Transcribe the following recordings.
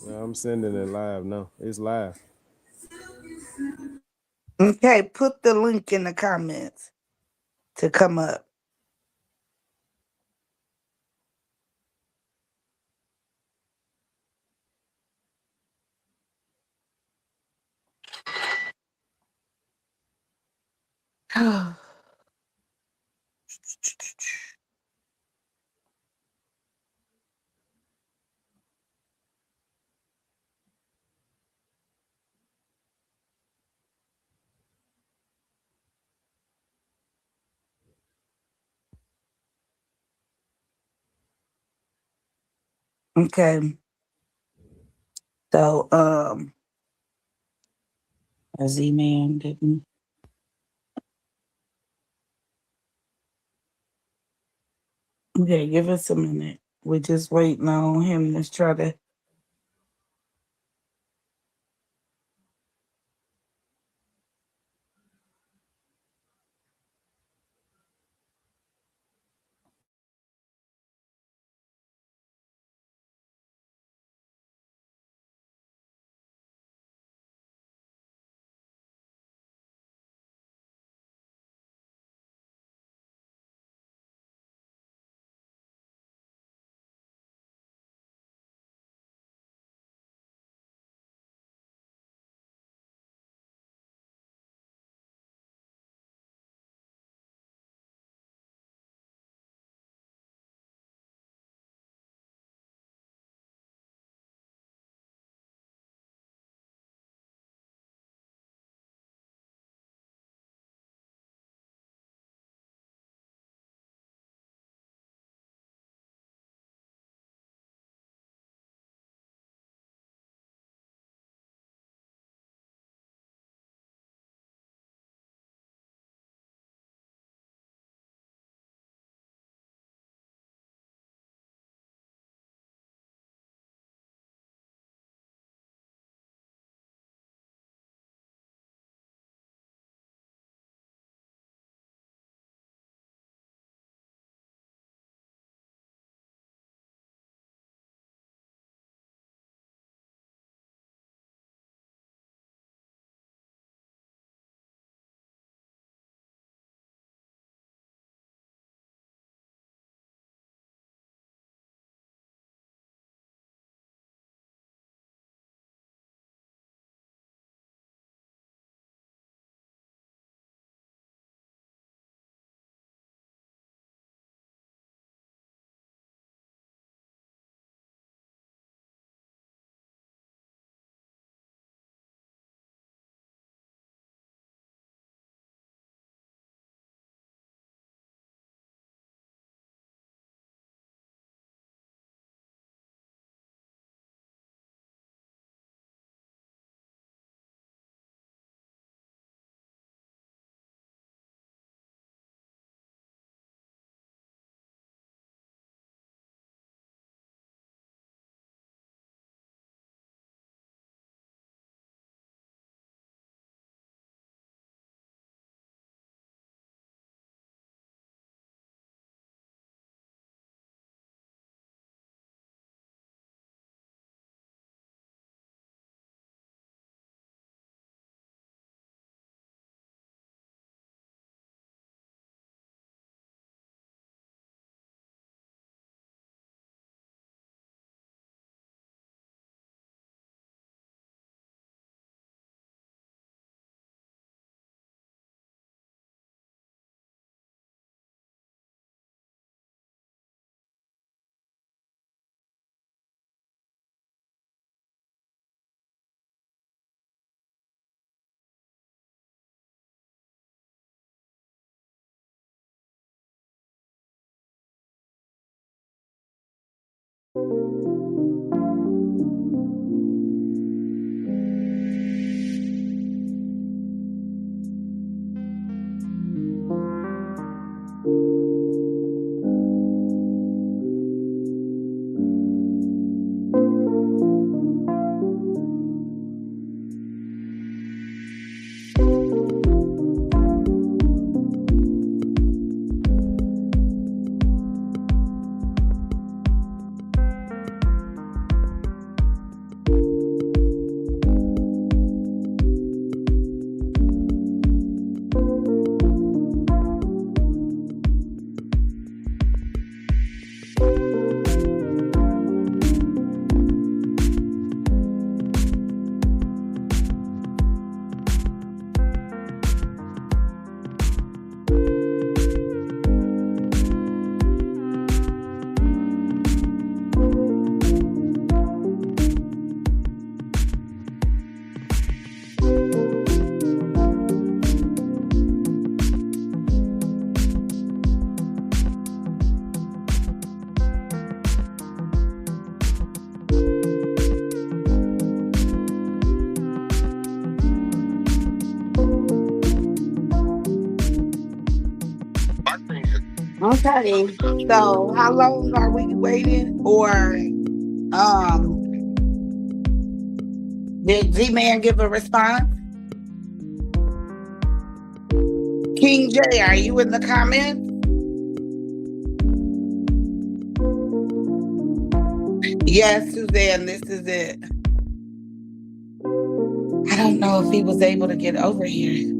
Yeah, I'm sending it live now. It's live. Okay, put the link in the comments to come up. Okay, so a Z man didn't. Okay, give us a minute. We're just waiting on him to try to. Okay. So how long are we waiting? Or um did Z Man give a response? King J, are you in the comments? Yes, Suzanne, this is it. I don't know if he was able to get over here.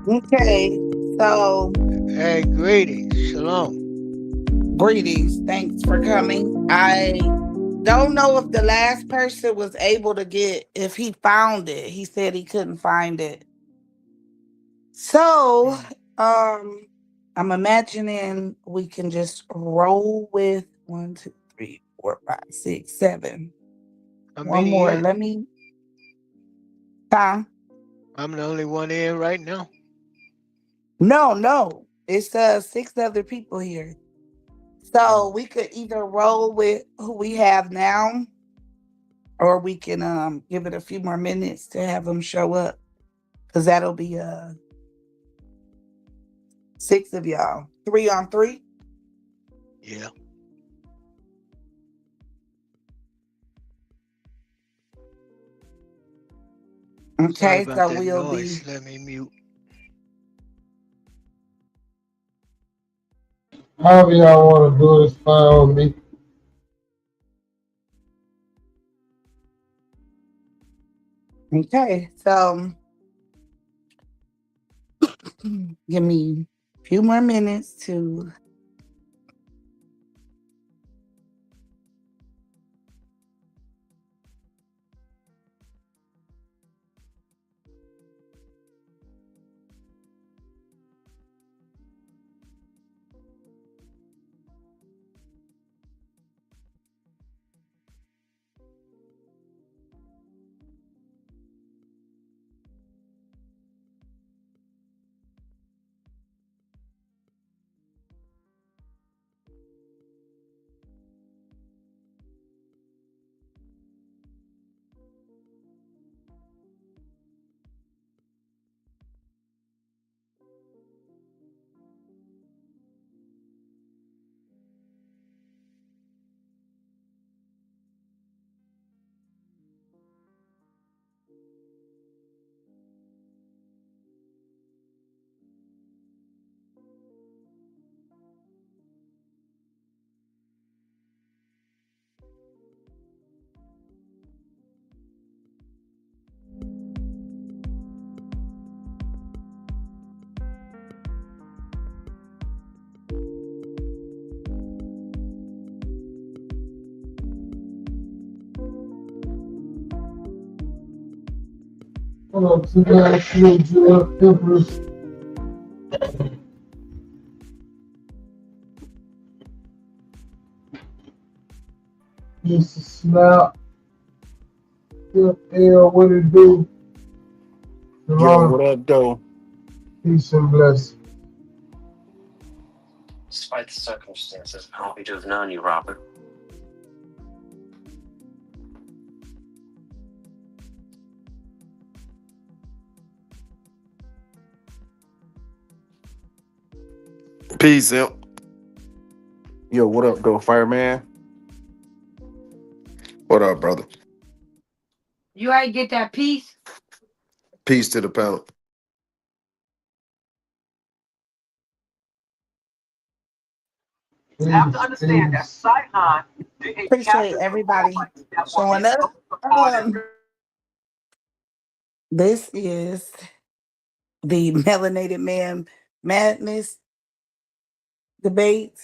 Okay, so Hey, greetings. Shalom. greetings. Thanks for coming. I don't know if the last person was able to get if he found it. He said he couldn't find it. So, Mm. I'm imagining we can just roll with 1, 2, 3, 4, 5, 6, 7. How One many more. in? Let me time. I'm the only one in right now. No, no. It's 6 other people here. So Oh, we could either roll with who we have now, or we can give it a few more minutes to have them show up. Cause that'll be 6 of y'all. 3 on 3. yeah. Sorry Okay, about so that we'll noise. be Let me mute. However y'all want to do it, it's fine with me. okay. So give me a few more minutes to Hello, tonight, Empress, Mr. Snap, L, what it do? Yo, Shalom, what up, though? Peace and blessings. Despite the circumstances, I'm happy to have known you, Robert. Peace, Imp. Yo, what up, though, fireman? What up, brother? You ain't get that piece? Peace to the panel. You have to understand that Saigon appreciate everybody showing up. This is the Melanated Man Madness debate.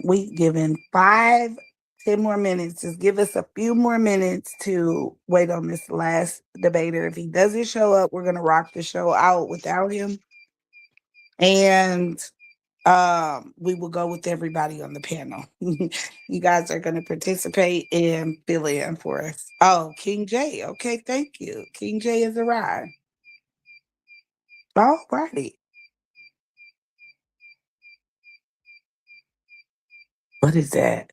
We given 10 more minutes. Just give us a few more minutes to wait on this last debater. If he doesn't show up, we're gonna rock the show out without him. And we will go with everybody on the panel. You guys are going to participate and fill in for us. Oh, King J. Okay, thank you. King J has arrived. All righty. What is that?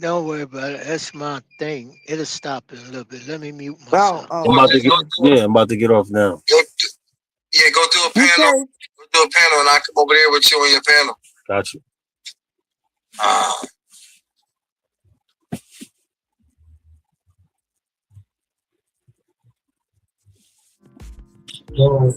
Don't worry about it. That's my thing. It'll stop in a little bit. Let me mute Oh, myself. I'm about to get. Yeah, I'm about to get off now. Yeah, go do a panel. Okay. Go do a panel, and I come over there with you on your panel. Got you. know,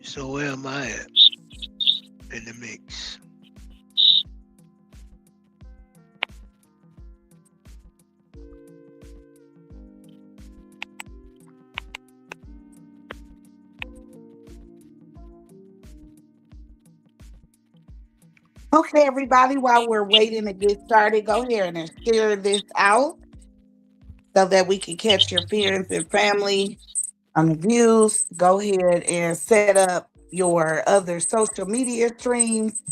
So where am I at in the mix? Okay, everybody, while we're waiting to get started, go ahead and share this out so that we can catch your friends and family on the views. Go ahead and set up your other social media streams.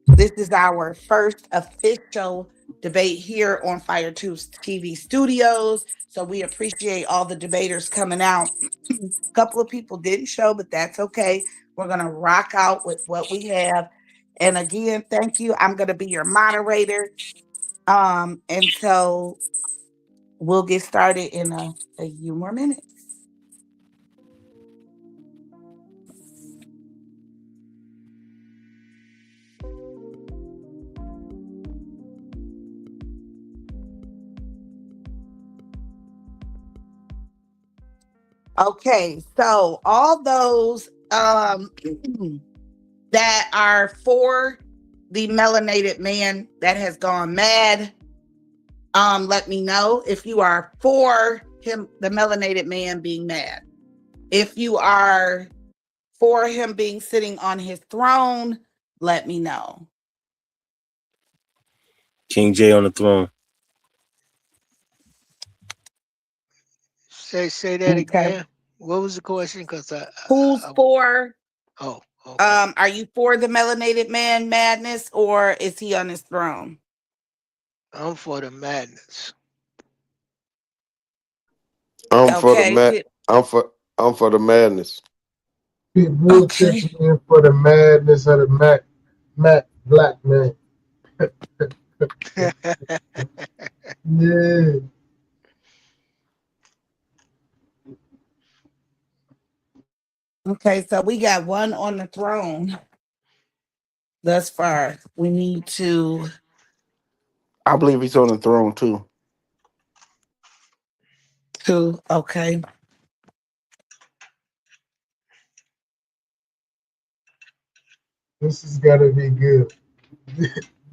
This is our first official debate here on Fire Tubes TV Studios. So we appreciate all the debaters coming out. A couple of people didn't show, but that's okay. We're going to rock out with what we have. And again, thank you. I'm going to be your moderator. And so we'll get started in a few more minutes. Okay, so all those that are for the melanated man that has gone mad, let me know if you are for him, the melanated man being mad. If you are for him being sitting on his throne, let me know. King J on the throne. Say that again. What was the question? Because Who's for? Oh, okay. Are you for the melanated man madness, or is he on his throne? I'm for the madness. I'm for the Okay. I'm for the madness. we'll Okay. check in for the madness of the Mac Black man. Yeah. Okay, so we got one on the throne thus far. We need to. I believe he's on the throne too. Okay. This has got to be good.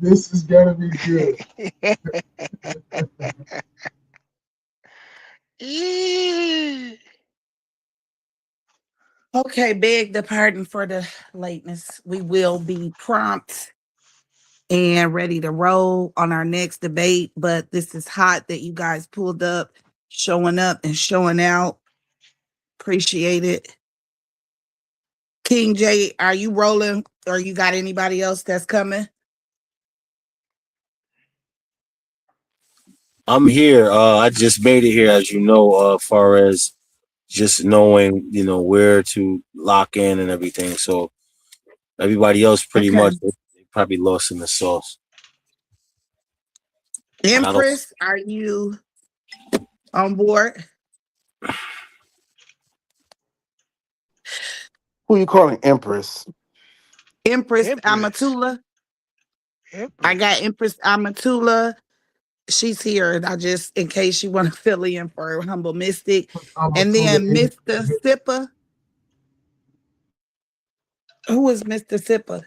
This has got to be good. Okay, beg the pardon for the lateness. We will be prompt and ready to roll on our next debate, but this is hot that you guys pulled up, showing up and showing out. Appreciate it. King J, are you rolling or you got anybody else that's coming? I'm here. I just made it here, as you know, far as just knowing, where to lock in and everything. So everybody else pretty Okay. much they probably lost in the sauce. And I don't Empress, are you on board? Who you calling Empress? Empress Empress. Amatula. I got Empress. Empress Amatula. She's here. I just, in case you want to fill in for Humble Mystic. I'm a And Tula then in Mr. Sipper. Who is Mr. Sipper?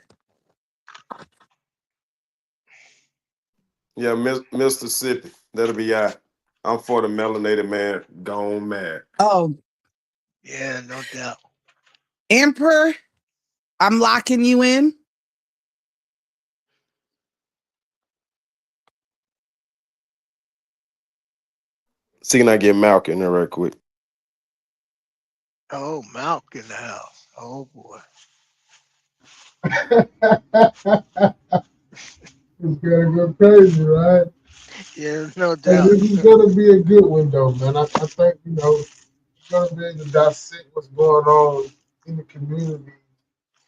Yeah, Mississippi. That'll be I. I'm for the melanated man gone mad. Oh, Yeah, no doubt. Emperor. I'm locking you in. See, can I get Malcolm in there right quick? Oh, Malk in the house. Oh boy. It's gonna go crazy, right? Yeah, no Hey, doubt. this is gonna be a good one though, man. I think we're gonna be able to dissect what's going on in the community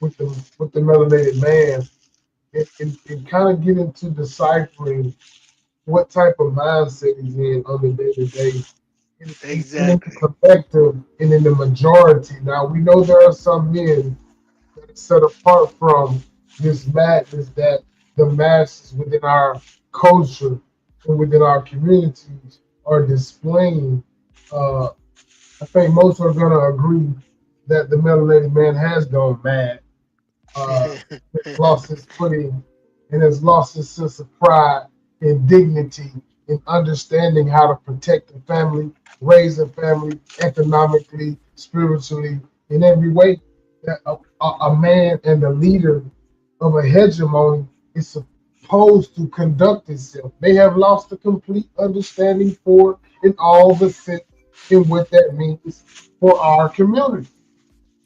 with the melanated man and kind of get into deciphering what type of mindset he's in on the day to day and in the Exactly. collective and in the majority. Now we know there are some men that are set apart from this madness that the masses within our culture and within our communities are displaying. Uh, I think most are going to agree that the melanated man has gone mad, has lost his footing, and has lost his sense of pride and dignity in understanding how to protect the family, raise a family economically, spiritually, in every way that a man and the leader of a hegemony is supposed to conduct itself. They have lost a complete understanding for in all the sense in what that means for our community.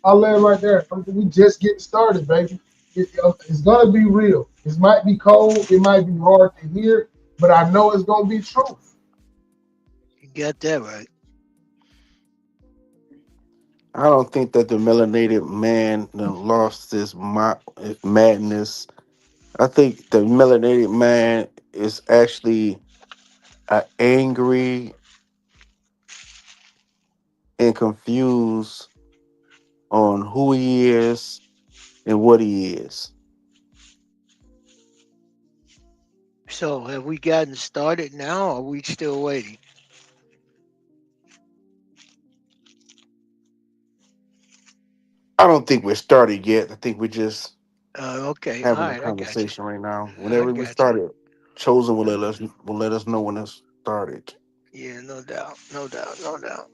I'll land right there. We just getting started, baby. It's gonna be real. It might be cold. It might be hard to hear, but I know it's gonna be truth. You got that right. I don't think that the melanated man done lost his madness. I think the melanated man is actually angry and confused on who he is and what he is. So have we gotten started now or are we still waiting? I don't think we're started yet. I think we're just Okay. All having a right, I got you. conversation right now. I Whenever we got you. started, chosen will let us know when it's started. Yeah, no doubt. No doubt. No doubt.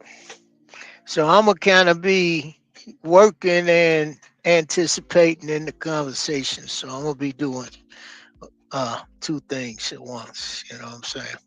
So I'm gonna kind of be working and anticipating in the conversation. So I'm gonna be doing two things at once. You know what I'm saying?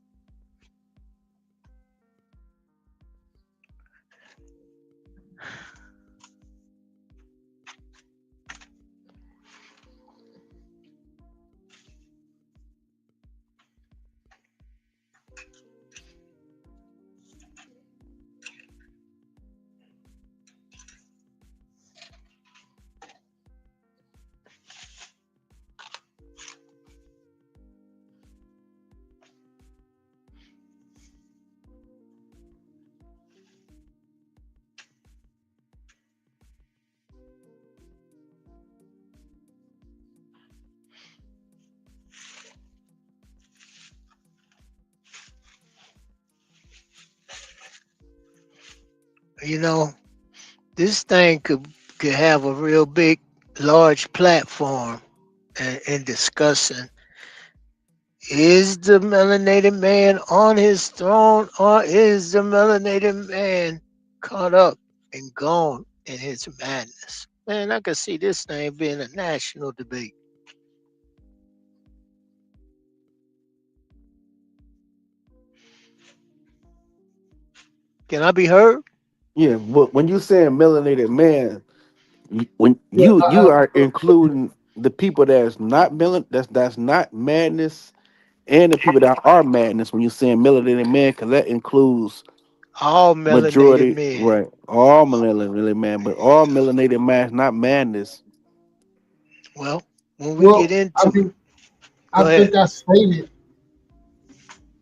You know, this thing could have a real big, large platform in discussing is the melanated man on his throne or is the melanated man caught up and gone in his madness? Man, I could see this thing being a national debate. Can I be heard? Yeah, but when you say melanated man, When Yeah, you are including the people that's not madness, and the people that are madness when you're saying melanated man, because that includes All melanated majority, men. right? All melanated man, but all melanated man is not madness. Well, when we get well, I into it, mean, I go ahead. think I stated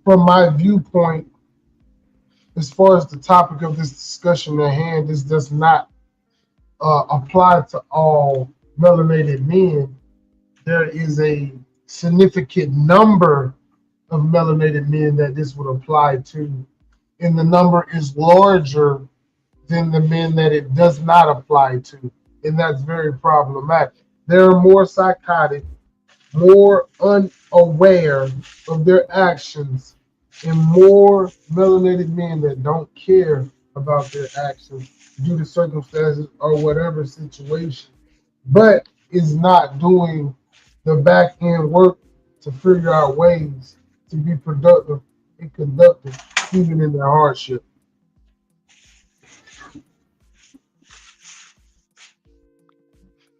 from my viewpoint, as far as the topic of this discussion at hand, this does not apply to all melanated men. There is a significant number of melanated men that this would apply to, and the number is larger than the men that it does not apply to, and that's very problematic. There are more psychotic, more unaware of their actions, and more melanated men that don't care about their actions due to circumstances or whatever situation, but is not doing the back end work to figure out ways to be productive and conductive, even in their hardship.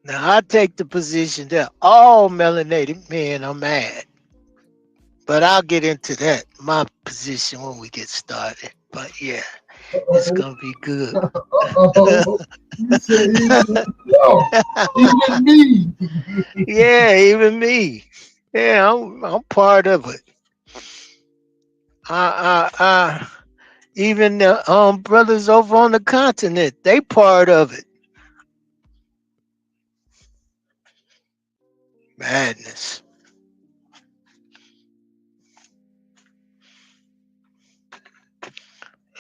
Now I take the position that all melanated men are mad, but I'll get into that my position when we get started. But yeah, it's Uh-oh. gonna be good. Uh-oh. You said even yo, even me. Yeah, even me. Yeah, I'm part of it. I even the brothers over on the continent, they part of it. Madness.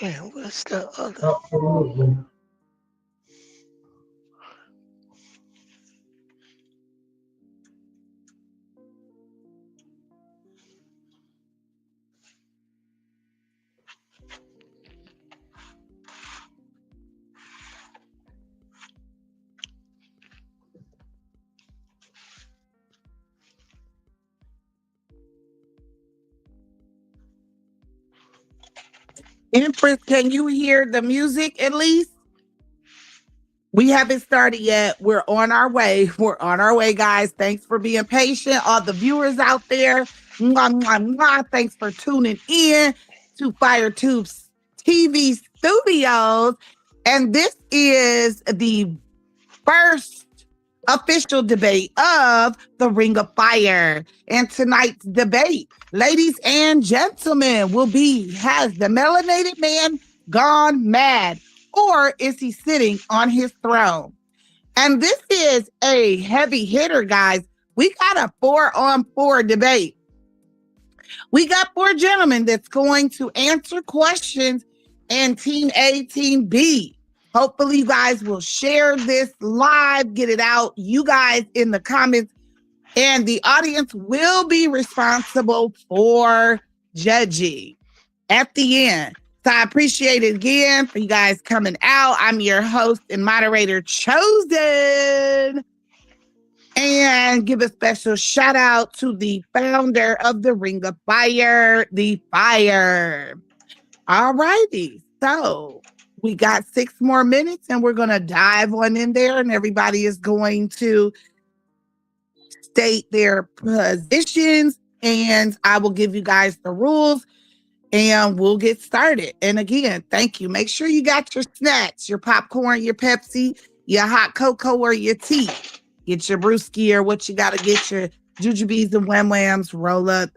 And what's the other? Absolutely. Empress, can you hear the music at least? We haven't started yet. We're on our way. We're on our way, guys. Thanks for being patient. All the viewers out there, mwah, mwah, mwah. Thanks for tuning in to FireTube's TV studios. And this is the first official debate of the Ring of Fire. And tonight's debate, ladies and gentlemen, will be: has the melanated man gone mad, or is he sitting on his throne? And this is a heavy hitter, guys. We got a 4-on-4 debate. We got 4 gentlemen that's going to answer questions, and Team A, Team B. Hopefully, you guys will share this live, get it out, you guys in the comments, and the audience will be responsible for judging at the end. So I appreciate it again for you guys coming out. I'm your host and moderator, Chosen. And give a special shout out to the founder of the Ring of Fire, the Fire. All righty. So we got 6 more minutes and we're going to dive on in there, and everybody is going to state their positions, and I will give you guys the rules and we'll get started. And again, thank you. Make sure you got your snacks, your popcorn, your Pepsi, your hot cocoa, or your tea. Get your brewski or what you got to get, your jujubes and wham whams, roll up.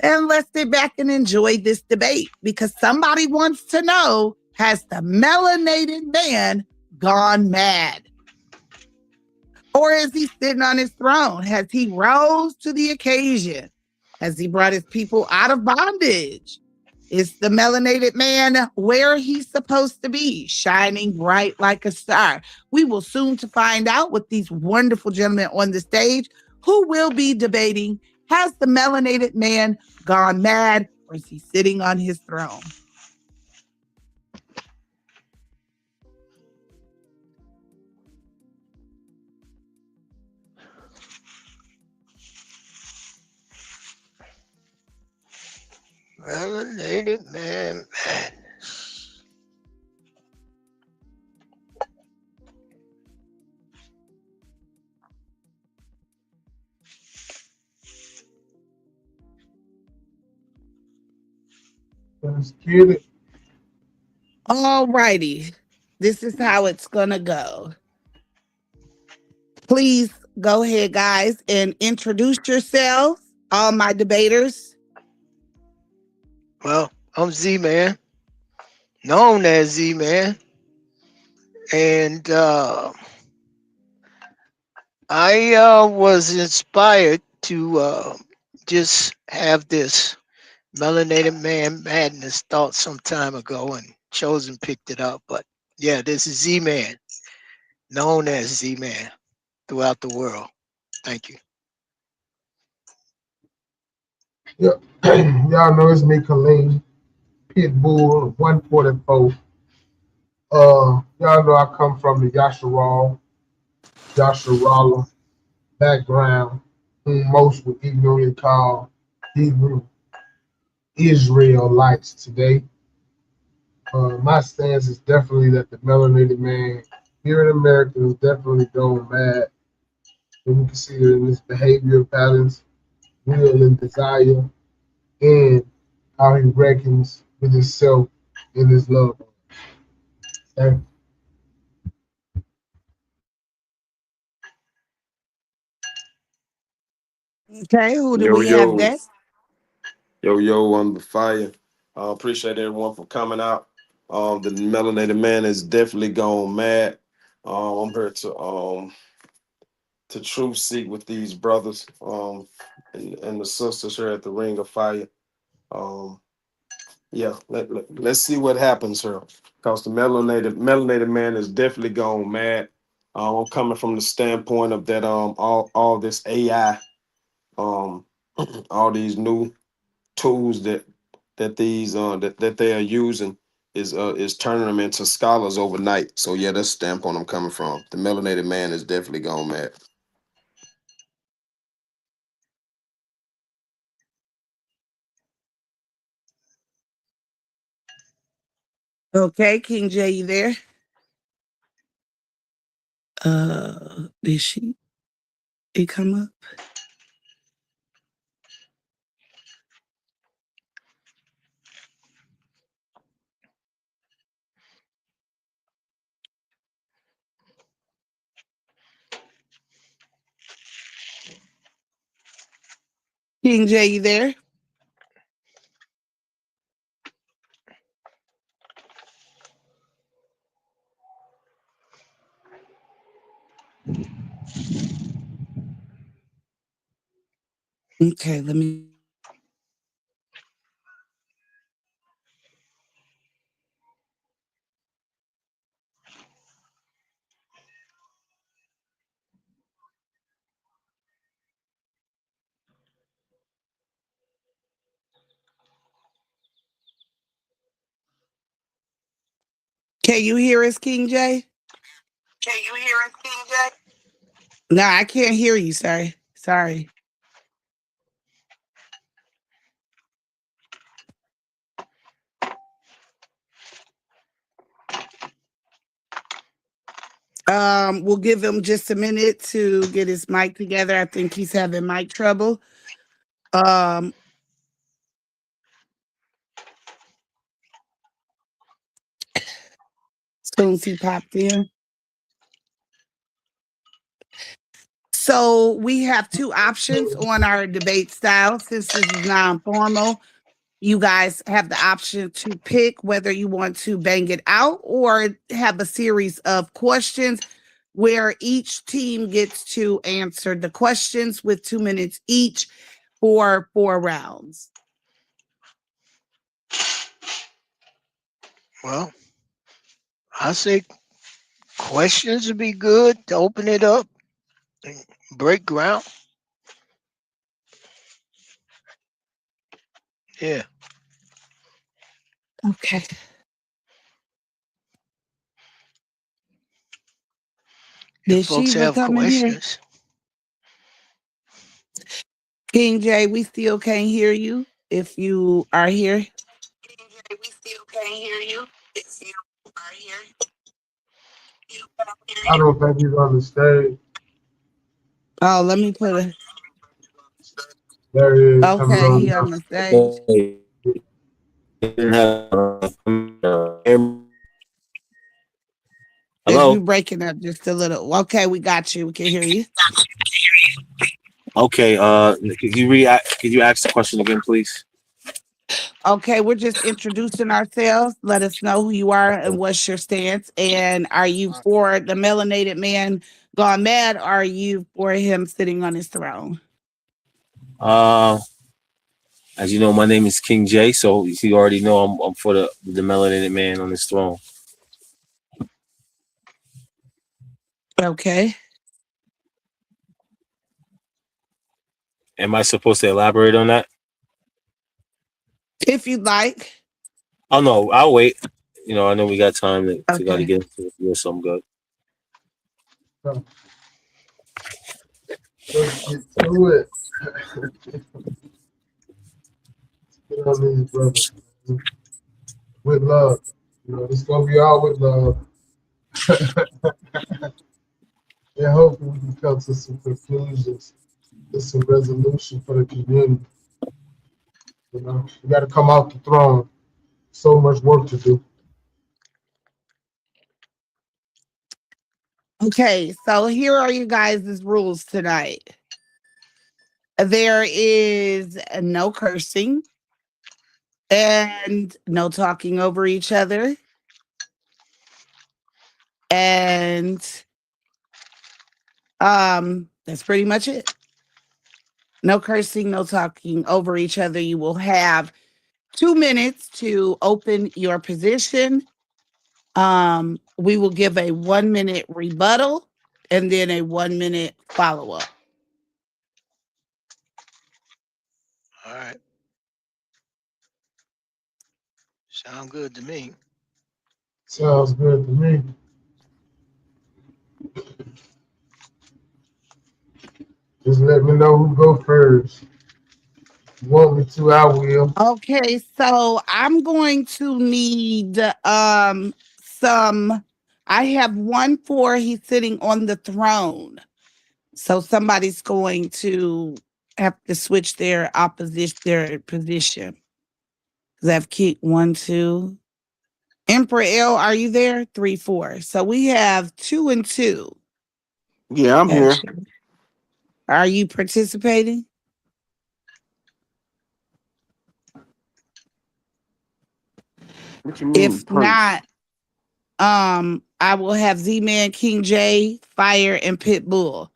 And let's sit back and enjoy this debate, because somebody wants to know, has the melanated man gone mad? Or is he sitting on his throne? Has he rose to the occasion? Has he brought his people out of bondage? Is the melanated man where he's supposed to be, shining bright like a star? We will soon to find out with these wonderful gentlemen on the stage who will be debating, has the melanated man gone mad, or is he sitting on his throne? Melanated Man Madness. Let's get it. All righty. This is how it's gonna go. Please go ahead, guys, and introduce yourselves, all my debaters. Well, I'm Z Man, known as Z Man, and I was inspired to just have this Melanated Man Madness thought some time ago, and Chosen picked it up. But yeah, this is Z Man, known as Z Man throughout the world. Thank you. Yep. Y'all know it's me, Kaleem, Pitbull, 144. Y'all know I come from the Yasharala background, whom most would ignorantly call Hebrew Israelites today. My stance is definitely that the melanated man here in America is definitely going mad. And we can see it in his behavior patterns, will and desire, and how he reckons with himself and his love. Okay? Okay, who do Yo, we have yo, next? yo, on the fire. Appreciate everyone for coming out. The melanated man is definitely gone mad. I'm here to truth seek with these brothers and the sisters here at the Ring of Fire. Um, yeah, let's see what happens here. Because the melanated man is definitely gone mad. I'm coming from the standpoint of that all this AI, um, all these new tools that they are using is turning them into scholars overnight. So yeah, that's the standpoint I'm coming from. The melanated man is definitely gone mad. Okay, King J, you there? Did she? It come up? King J, you there? Okay, let me. Can you hear us, King J? Can you hear us, King J? No, I can't hear you. Sorry. We'll give him just a minute to get his mic together. I think he's having mic trouble. Um, soon as he popped in. So we have two options on our debate style. Since this is non-formal, you guys have the option to pick whether you want to bang it out or have a series of questions where each team gets to answer the questions with 2 minutes each for 4 rounds. Well, I say questions would be good to open it up and break ground. Yeah. Okay. If Did folks Shiva have come in here? questions, King J, we still can't hear you if you are here. we still can't hear you. If you are here, you can't hear I you. don't think he's on the stage. Oh, let me put a. There he is coming Okay, on he now. on the stage. Hey, didn't have. If you Hello. breaking up just a little. Okay, we got you. We can hear you. Okay. Could you ask the question again, please? Okay, we're just introducing ourselves. Let us know who you are and Okay. what's your stance. And are you for the melanated man gone mad? Or are you for him sitting on his throne? Uh, as you know, my name is King J. So you already know I'm for the melanated man on his throne. Okay. Am I supposed to elaborate on that? If you'd like. Oh no, I'll wait. I know we got time to got to Okay. get into it. Yeah, something good. So, let's get to it. Get on these brothers, man. With love. It's gonna be all with love. And hopefully we can come to some conclusions, to some resolution for the community. We got to come off the throne. So much work to do. Okay, so here are you guys' rules tonight. There is no cursing and no talking over each other. And that's pretty much it. No cursing, no talking over each other. You will have 2 minutes to open your position. We will give a 1 minute rebuttal and then a 1 minute follow up. All right. Sound good to me. Sounds good to me. Just let me know who go first. If you want me to, I will. Okay, so I'm going to need some. I have one for he's sitting on the throne. So somebody's going to have to switch their position. Because I have Keith 1, 2. Emperor L, are you there? 3, 4. So we have 2 and 2. Yeah, I'm here. Actually, are you participating? What you mean, If prince? not, I will have Z Man, King J, Fire, and Pitbull.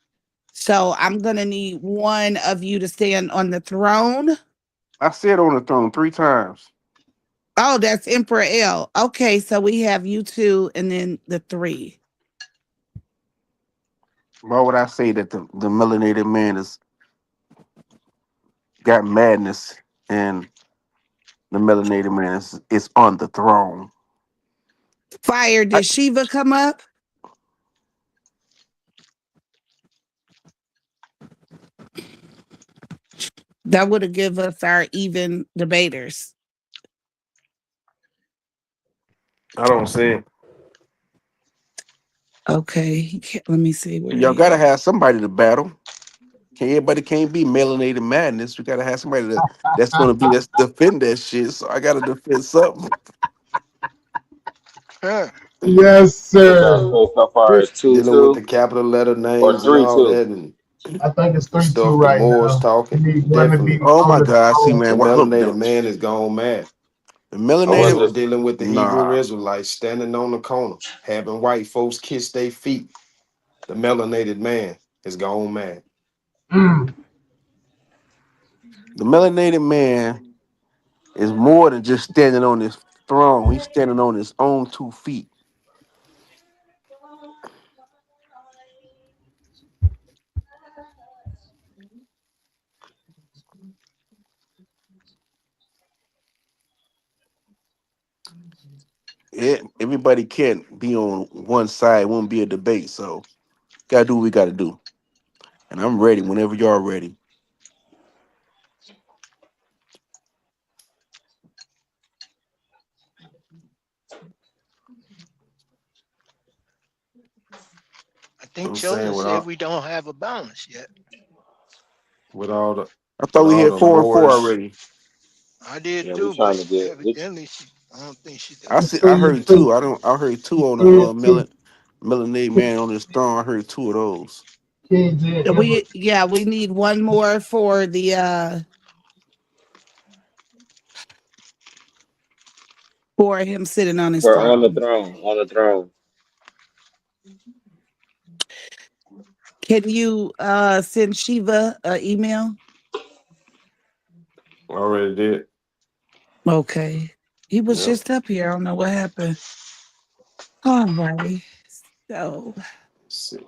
So I'm gonna need one of you to stand on the throne. I said on the throne 3 times. Oh, that's Emperor L. Okay, so we have you two and then the three. Why would I say that the melanated man has got madness and the melanated man is on the throne? Fire, I, did Shiva come up? That would have give us our even debaters. I don't see it. Okay, let me see where Y'all he gotta is. have somebody to battle. Everybody can't be melanated madness. We gotta have somebody that's gonna be that's defend that shit. So I gotta defend something. Huh. Yes, So y'all sir. so far Three, is two Dealing with two the capital letter or names and three all two. that and I think it's the 3-2 stuff the right Moors now. We talking. need one to be Definitely. Oh on my the God, see throne. man, The what look melanated though. man is gone mad. The I want Also melanated to. dealing with the Hebrew nah. Israelites standing on the corner, having white folks kiss their feet. The melanated man is gone mad. Mm. The melanated man is more than just standing on his throne. He's standing on his own 2 feet. Everybody can't be on one side. It won't be a debate. So gotta do what we gotta do. And I'm ready whenever y'all ready. I think I'm saying Chosen said we don't have a balance yet. with all the I thought with we all had the 4-4 Moors, already. I did Yeah, we too, but trying to get which evidently she. I don't think she I done. see. So I you heard so two. I don't. I heard two on the King, Melanated Man on his throne. I heard two of those. King J ever We need one more for the for him sitting on his for on the throne. throne, on the throne. Can you send Shiva an email? Already did. Okay. He was Yep. just up here. I don't know what happened. All right. So See,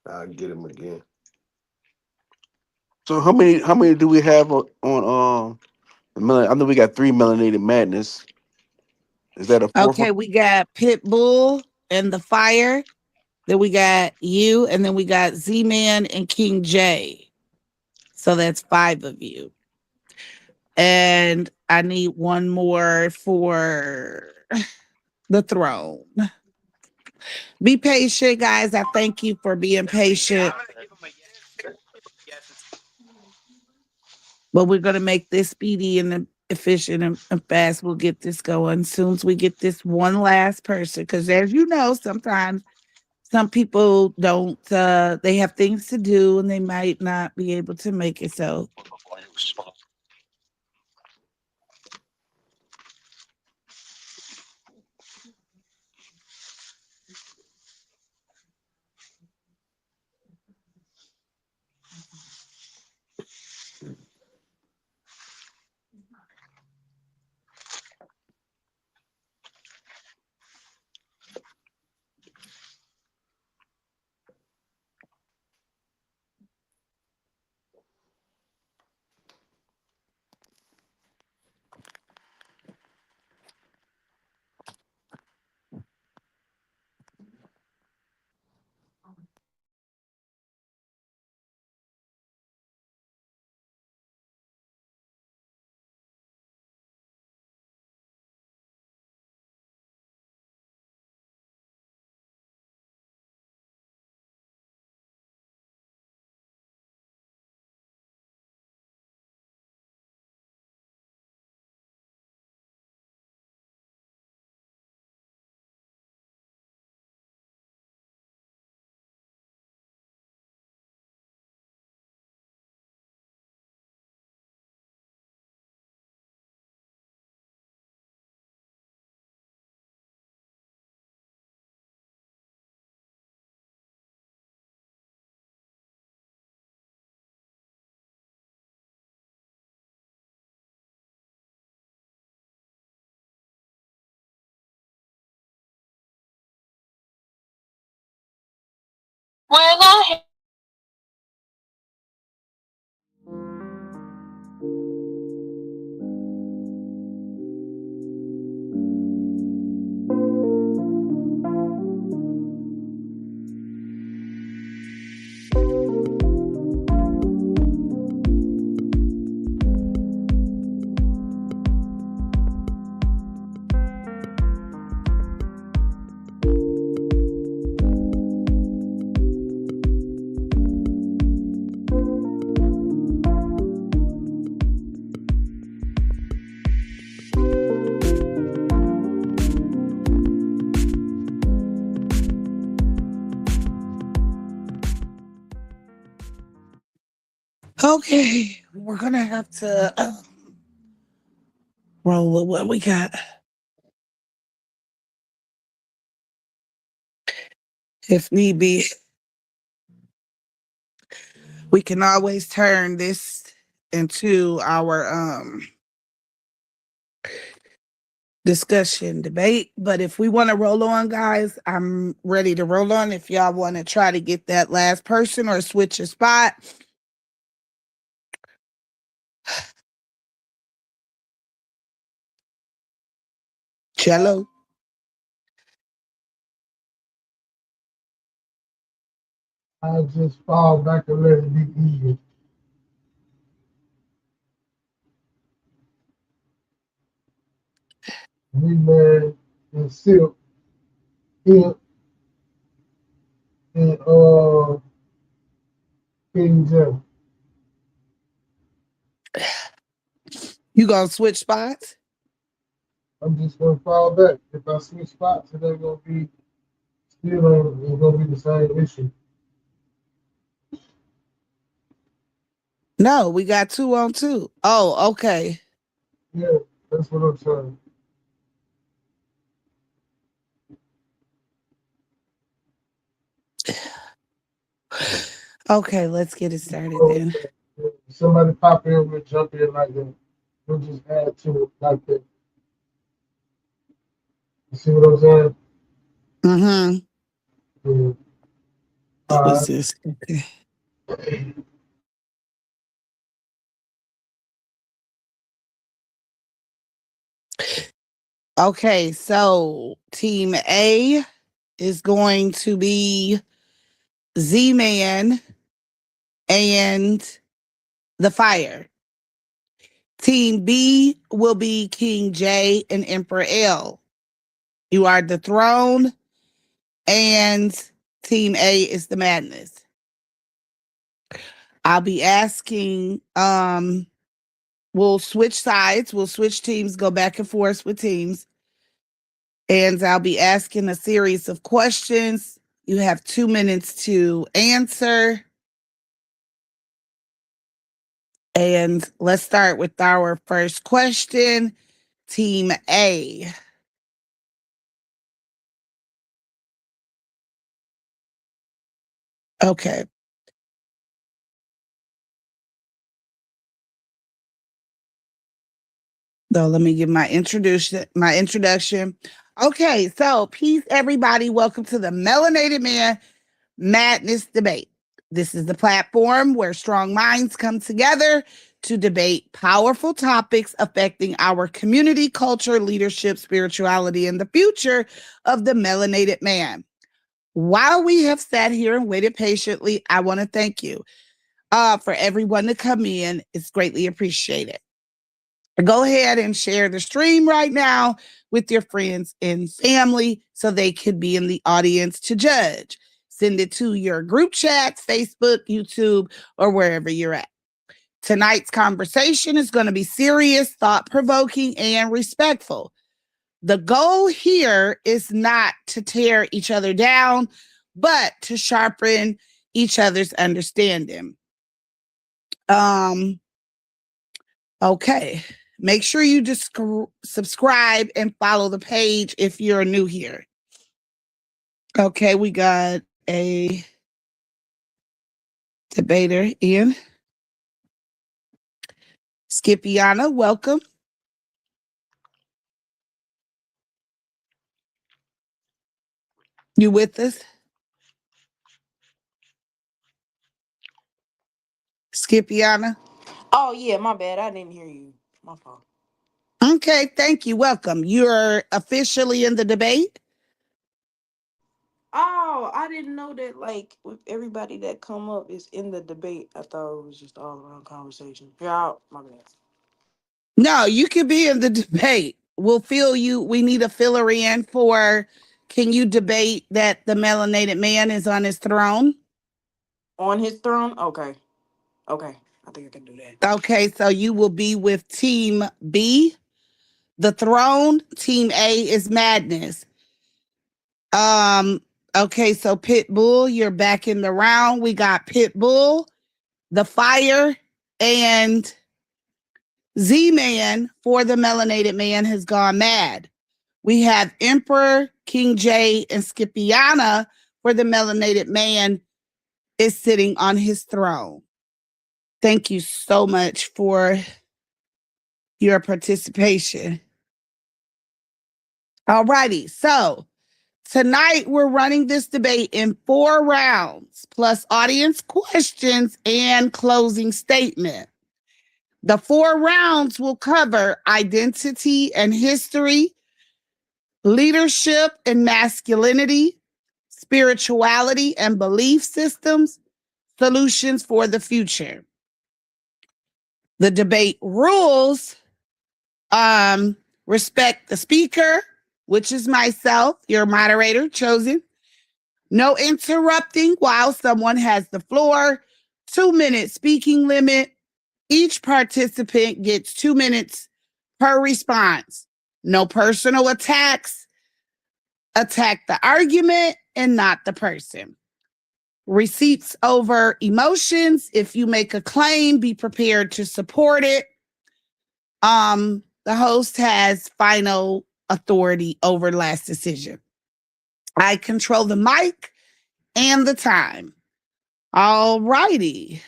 I'll get him again. So how many do we have on I know we got three Melanated Madness. Is that a fourth one? okay, we got Pitbull and the Fire. Then we got you, and then we got Z Man and King J. So that's five of you. And I need one more for the throne. Be patient, guys. I thank you for being patient. But we're going to make this speedy and efficient and fast. We'll get this going as soon as we get this one last person. Because as you know, sometimes some people don't, they have things to do and they might not be able to make it. So, okay, we're going to have to roll with what we got. If need be, we can always turn this into our discussion debate. But if we want to roll on, guys, I'm ready to roll on. If y'all want to try to get that last person or switch a spot, cello. I just fall back and let it be even. We man and Silk Imp and King J. You gonna switch spots? I'm just gonna fall back. If I switch spots, it ain't gonna be still on. It's gonna be the same issue. No, we got 2 on 2. Oh, okay. Yeah, that's what I'm saying. Okay, let's get it started Oh, then. yeah. Somebody pop in, we'll jump in like that. We'll just add to it like that. You see what I'm saying? Mm-hmm. Yeah. Who is All this? Okay. right. Okay, so team A is going to be Z-Man and the Fire. Team B will be King J and Emperor L. You are the throne, and Team A is the madness. I'll be asking, we'll switch sides, we'll switch teams, go back and forth with teams. And I'll be asking a series of questions. You have 2 minutes to answer. And let's start with our first question. Team A. Okay. So let me give my introduction. Okay, so peace, everybody. Welcome to the Melanated Man Madness debate. This is the platform where strong minds come together to debate powerful topics affecting our community, culture, leadership, spirituality, and the future of the melanated man. While we have sat here and waited patiently, I want to thank you for everyone to come in. It's greatly appreciated. Go ahead and share the stream right now with your friends and family so they could be in the audience to judge. Send it to your group chats, Facebook, YouTube, or wherever you're at. Tonight's conversation is going to be serious, thought provoking, and respectful. The goal here is not to tear each other down, but to sharpen each other's understanding. Um, Okay. Make sure you just subscribe and follow the page if you're new here. Okay, we got a debater in. Skipiana, welcome. You with us? Skipiana? Oh yeah, my bad. I didn't hear you. My fault. Okay, thank you. Welcome. You're officially in the debate. Oh, I didn't know that. Like with everybody that come up is in the debate. I thought it was just all around conversation. Yeah, my bad. No, you could be in the debate. We'll fill you. We need a filler in for can you debate that the melanated man is on his throne? On his throne. Okay, okay. I think I can do that. Okay, so you will be with team B, the throne. Team A is madness. Um, okay, so Pitbull, you're back in the round. We got Pitbull, the Fire, and Z-Man for the melanated man has gone mad. We have Emperor, King J, and Skipiana for the melanated man is sitting on his throne. Thank you so much for your participation. All righty. So tonight we're running this debate in 4 rounds, plus audience questions and closing statement. The 4 rounds will cover identity and history, leadership and masculinity, spirituality and belief systems, solutions for the future. The debate rules respect the speaker, which is myself, your moderator chosen. No interrupting while someone has the floor. 2-minute speaking limit. Each participant gets 2 minutes per response. No personal attacks. Attack the argument and not the person. Receipts over emotions. If you make a claim, be prepared to support it. The host has final authority over last decision. I control the mic and the time. All righty.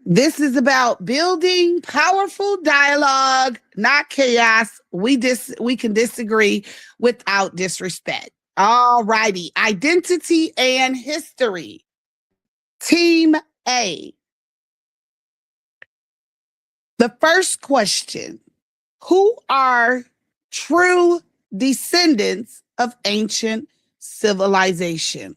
This is about building powerful dialogue, not chaos. We can disagree without disrespect. All righty. Identity and history. Team A. The first question: who are true descendants of ancient civilization?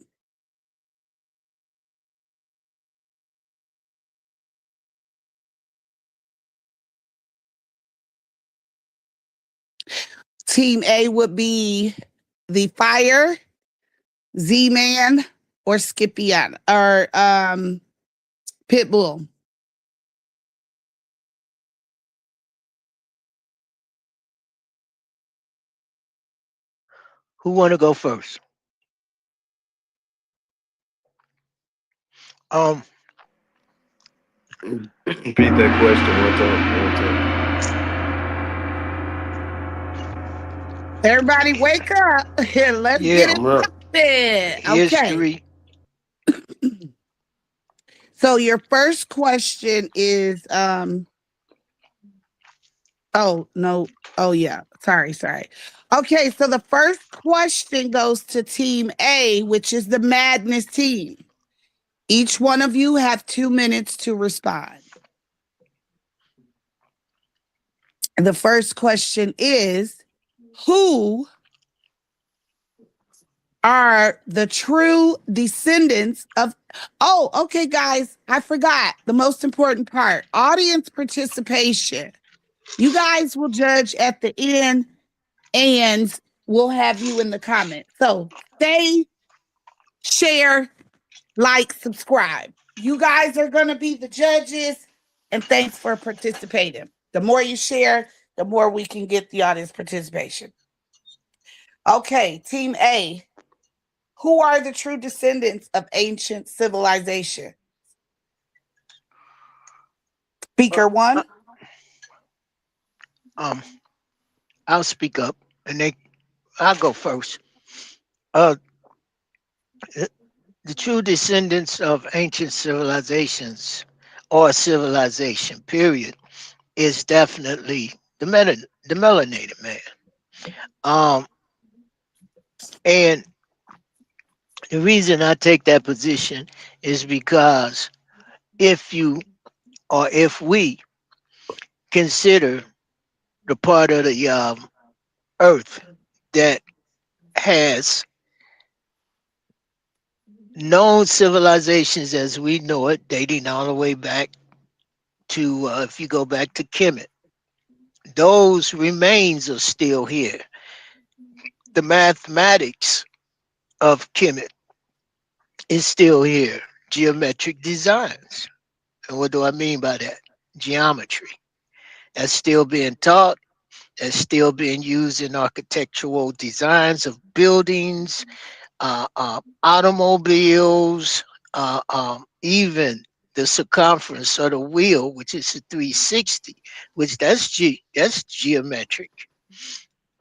Team A would be the Fire, Z Man, or Scipion, or Pitbull. Who want to go first? Um, Repeat that question one time. One time. Everybody wake up and let's get yeah, it I'm up. poppin'. Okay. history. So your first question is oh no. Oh yeah. Sorry. Okay, so the first question goes to team A, which is the madness team. Each one of you have 2 minutes to respond. The first question is: who are the true descendants of? Oh, okay, guys, I forgot the most important part: audience participation. You guys will judge at the end, and we'll have you in the comments. So stay, share, like, subscribe. You guys are going to be the judges, and thanks for participating. The more you share, the more we can get the audience participation. Okay, Team A. Who are the true descendants of ancient civilization? Uh, Speaker uh, one. um, I'll speak up, and I'll go first. Uh, the true descendants of ancient civilizations or civilization, period, is definitely the melanated man. Um, and the reason I take that position is because if you or if we consider the part of the earth that has known civilizations as we know it, dating all the way back to, if you go back to Kemet, those remains are still here. The mathematics of Kemet is still here. Geometric designs. And what do I mean by that? Geometry. That's still being taught. That's still being used in architectural designs of buildings, automobiles, even the circumference of the wheel, which is a 360, which that's geometric.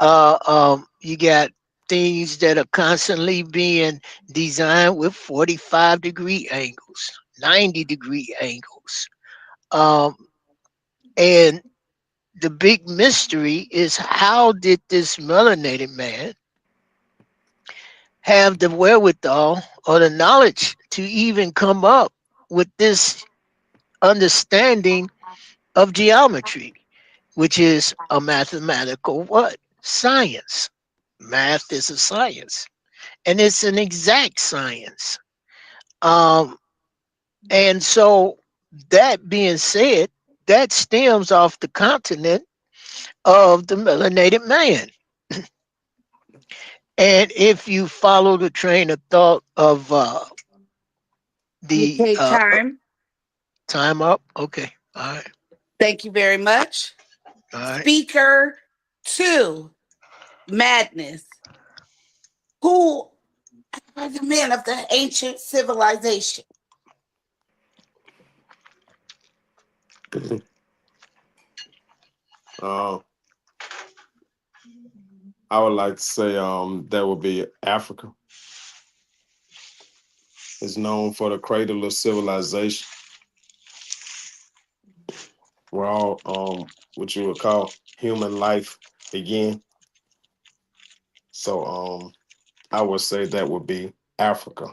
You got things that are constantly being designed with 45-degree angles, 90-degree angles. Um, and the big mystery is, how did this melanated man have the wherewithal or the knowledge to even come up with this understanding of geometry, which is a mathematical what? Science. Math is a science, and it's an exact science. Um, and so, that being said, that stems off the continent of the melanated man. And if you follow the train of thought of the Okay, time. Time up. Okay. All right. Thank you very much. All right. Speaker two, Madness. Who are the men of the ancient civilization? uh, I would like to say that would be Africa. It's known for the cradle of civilization, where all what you would call human life began. So I would say that would be Africa.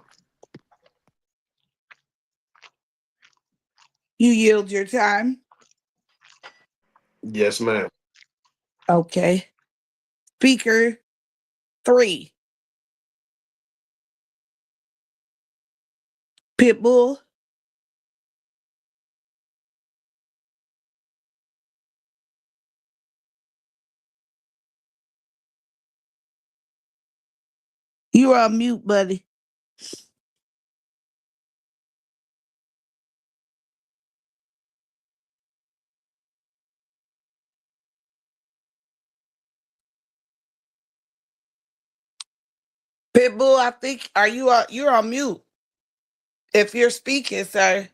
You yield your time. Yes, ma'am. Okay. Speaker three, Pitbull. You're on mute, buddy. Pitbull, I think are you you're on mute. If you're speaking, sir.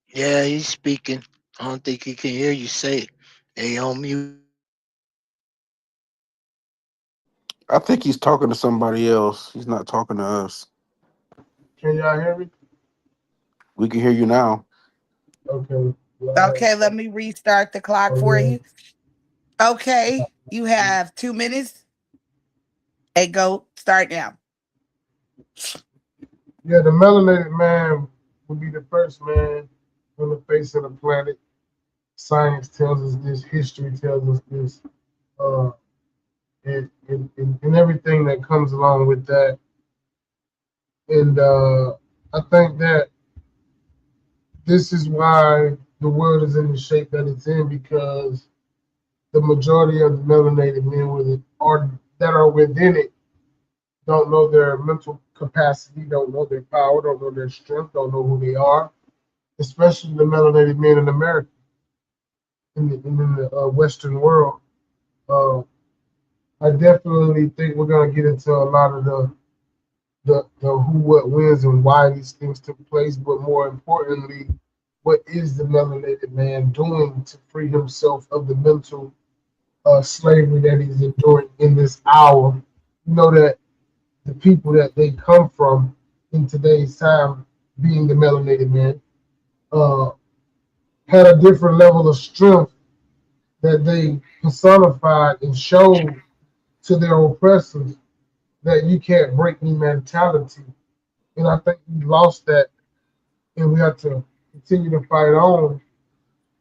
Yeah, he's speaking. I don't think he can hear you say it. They on mute. I think he's talking to somebody else. He's not talking to us. Can y'all hear me? We can hear you now. Okay. Well, I had Okay, let some me restart the clock for on you. Okay, you have 2 minutes and go start now. Yeah, the melanated man will be the first man on the face of the planet. Science tells us this, history tells us this, uh, and everything that comes along with that. And I think that this is why the world is in the shape that it's in because the majority of the melanated men with it are that are within it don't know their mental capacity, don't know their power, don't know their strength, don't know who they are, especially the melanated men in America, in the Western world. Uh, I definitely think we're going to get into a lot of the who, what, wins, and why these things took place, but more importantly, what is the melanated man doing to free himself of the mental slavery that he's enduring in this hour? You know that the people that they come from in today's time, being the melanated man, uh, had a different level of strength that they personified and showed to their oppressors that you can't break me mentality. And I think we lost that and we have to continue to fight on.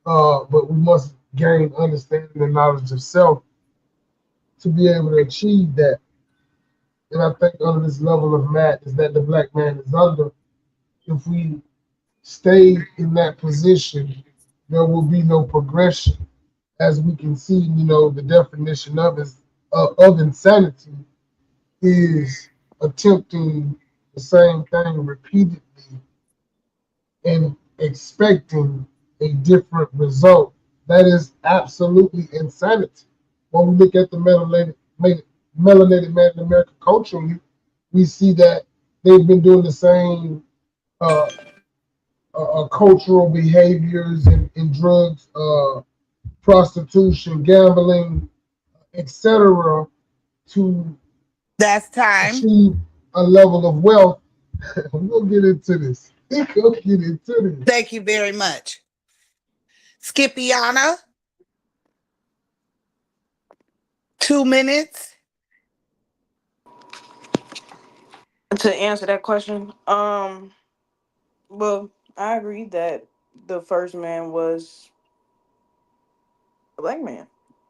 But we must gain understanding and knowledge of self to be able to achieve that. And I think under this level of madness that the black man is under, if we stay in that position, there will be no progression. As we can see, the definition of insanity is attempting the same thing repeatedly and expecting a different result. That is absolutely insanity. When we look at the melanated man in America culturally, we see that they've been doing the same uh, cultural behaviors and drugs, prostitution, gambling, etc., to That's time. achieve a level of wealth. We'll get into this. We'll get into this. Thank you very much. Skipiana, 2 minutes. To answer that question, well, I agree that the first man was a black man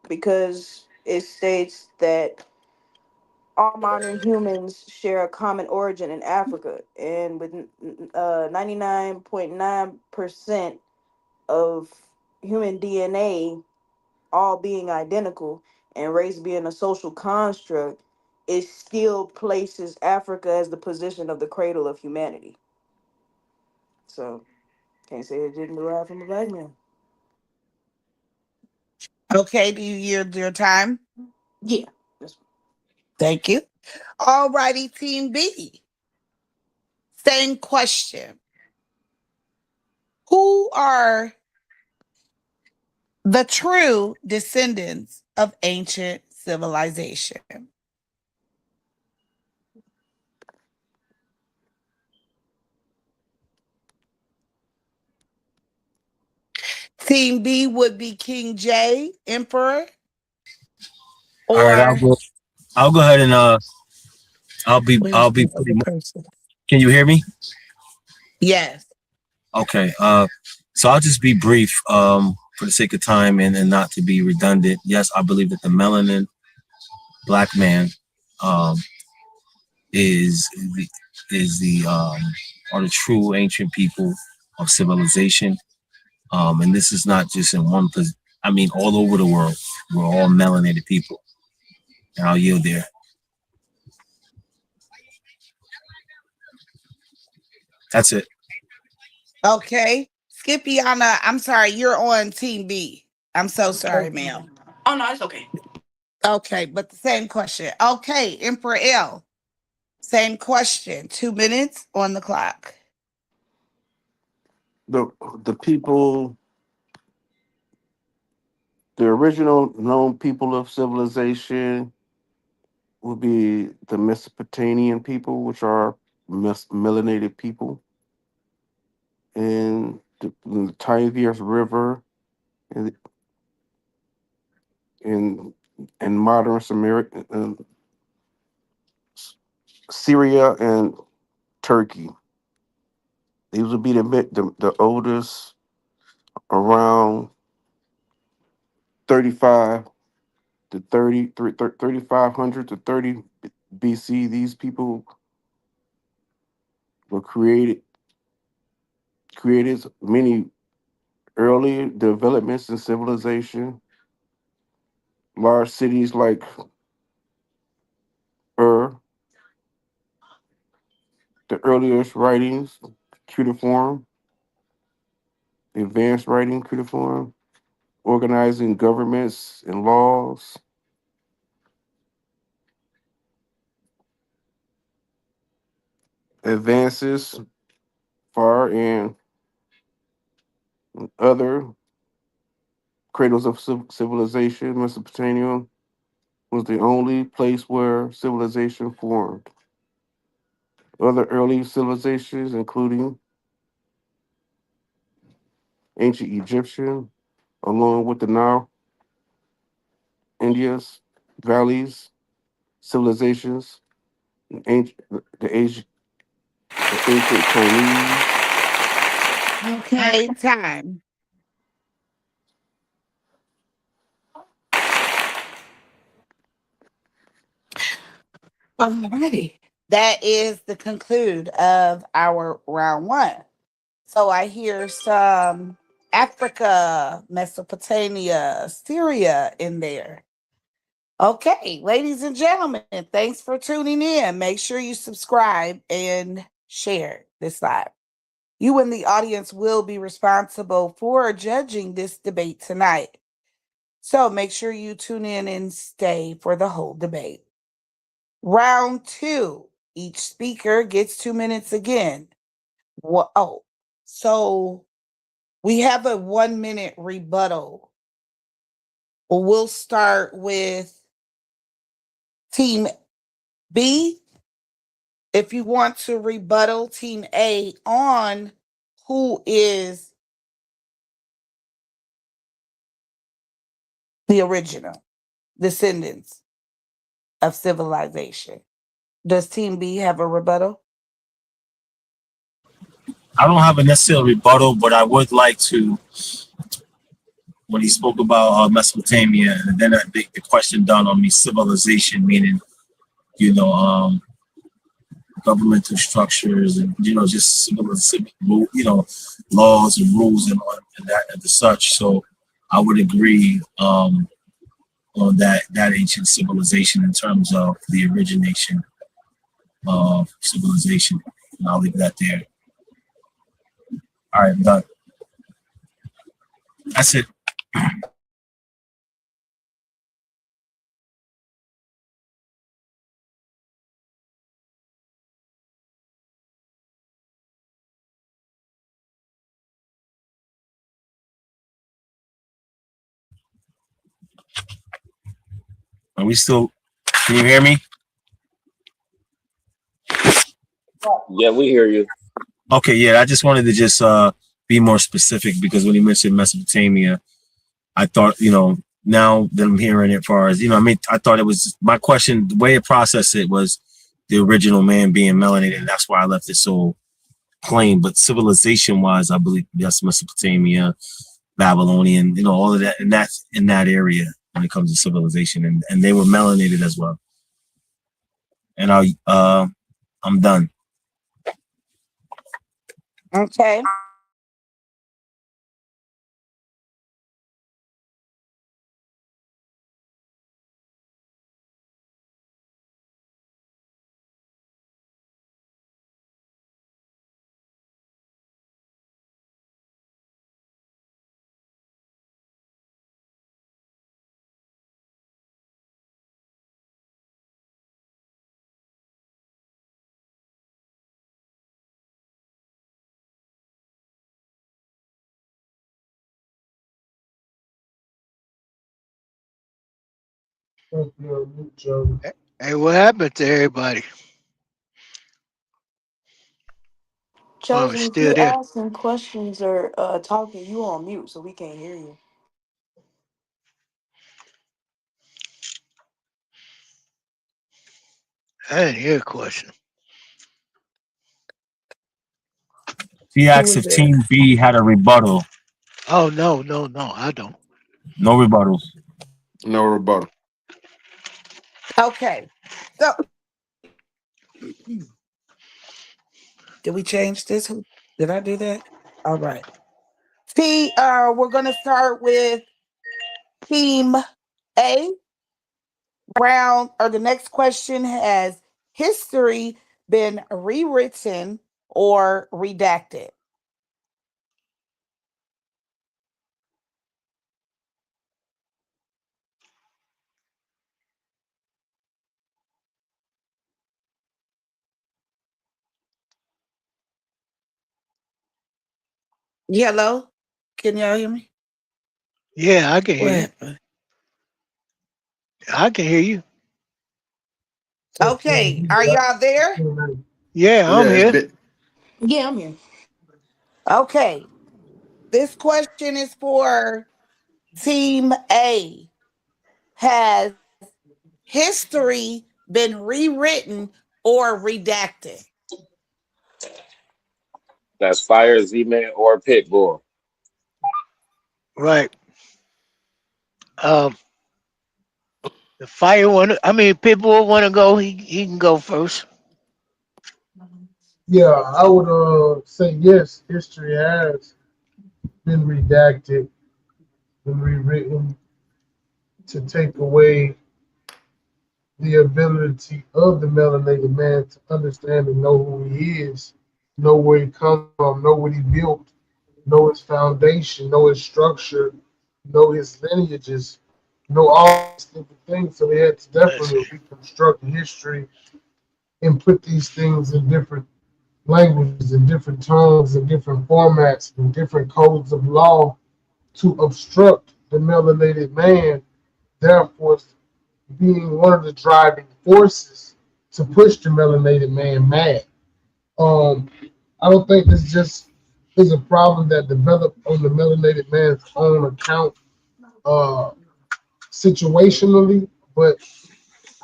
because it states that all modern humans share a common origin in Africa, and with 99.9% of human DNA all being identical, and race being a social construct, it still places Africa as the position of the cradle of humanity. So can't say it didn't derive from a black man. Okay, do you yield your time? Yeah. That's- Thank you. All righty, Team B. Same question. Who are the true descendants of ancient civilization? Team B would be King J, Emperor, All right, or I'll go ahead and where's I'll be the pretty other much. person? Can you hear me? Yes. Okay. So I'll just be brief for the sake of time and not to be redundant. Yes, I believe that the melanin black man um is the are the true ancient people of civilization. And this is not just in one place. I mean, all over the world, we're all melanated people. And I'll yield there. That's it. Okay. Skippyana, I'm sorry, you're on Team B. I'm so sorry, Okay. ma'am. Oh no, it's okay. Okay, but the same question. Okay, Emperor L. Same question. 2 minutes on the clock. The the people, the original known people of civilization would be the Mesopotamian people, which are melanated people, and the Tigris River, and in modern Samaria, Syria, and Turkey. These would be the oldest, around 35 to 3,500 to 30 BC. These people were created many early developments in civilization. Large cities like Ur, the earliest writings, cuneiform, advanced writing, cuneiform, organizing governments and laws, advances far in other cradles of civilization. Mesopotamia was the only place where civilization formed. Other early civilizations, including ancient Egyptian, along with the Nile, India's valleys, civilizations, ancient, the, Asi- the ancient Chinese. Okay, time. Alrighty. That is the conclude of our round one. So I hear some Africa, Mesopotamia, Syria in there. Okay, ladies and gentlemen, thanks for tuning in. Make sure you subscribe and share this live. You and the audience will be responsible for judging this debate tonight. So make sure you tune in and stay for the whole debate. Round two, each speaker gets 2 minutes again. Oh, so we have a 1 minute rebuttal. We'll start with Team B. If you want to rebuttal Team A on who is the original descendants of civilization. Does Team B have a rebuttal? I don't have a necessary rebuttal, but I would like to, when he spoke about Mesopotamia, and then the question done on me, civilization, meaning, you know, governmental structures and, just laws and rules and that and the such. So I would agree. on that ancient civilization in terms of the origination of civilization. And I'll leave that there. All right, I'm done. That's it. Are we still? Can you hear me? Yeah, we hear you. Okay, yeah. I just wanted to just be more specific because when you mentioned Mesopotamia, I thought, now that I'm hearing it, as far as I mean, I thought it was my question. The way it processed it was the original man being melanated, and that's why I left it so plain. But civilization wise, I believe yes, Mesopotamia, Babylonian, all of that, and that's in that area when it comes to civilization, and they were melanated as well. And I'm done. Okay. Thank you, Joe. Hey, what happened to everybody? Oh, Chosen, if still you there? asking questions or talking, you on mute, so we can't hear you. I didn't hear a question. He Who asked was if there? Team B had a rebuttal. Oh no, no, no, I don't. No rebuttal. No rebuttal. Okay. So did we change this? Did I do that? All right. See, we're gonna start with team A. Round or the next question has history been rewritten or redacted? Hello? Can y'all hear me? Yeah, I can What hear you. happened? I can hear you. Okay, are y'all there? Yeah, I'm Yeah, it's here. bit. Yeah, I'm here. Okay, this question is for Team A. Has history been rewritten or redacted? That's Fire, Z-Man, or Pitbull. Right. Um, the fire one. I mean, people want to go. He can go first. Yeah, I would say yes. History has been redacted, been rewritten to take away the ability of the melanated man to understand and know who he is, know where he comes from, know what he built, know his foundation, know his structure, know his lineages, know all these different things. So they had to Let's see. definitely reconstruct history and put these things in different languages and different tongues and different formats and different codes of law to obstruct the melanated man, therefore being one of the driving forces to push the melanated man mad. Um, I don't think this just is a problem that developed on the melanated man's own account uh, situationally, but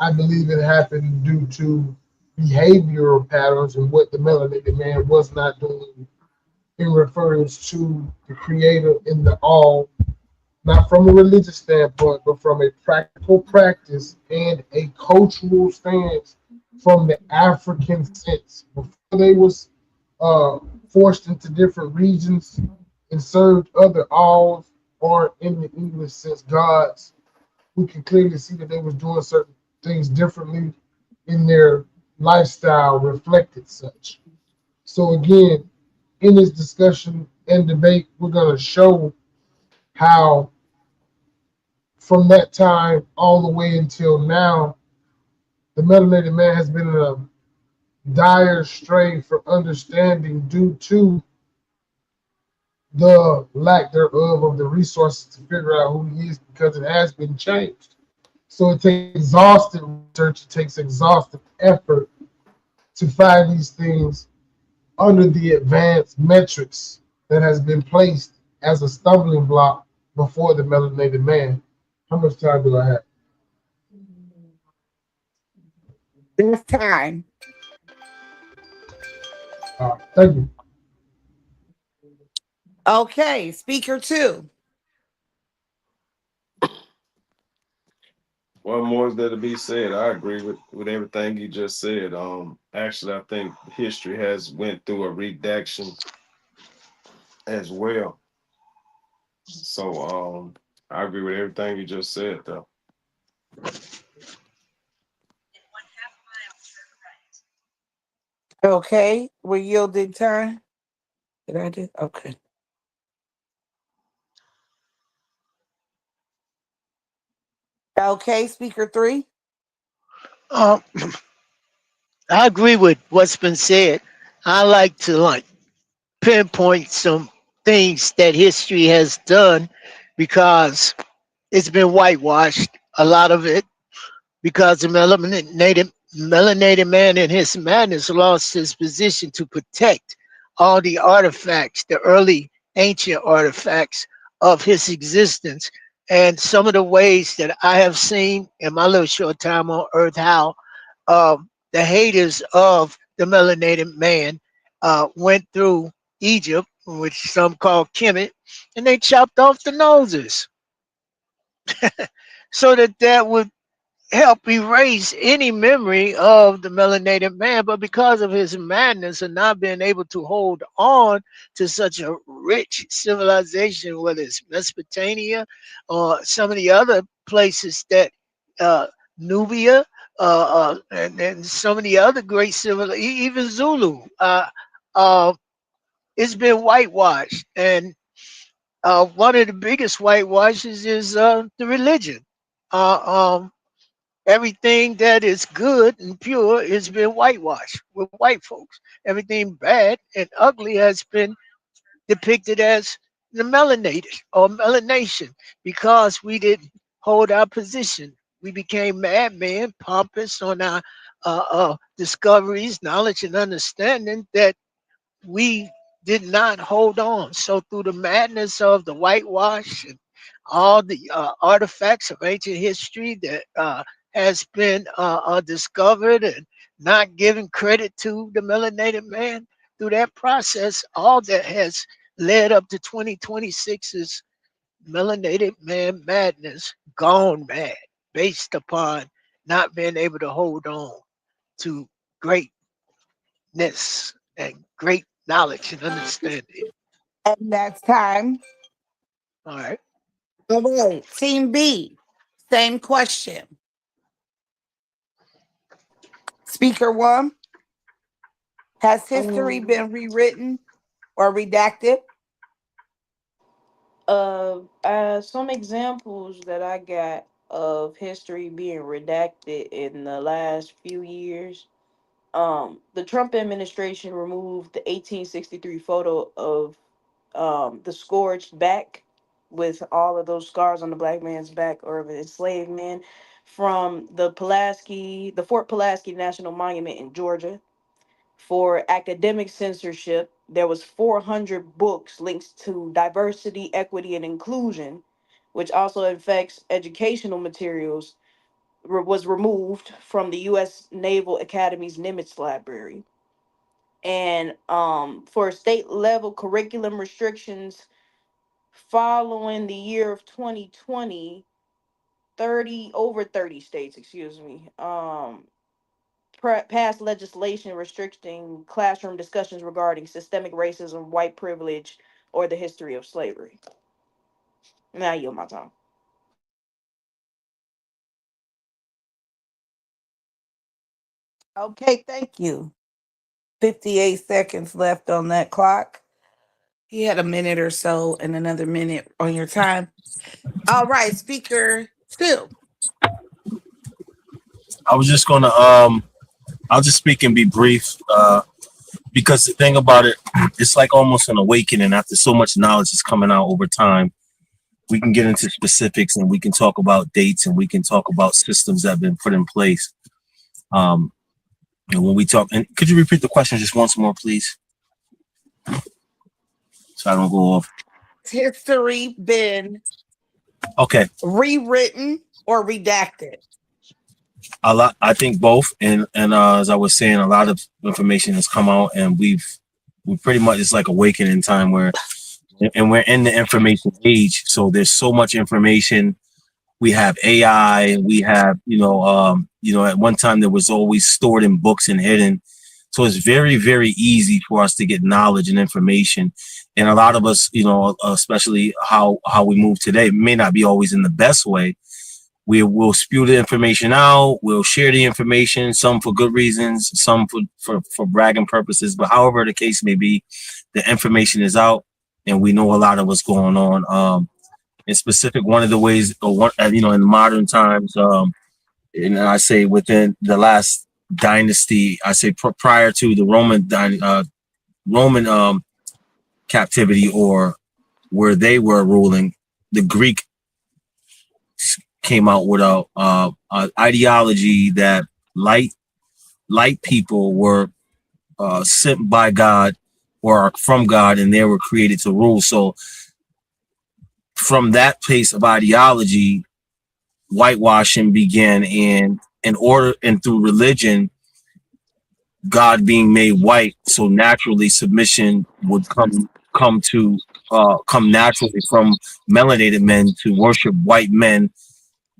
I believe it happened due to behavioral patterns and what the melanated man was not doing in reference to the creator in the all, not from a religious standpoint, but from a practical practice and a cultural stance from the African sense. Before they was uh, forced into different regions and served other alls, or in the English sense, gods, we can clearly see that they was doing certain things differently in their lifestyle reflected such. So again, in this discussion and debate, we're going to show how from that time all the way until now, the melanated man has been in a dire strain for understanding due to the lack thereof of the resources to figure out who he is because it has been changed. So it takes exhaustive research, it takes exhaustive effort to find these things under the advanced metrics that has been placed as a stumbling block before the melanated man. How much time do I have? This time. Thank you. Okay, speaker two. What more is there to be said? I agree with everything you just said. Actually, I think history has went through a redaction as well. So, I agree with everything you just said, though. Okay, we yielded time. Did I do? Okay. Okay, speaker three. Um, I agree with what's been said. I like to pinpoint some things that history has done because it's been whitewashed. A lot of it because the melanated man in his madness lost his position to protect all the artifacts, the early ancient artifacts of his existence. And some of the ways that I have seen in my little short time on Earth how the haters of the melanated man went through Egypt, which some call Kemet, and they chopped off the noses so that that would help erase any memory of the melanated man, but because of his madness and not being able to hold on to such a rich civilization, whether it's Mesopotamia or some of the other places that uh, Nubia and some of the other great civil, even Zulu, it's been whitewashed. And one of the biggest whitewashes is the religion. Um, Everything that is good and pure has been whitewashed with white folks. Everything bad and ugly has been depicted as the melanated or melanation because we didn't hold our position. We became madmen, pompous on our discoveries, knowledge, and understanding that we did not hold on. So through the madness of the whitewash and all the artifacts of ancient history that has been discovered and not given credit to the melanated man, through that process, all that has led up to 2026's melanated man madness gone mad based upon not being able to hold on to greatness and great knowledge and understanding. And that's time. All right. All right, team B. Same question. Speaker one. Has history Um, been rewritten or redacted? some examples that I got of history being redacted in the last few years. The Trump administration removed the 1863 photo of the scourged back with all of those scars on the black man's back or of an enslaved man from the Fort Pulaski National Monument in Georgia. For academic censorship, there was 400 books linked to diversity, equity, and inclusion, which also affects educational materials, was removed from the U.S. Naval Academy's Nimitz Library. And for state level curriculum restrictions following the year of 2020, 30 over 30 states, excuse me, passed legislation restricting classroom discussions regarding systemic racism, white privilege, or the history of slavery. Now I yield my time. Okay, thank you. 58 seconds left on that clock. You had a minute or so and another minute on your time. All right, speaker two. I was just gonna I'll just speak and be brief. Because the thing about it, it's like almost an awakening after so much knowledge is coming out over time. We can get into specifics and we can talk about dates and we can talk about systems that have been put in place. Um, and when we talk, and could you repeat the question just once more, please, so I don't go off? History been Okay, rewritten or redacted? a lot. I think both, and as I was saying, a lot of information has come out, and we pretty much it's like awakening time where, and we're in the information age. So there's so much information. We have AI, we have, at one time there was always stored in books and hidden. So it's very, very easy for us to get knowledge and information. And a lot of us, especially how we move today, may not be always in the best way. We will spew the information out, we'll share the information, some for good reasons, some for bragging purposes. But however the case may be, the information is out and we know a lot of what's going on. In specific, one of the ways, or one, in modern times, and I say within the last dynasty, I say prior to the Roman captivity, or where they were ruling, the Greek came out with a ideology that light light people were sent by God or are from God, and they were created to rule. So from that place of ideology, whitewashing began, and in order and through religion, God being made white, so naturally submission would come naturally from melanated men to worship white men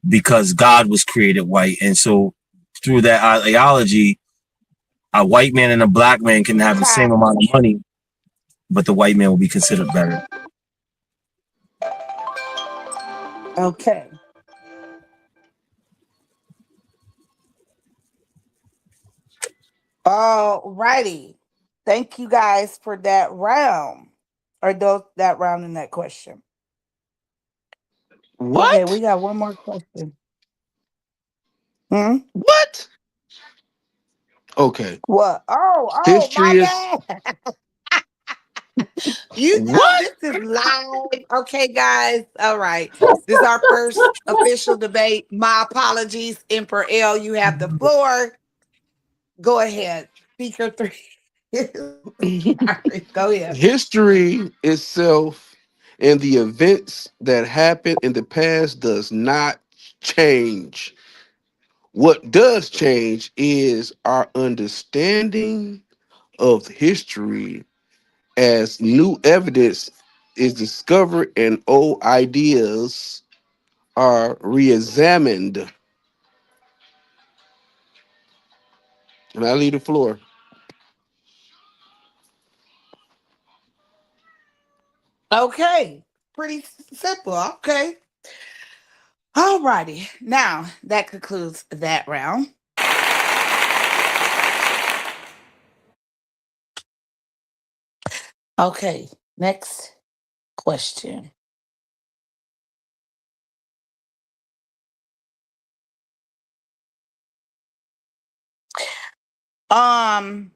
because God was created white. And so through that ideology, a white man and a black man can have the same Time. amount of money, but the white man will be considered better. Okay. All righty. Thank you guys for that round. Or those that round in that question. Okay, we What? got one more question. Hmm? What? Okay. What? Oh, my History is bad. You know what? this is live. Okay, guys. All right. This is our first official debate. My apologies. Emperor L, you have the floor. Go ahead. Speaker three. Sorry. Go ahead. History itself and the events that happened in the past does not change. What does change is our understanding of history as new evidence is discovered and old ideas are re-examined. And I leave the floor. Okay. Pretty simple. Okay. All righty. Now that concludes that round. Okay. Next question. Um.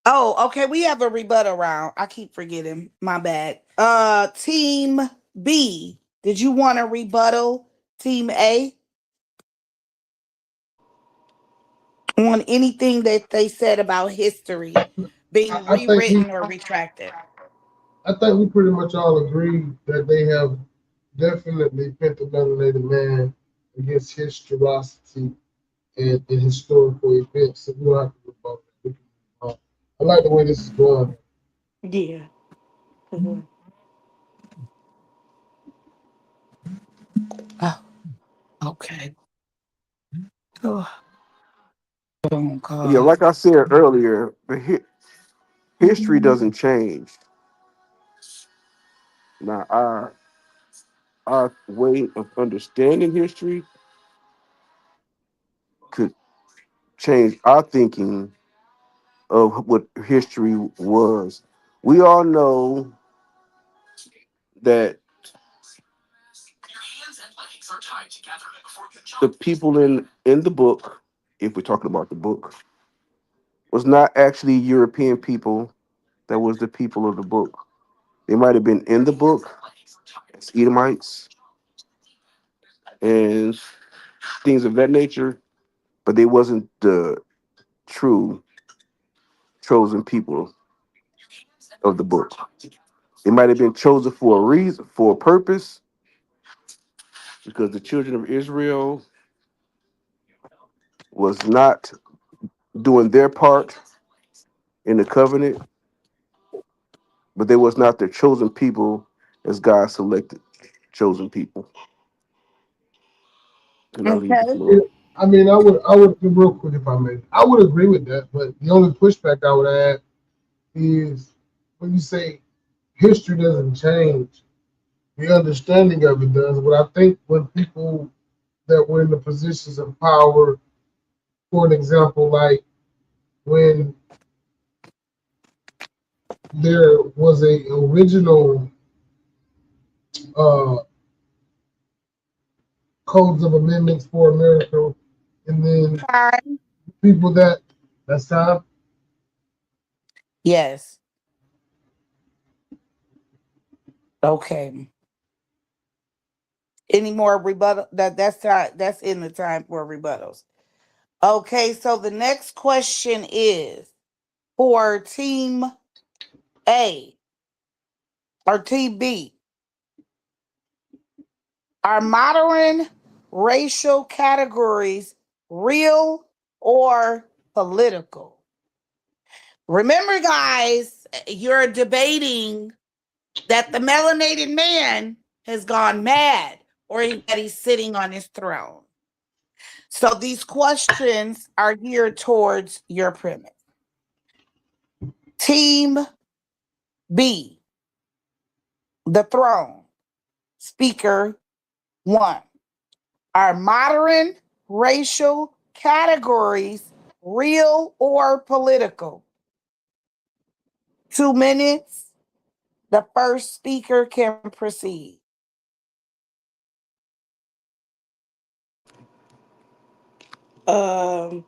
Oh, okay. We have a rebuttal round. I keep forgetting. My bad. Team B. Did you want a rebuttal? Team A on anything that they said about history being I think we rewritten or retracted? I think we pretty much all agree that they have definitely pit the melanated man against his ferocity and historical events. So we don't have to worry about that. We can move on. I like the way this is going. Yeah. Mhm. Oh, okay. Oh, phone Yeah, call. like I said earlier, history doesn't change. Now, our way of understanding history could change our thinking of what history was. We all know that the people in the book, if we're talking about the book, was not actually European people. That was the people of the book. They might have been in the book as Edomites and things of that nature, but they wasn't the true chosen people of the book. They might have been chosen for a reason, for a purpose, because the children of Israel was not doing their part in the covenant, but they was not the chosen people as God selected chosen people. And I leave the Okay. Yeah, floor. I mean, I would, real quick if I may, I would agree with that. But the only pushback I would add is when you say history doesn't change, the understanding of it does. But I think when people that were in the positions of power, for an example, like when there was a original uh, codes of amendments for America, and then Time. people that's time. Yes. Okay. Any more rebuttal? That's time. That's in the time for rebuttals. Okay. So the next question is for Team A or Team B. Are modern racial categories real or political? Remember, guys, you're debating that the melanated man has gone mad or that he's sitting on his throne. So these questions are geared towards your premise. Team B, the throne, speaker one. Are modern racial categories real or political? 2 minutes. The first speaker can proceed. Um,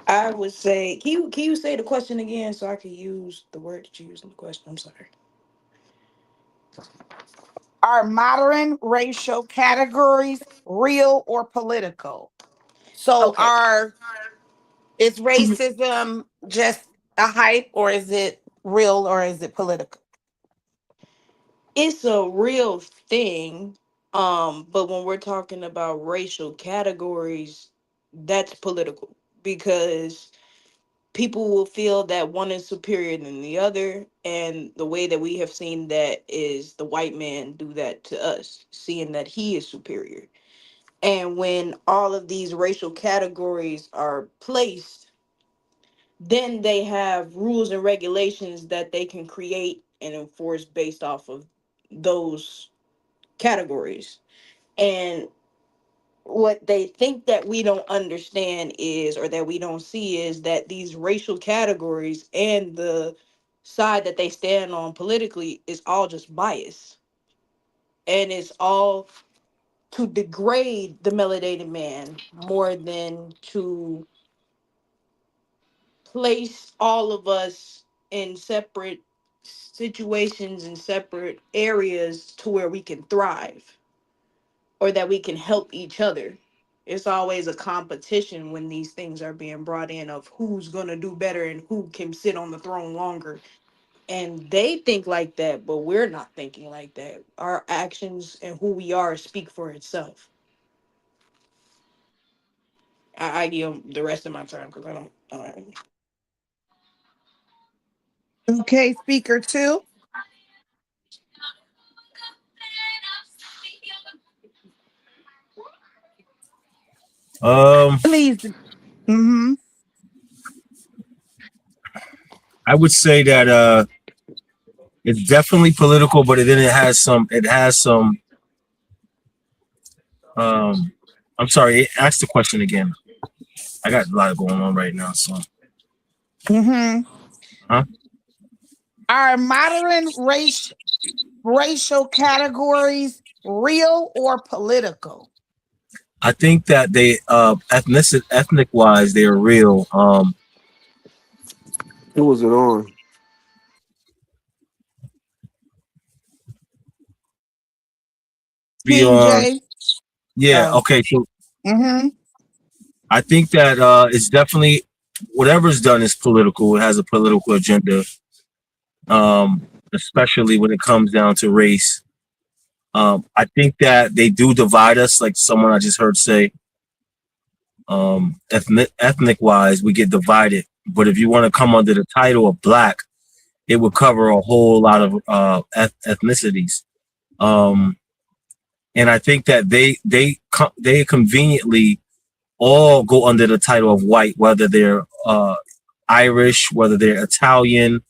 I would say, can you say the question again so I can use the word that you used in the question? I'm sorry. Are modern racial categories real or political? So Okay. are is Mhm. racism just a hype or is it real or is it political? It's a real thing. But when we're talking about racial categories, that's political because people will feel that one is superior than the other, and the way that we have seen that is the white man do that to us, seeing that he is superior. And when all of these racial categories are placed, then they have rules and regulations that they can create and enforce based off of those categories. And what they think that we don't understand is, or that we don't see, is that these racial categories and the side that they stand on politically is all just bias. And it's all to degrade the melanated man more than to place all of us in separate situations and separate areas to where we can thrive or that we can help each other. It's always a competition when these things are being brought in of who's going to do better and who can sit on the throne longer. And they think like that, but we're not thinking like that. Our actions and who we are speak for itself. I give the rest of my time because I don't have any. Okay, speaker two, Um, please. Mm-hmm. I would say that it's definitely political, but then it has some. Um, I'm sorry. Ask the question again. I got a lot going on right now, so Hmm. huh? Are modern racial categories real or political? I think that they ethnic wise they are real. Who was it on? Be King on. J. Yeah. Oh. Okay. So Hmm. I think that it's definitely whatever's done is political. It has a political agenda. Especially when it comes down to race. I think that they do divide us, like someone I just heard say. Ethnic wise, we get divided. But if you want to come under the title of black, it would cover a whole lot of ethnicities. Um, and I think that they conveniently all go under the title of white, whether they're Irish, whether they're Italian,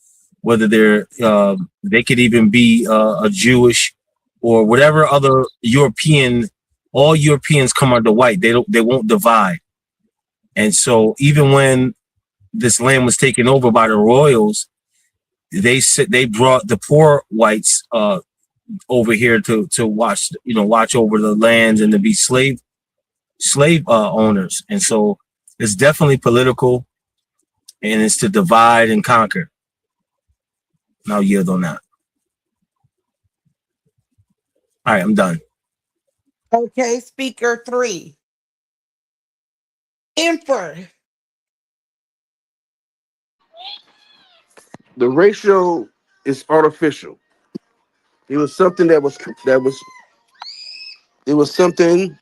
whether they could even be a Jewish or whatever other European. All Europeans come under white. They won't divide. And so even when this land was taken over by the royals, they brought the poor whites over here to watch over the lands and to be slave owners. And so it's definitely political, and it's to divide and conquer. And I'll yield on that. All right, I'm done. Okay, speaker three. Infer. The ratio is artificial. It was something it was something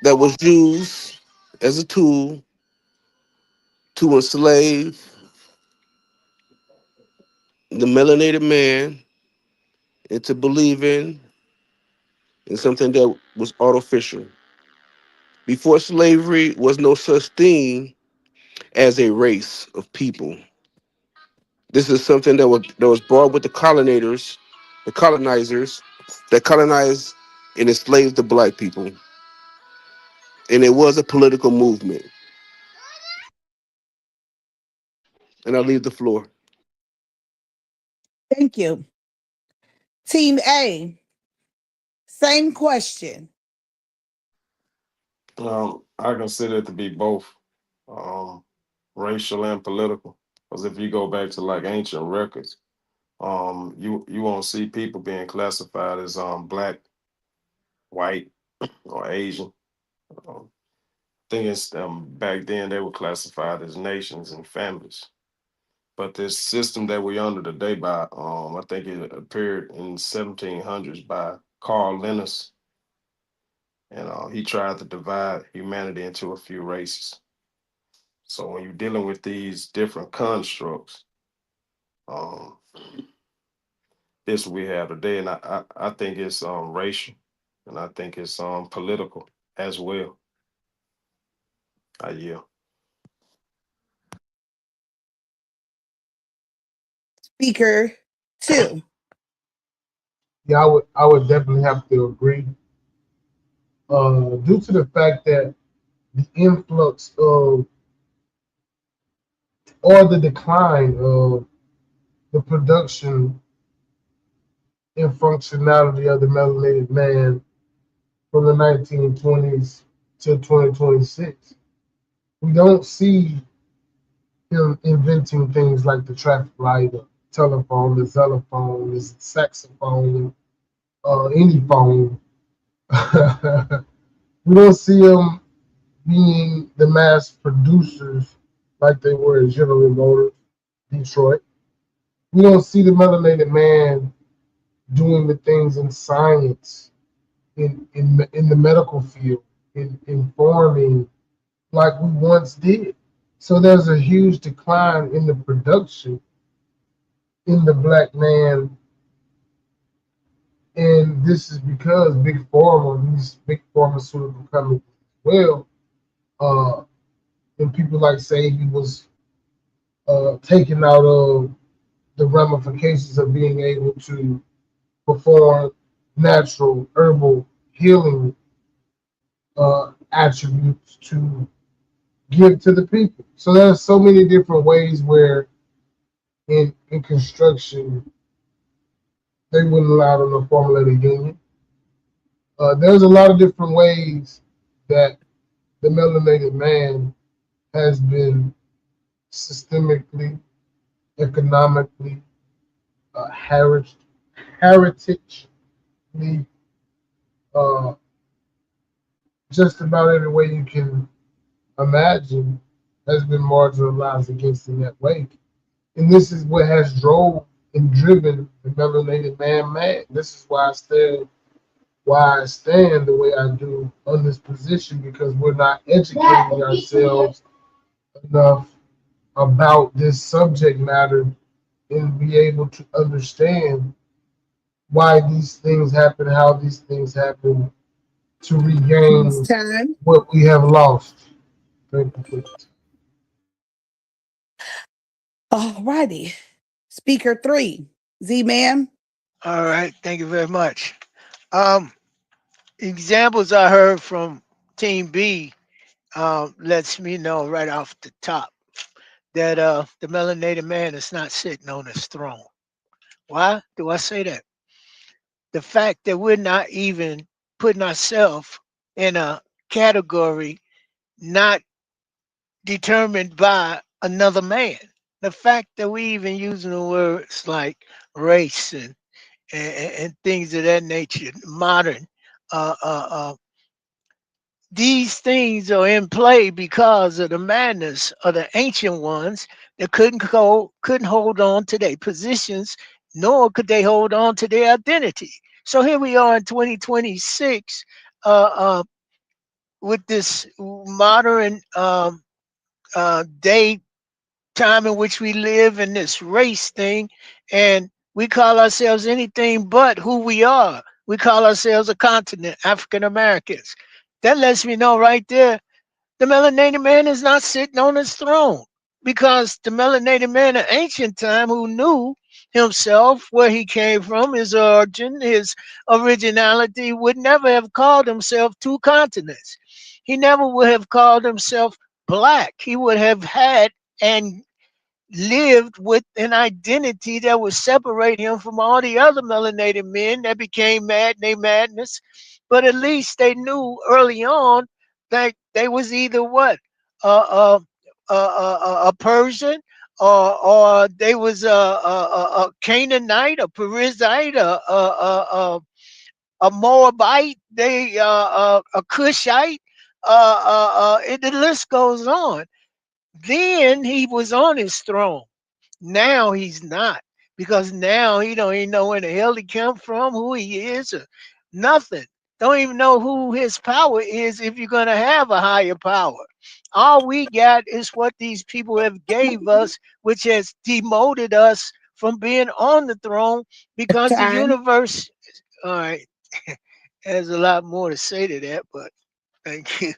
that was used as a tool to enslave the melanated man into believing in something that was artificial. Before slavery was no such thing as a race of people. This is something that was brought with the colonizers that colonized and enslaved the black people. And it was a political movement. And I leave the floor. Thank you. Team A. Same question. I consider it to be both um, racial and political. Because if you go back to like ancient records, you won't see people being classified as black, white, or Asian. Um, thing is, back then they were classified as nations and families. But this system that we're under today by, I think it appeared in 1700s by Carl Linnaeus, and he tried to divide humanity into a few races. So when you're dealing with these different constructs, um, this we have today, and I think it's racial, and I think it's political as well. Yeah. Speaker two. Yeah, I would definitely have to agree. Due to the fact that the influx of or the decline of the production and functionality of the melanated man from the 1920s to 2026, we don't see him inventing things like the traffic light, the telephone, the xylophone, the saxophone, any phone. We don't see him being the mass producers like they were at General Motors, Detroit. We don't see the melanated man doing the things in science, in the medical field, in informing like we once did. So there's a huge decline in the production in the black man, and this is because big pharma, these big pharmaceutical companies, as well, uh, and people like say he was taken out of the ramifications of being able to perform natural herbal healing attributes to give to the people. So there's so many different ways where in construction they wouldn't allow them to formulate a union. There's a lot of different ways that the melanated man has been systemically, economically, heritagely, uh, just about every way you can imagine has been marginalized against in that way. And this is what has drove and driven the melanated man mad. This is why I stand the way I do on this position because we're not educating ourselves enough about this subject matter and be able to understand why these things happen, how these things happen, to It's regain time. what we have lost. Thank you, please. All righty. Speaker three, Z Man. All right, thank you very much. Um, Examples I heard from Team B lets me know right off the top that the melanated man is not sitting on his throne. Why do I say that? The fact that we're not even putting ourselves in a category not determined by another man. The fact that we even using the words like race and things of that nature, modern, uh, uh, uh, these things are in play because of the madness of the ancient ones that couldn't hold on to their positions, nor could they hold on to their identity. So here we are in 2026 uh, uh, with this modern day time in which we live in this race thing, and we call ourselves anything but who we are. We call ourselves a continent, African Americans. That lets me know right there the melanated man is not sitting on his throne because the melanated man of ancient time who knew himself, where he came from, his origin, his originality, would never have called himself two continents. He never would have called himself black. He would have had and lived with an identity that would separate him from all the other melanated men that became mad in their madness. But at least they knew early on that they was either what a Persian or they was a Canaanite, a Perizzite, a Moabite, a Cushite. The list goes on. Then he was on his throne. Now he's not because now he don't even know where the hell he come from, who he is, or nothing. Don't even know who his power is if you're gonna have a higher power. All we got is what these people have gave us, which has demoted us from being on the throne because the Time. universe. All right, there's a lot more to say to that, but thank you.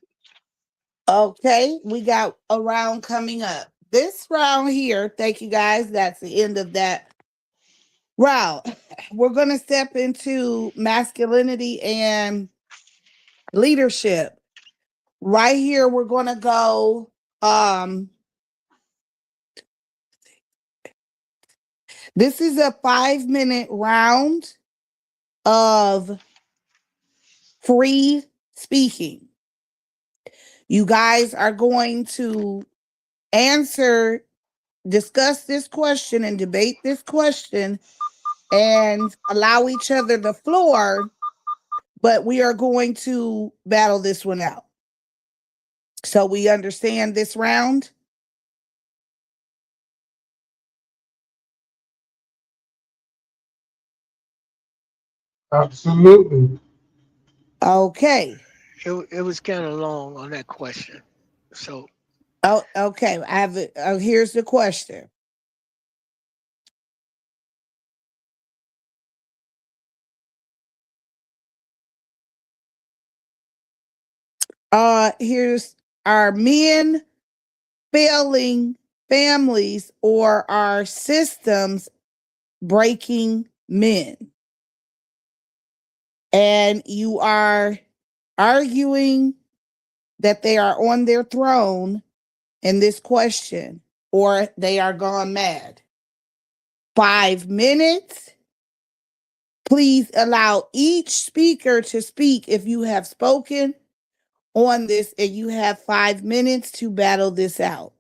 Okay, we got a round coming up. This round here, thank you guys. That's the end of that round. We're going to step into masculinity and leadership. Right here, we're going to go. This is a 5-minute round of free speaking. You guys are going to answer, discuss this question, and debate this question and allow each other the floor, but we are going to battle this one out. So we understand this round. Absolutely. Okay. It was kind of long on that question, so Oh, okay. I have it. Here's the question. Here's, are men failing families or are systems breaking men? And you are arguing that they are on their throne in this question, or they are gone mad. 5 minutes. Please allow each speaker to speak if you have spoken on this, and you have 5 minutes to battle this out.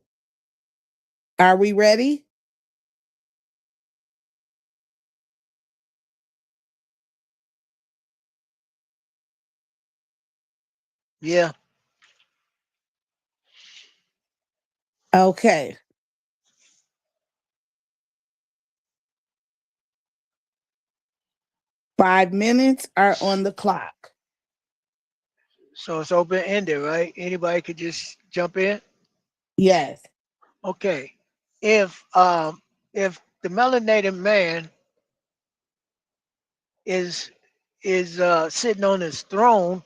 Are we ready? Yeah. Okay. Five minutes are on the clock. So it's open ended, right? Anybody could just jump in. Yes. Okay. If the melanated man is sitting on his throne,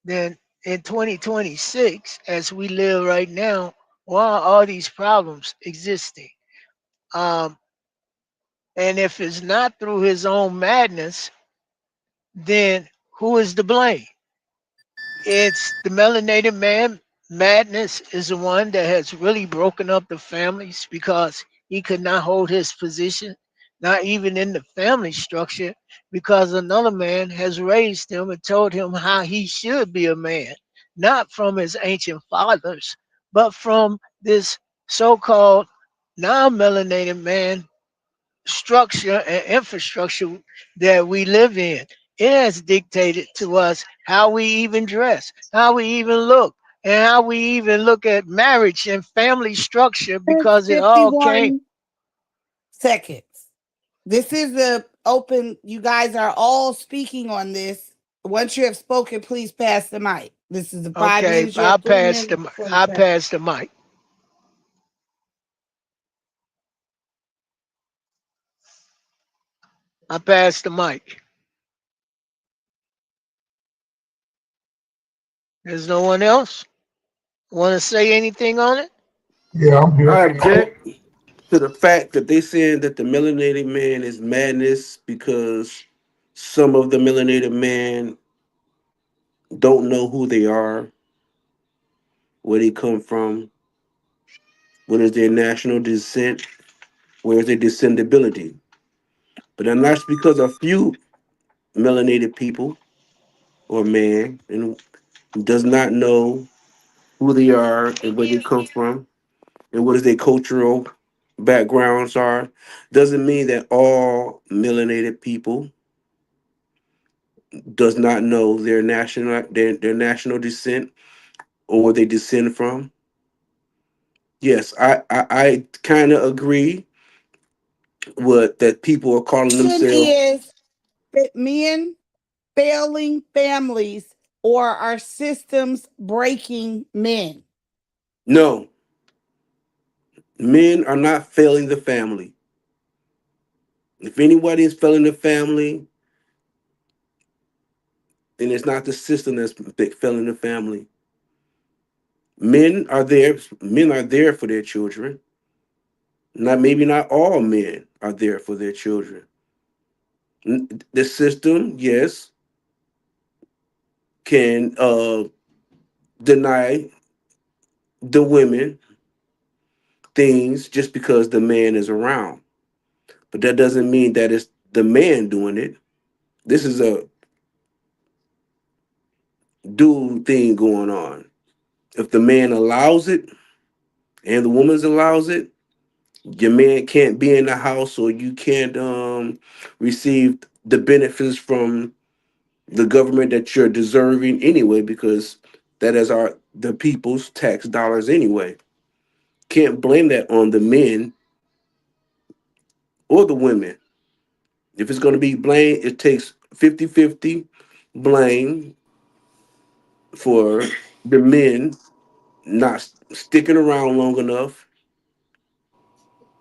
then in 2026, as we live right now, why are all these problems existing? Um, and if it's not through his own madness, then who is to blame? It's the melanated man madness is the one that has really broken up the families because he could not hold his position, not even in the family structure, because another man has raised him and told him how he should be a man, not from his ancient fathers, but from this so-called non-melanated man structure and infrastructure that we live in. It has dictated to us how we even dress, how we even look, and how we even look at marriage and family structure It's because it all came. 51 seconds. This is the open, you guys are all speaking on this. Once you have spoken, please pass the mic. This is the five Okay, minutes. You have 3 minutes, 20 I seconds. pass the mic. I pass the mic. There's no one else want to say anything on it? Yeah, I'm I here. object to the fact that they saying that the melanated man is madness because some of the melanated man don't know who they are, where they come from, what is their national descent, where is their descendability. But then that's because a few melanated people or man and does not know who they are and where they come from and what is their cultural backgrounds are, doesn't mean that all melanated people does not know their national descent or where they descend from. Yes, I kind of agree with that. People are calling Question themselves is men failing families, or are systems breaking men? no. Men are not failing the family. If anybody is failing the family, then it's not the system that's failing the family. Men are there. Men are there for their children. Not maybe not all men are there for their children. The system, yes, can deny the women things just because the man is around. But that doesn't mean that it's the man doing it. This is a dual thing going on. If the man allows it and the woman allows it, your man can't be in the house or you can't receive the benefits from the government that you're deserving anyway, because that is our the people's tax dollars anyway. Can't blame that on the men or the women. If it's going to be blame, it takes 50-50 blame for the men not sticking around long enough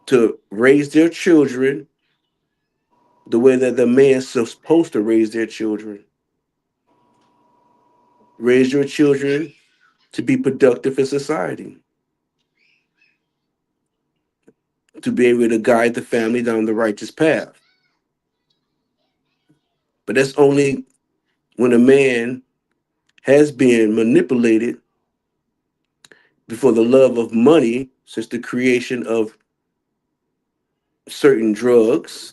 to raise their children the way that the man's supposed to raise their children. Raise your children to be productive in society, to be able to guide the family down the righteous path. But that's only when a man has been manipulated for the love of money, since the creation of certain drugs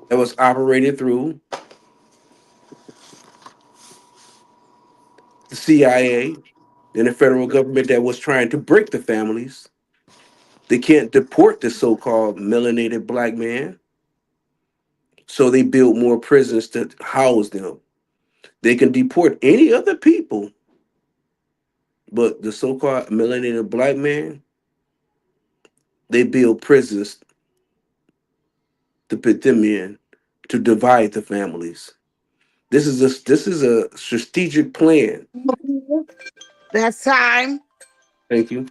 that was operated through the CIA and the federal government that was trying to break the families. They can't deport the so-called melanated black man, so they built more prisons to house them. They can deport any other people, but the so-called melanated black man, they build prisons to put them in to divide the families. This is a strategic plan. That's time. Thank you,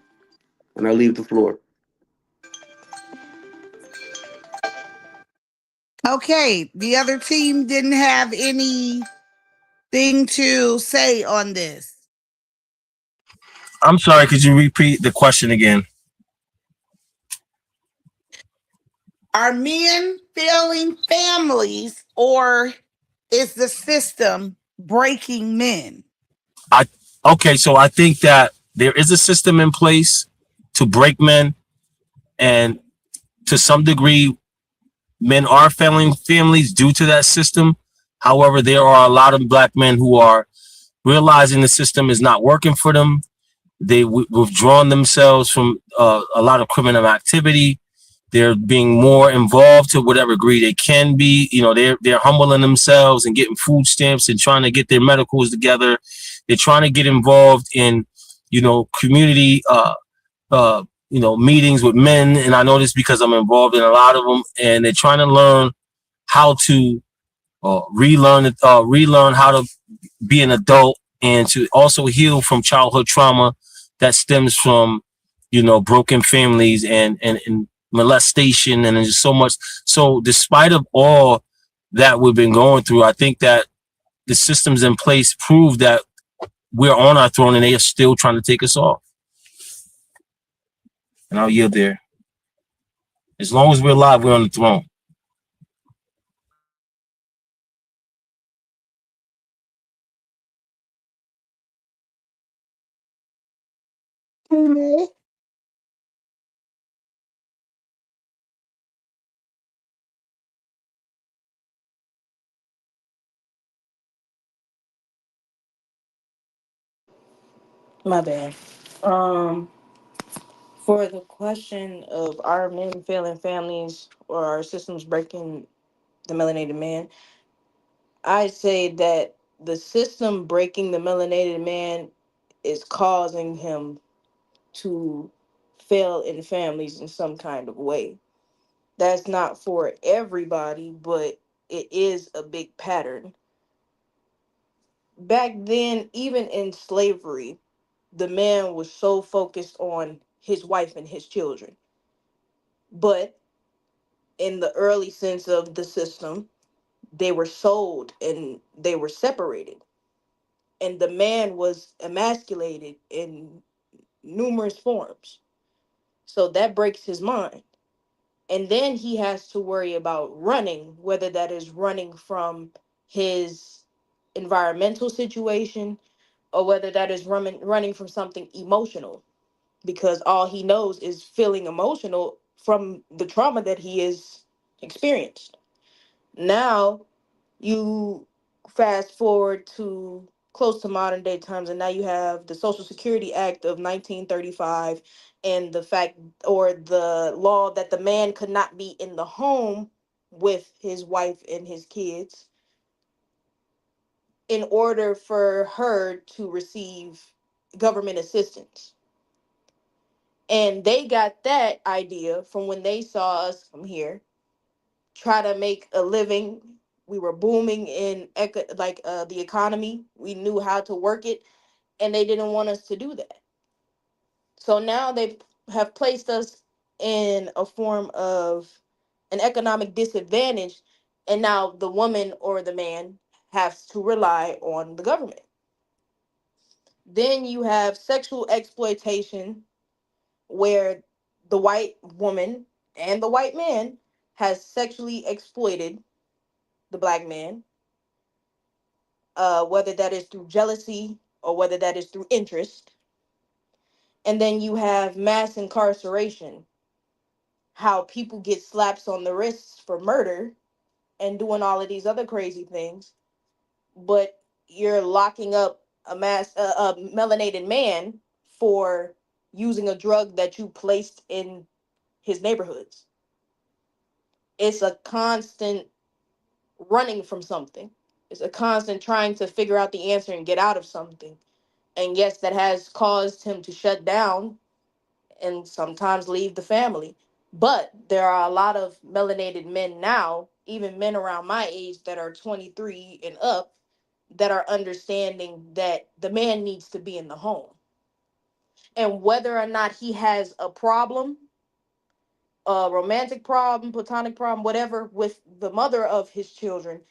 and I leave the floor. Okay, the other team didn't have anything to say on this. I'm sorry. Could you repeat the question again? Are men failing families or is the system breaking men? I Okay. So I think that there is a system in place to break men, and to some degree, men are failing families due to that system. However, there are a lot of black men who are realizing the system is not working for them. They withdrawn themselves from a lot of criminal activity. They're being more involved to whatever degree they can be. They're humbling themselves and getting food stamps and trying to get their medicals together. They're trying to get involved in, community, meetings with men. And I know this because I'm involved in a lot of them. And they're trying to learn how to relearn how to be an adult and to also heal from childhood trauma that stems from broken families and molestation and there's so much. So despite of all that we've been going through, I think that the systems in place prove that we're on our throne and they are still trying to take us off. And I'll yield there. As long as we're alive, we're on the throne. Amen. My bad. Um, for the question of are men failing families or are systems breaking the melanated man, I say that the system breaking the melanated man is causing him to fail in families in some kind of way. That's not for everybody, but it is a big pattern. Back then, even in slavery, the man was so focused on his wife and his children. But in the early sense of the system, they were sold and they were separated. And the man was emasculated in numerous forms. So that breaks his mind. And then he has to worry about running, whether that is running from his environmental situation or whether that is running from something emotional, because all he knows is feeling emotional from the trauma that he has experienced. Now you fast forward to close to modern day times, and now you have the Social Security Act of 1935 and the fact or the law that the man could not be in the home with his wife and his kids in order for her to receive government assistance. And they got that idea from when they saw us come here try to make a living. We were booming in the economy. We knew how to work it, and they didn't want us to do that. So now they have placed us in a form of an economic disadvantage, and now the woman or the man has to rely on the government. Then you have sexual exploitation, where the white woman and the white man has sexually exploited the black man, whether that is through jealousy or whether that is through interest. And then you have mass incarceration, how people get slaps on the wrists for murder and doing all of these other crazy things, but you're locking up a melanated man for using a drug that you placed in his neighborhoods. It's a constant running from something. It's a constant trying to figure out the answer and get out of something. And yes, that has caused him to shut down and sometimes leave the family. But there are a lot of melanated men now, even men around my age that are 23 and up, that are understanding that the man needs to be in the home. And whether or not he has a problem, a romantic problem, platonic problem, whatever, with the mother of his children,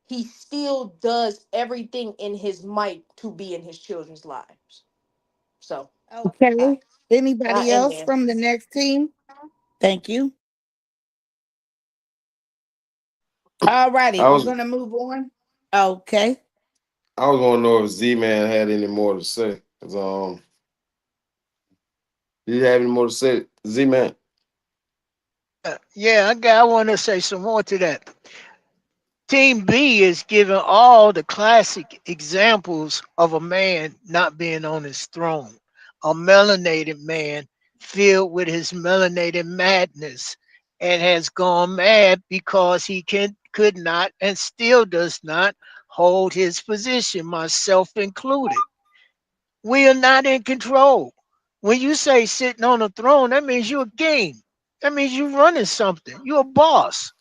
he still does everything in his might to be in his children's lives. So I, Okay. I Anybody end else there. from the next team? Thank you. All righty, I we're was gonna move on. Okay. I was gonna know if Z Man had any more to say. 'Cause, did you have any more to say, Z Man? Yeah, I want to say some more to that. Team B is giving all the classic examples of a man not being on his throne. A melanated man filled with his melanated madness and has gone mad because could not and still does not hold his position, myself included. We are not in control. When you say sitting on a throne, that means you're a king. That means you're running something. You're a boss.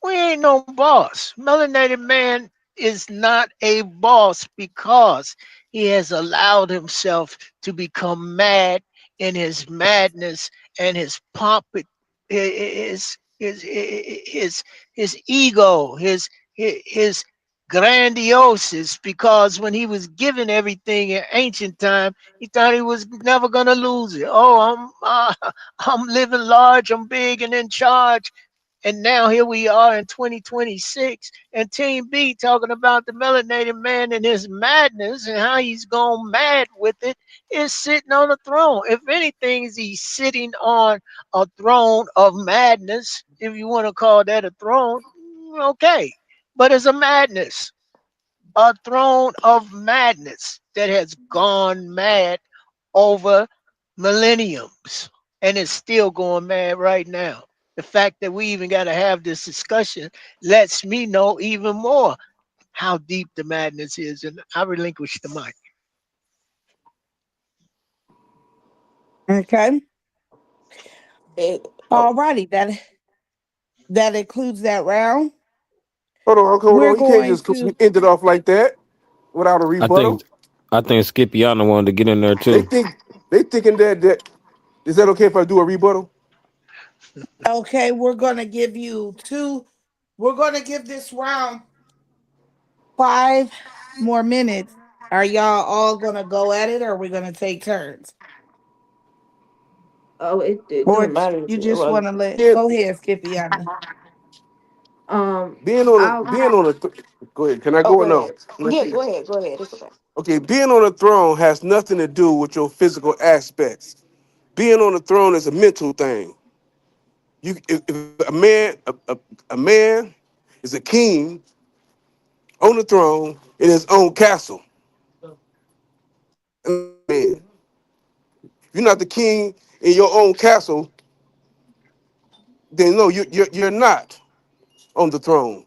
We ain't no boss. Melanated man is not a boss because he has allowed himself to become mad in his madness and his pomp, his ego, his grandiosis. Because when he was given everything in ancient time, he thought he was never gonna lose it. Oh, I'm living large, I'm big and in charge, and now here we are in 2026, and Team B talking about the melanated man and his madness and how he's gone mad with it is sitting on a throne. If anything, is he's sitting on a throne of madness, if you want to call that a throne, okay. But it's a madness, a throne of madness that has gone mad over millenniums and is still going mad right now. The fact that we even got to have this discussion lets me know even more how deep the madness is. And I relinquish the mic. Okay. It, All oh, righty. That includes that round. Hold on, hold We're on. You can't going just to end it off like that without a I think rebuttal. I think Skipiana wanted to get in there They too. think they thinking that is that okay if I do a rebuttal? okay, we're gonna give you two. We're gonna give this round 5 more minutes. Are y'all all gonna go at it or are we gonna take turns? oh, it Or doesn't matter. you just Well, wanna let Yeah, go ahead, Skippy. um, being on a go ahead. Can I oh, go go or no? ahead. Yeah, go ahead. Go ahead. It's okay. Okay, being on a throne has nothing to do with your physical aspects. Being on the throne is a mental thing. If a man is a king on the throne in his own castle, man, if you're not the king in your own castle, then no, you're not on the throne.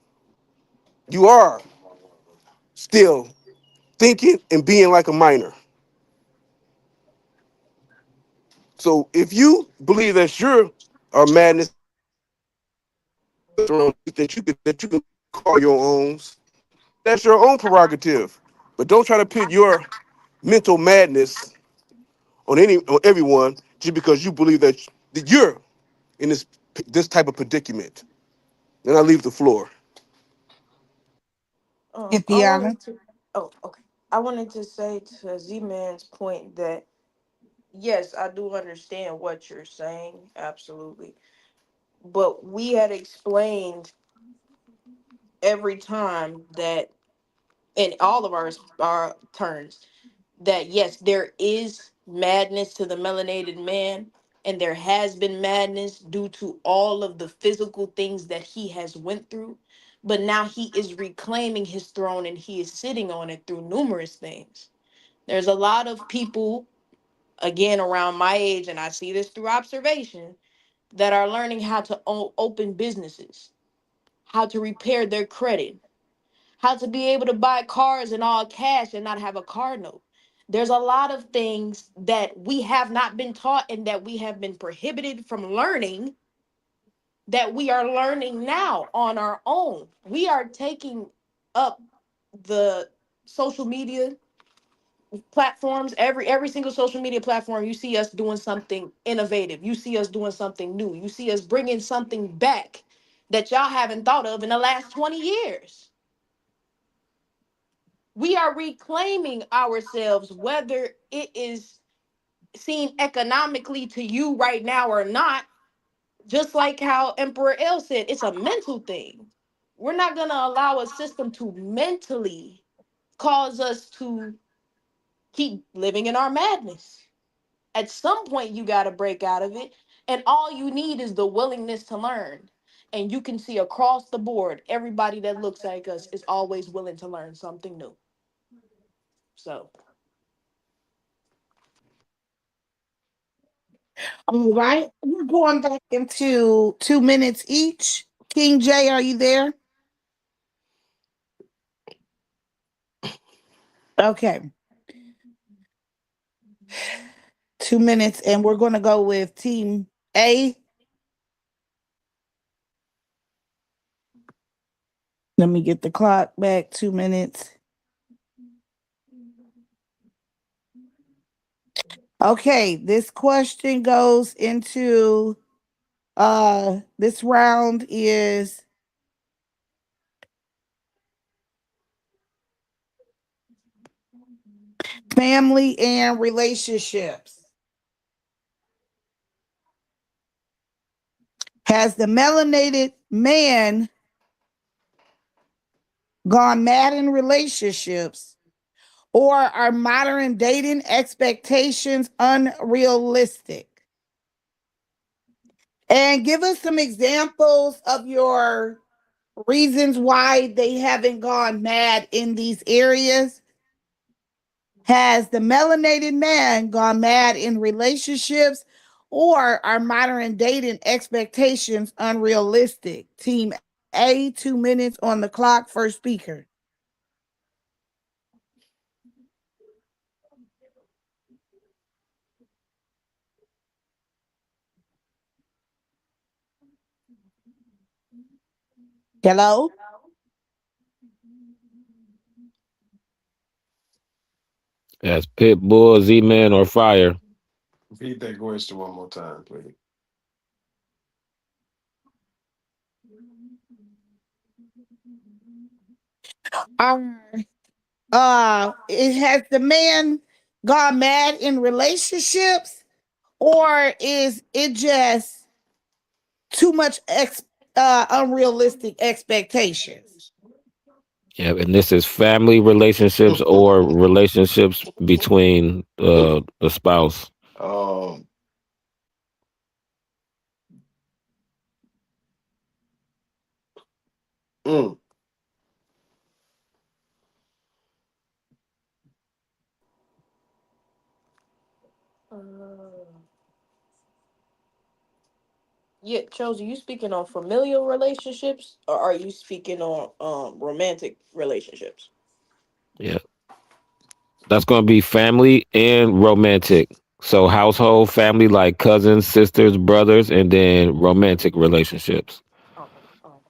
You are still thinking and being like a minor. So if you believe that you're a madness throne that you can call your own, that's your own prerogative. But don't try to put your mental madness on everyone just because you believe that you're in this type of predicament. And I leave the floor. I Skippy. wanted to. Oh, okay. I wanted to say to Z Man's point that yes, I do understand what you're saying, absolutely. But we had explained every time that in all of our turns that yes, there is madness to the melanated man, and there has been madness due to all of the physical things that he has went through, but now he is reclaiming his throne and he is sitting on it through numerous things. There's a lot of people, again, around my age, and I see this through observation, that are learning how to open businesses, how to repair their credit, how to be able to buy cars in all cash and not have a car note. There's a lot of things that we have not been taught and that we have been prohibited from learning that we are learning now on our own. We are taking up the social media platforms, every single social media platform. You see us doing something innovative, you see us doing something new, you see us bringing something back that y'all haven't thought of in the last 20 years. We are reclaiming ourselves, whether it is seen economically to you right now or not. Just like how Emperor L said, it's a mental thing. We're not going to allow a system to mentally cause us to keep living in our madness. At some point, you got to break out of it. And all you need is the willingness to learn. And you can see across the board, everybody that looks like us is always willing to learn something new. So, All right. We're going back into 2 minutes each. King J, are you there? Okay. 2 minutes, and we're going to go with Team A. Let me get the clock back. 2 minutes. Okay, this question goes into this round is family and relationships. Has the melanated man gone mad in relationships, or are modern dating expectations unrealistic? And give us some examples of your reasons why they haven't gone mad in these areas. Has the melanated man gone mad in relationships, or are modern dating expectations unrealistic? Team A, 2 minutes on the clock. First speaker. Hello? As Pitbull, Z-Man, or Fire. Repeat that question one more time, please. Um, it has the man gone mad in relationships, or is it just too much unrealistic expectations? Yeah, and this is family relationships or relationships between the spouse. um, mm, uh, yeah, Chosen, you speaking on familial relationships or are you speaking on romantic relationships? Yeah, that's going to be family and romantic. So household, family like cousins, sisters, brothers, and then romantic relationships. Oh, oh.